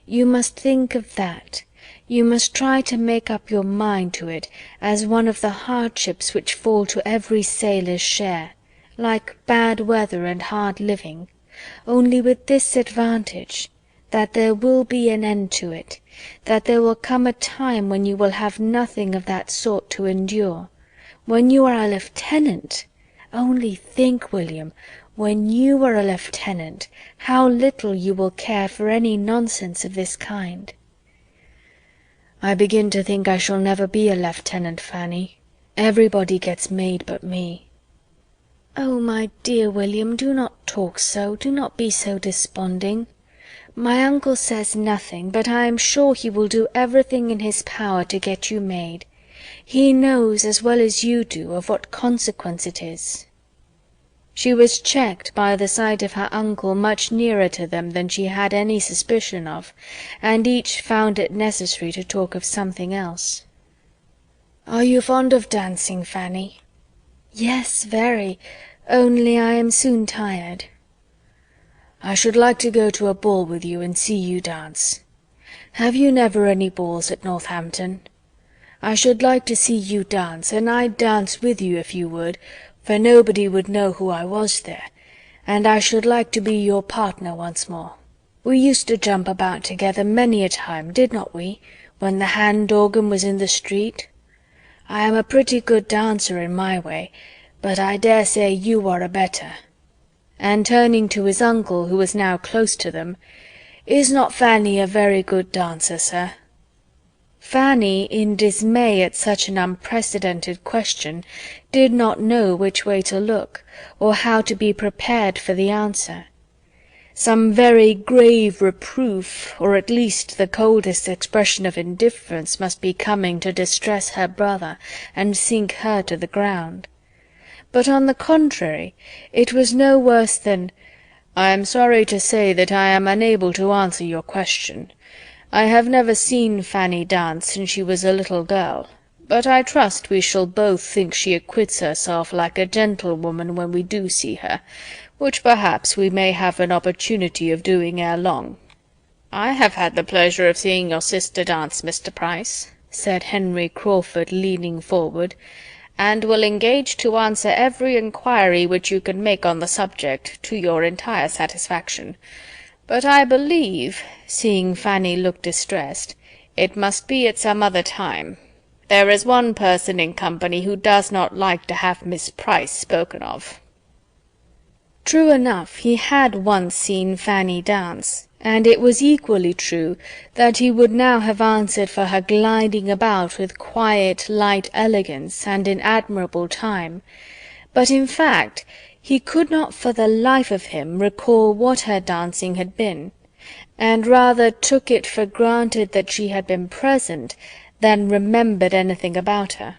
You must think of that. You must try to make up your mind to it as one of the hardships which fall to every sailor's share, like bad weather and hard living, only with this advantage, that there will be an end to it, that there will come a time when you will have nothing of that sort to endure. When you are a lieutenant! Only think, William, when you are a lieutenant, how little you will care for any nonsense of this kind." "I begin to think I shall never be a lieutenant, Fanny. Everybody gets made but me." "Oh, my dear William, do not talk so, do not be so desponding. My uncle says nothing, but I am sure he will do everything in his power to get you made. He knows, as well as you do, of what consequence it is." She was checked by the sight of her uncle much nearer to them than she had any suspicion of, and each found it necessary to talk of something else. "Are you fond of dancing, Fanny?" "Yes, very, only I am soon tired." "I should like to go to a ball with you and see you dance. Have you never any balls at Northampton? I should like to see you dance, and I'd dance with you if you would, for nobody would know who I was there, and I should like to be your partner once more. We used to jump about together many a time, did not we, when the hand-organ was in the street? I am a pretty good dancer in my way, but I dare say you are a better." And turning to his uncle, who was now close to them, "Is not Fanny a very good dancer, sir?" Fanny, in dismay at such an unprecedented question, did not know which way to look, or how to be prepared for the answer. Some very grave reproof, or at least the coldest expression of indifference, must be coming to distress her brother and sink her to the ground. But on the contrary, it was no worse than, "I am sorry to say that I am unable to answer your question. I have never seen Fanny dance since she was a little girl, but I trust we shall both think she acquits herself like a gentlewoman when we do see her, which perhaps we may have an opportunity of doing ere long." "I have had the pleasure of seeing your sister dance, Mr. Price," said Henry Crawford, leaning forward, and will engage to answer every inquiry which you can make on the subject, to your entire satisfaction. But I believe," seeing Fanny look distressed, "it must be at some other time. There is one person in company who does not like to have Miss Price spoken of." True enough, he had once seen Fanny dance, and it was equally true that he would now have answered for her gliding about with quiet, light elegance and in admirable time; but in fact he could not for the life of him recall what her dancing had been, and rather took it for granted that she had been present than remembered anything about her.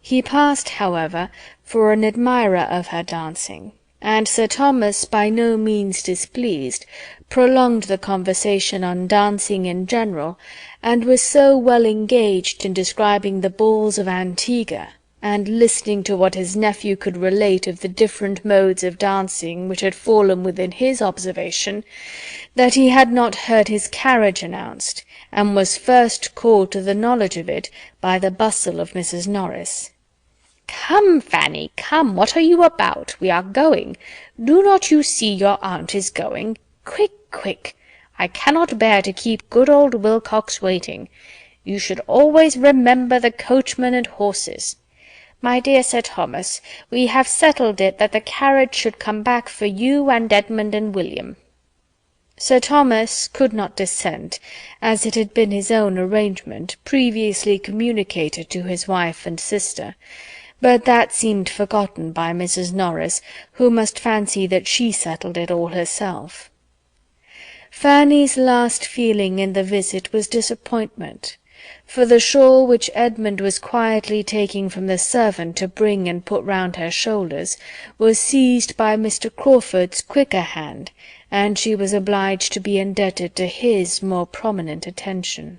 He passed, however, for an admirer of her dancing, and Sir Thomas, by no means displeased, prolonged the conversation on dancing in general, and was so well engaged in describing the balls of Antigua, and listening to what his nephew could relate of the different modes of dancing which had fallen within his observation, that he had not heard his carriage announced, and was first called to the knowledge of it by the bustle of Mrs. Norris. "Come, Fanny, come, what are you about? We are going. Do not you see your aunt is going? Quick, quick! I cannot bear to keep good old Wilcox waiting. You should always remember the coachman and horses. My dear Sir Thomas, we have settled it that the carriage should come back for you and Edmund and William." Sir Thomas could not dissent, as it had been his own arrangement, previously communicated to his wife and sister, but that seemed forgotten by Mrs. Norris, who must fancy that she settled it all herself. Fanny's last feeling in the visit was disappointment, for the shawl which Edmund was quietly taking from the servant to bring and put round her shoulders was seized by Mr. Crawford's quicker hand, and she was obliged to be indebted to his more prominent attention.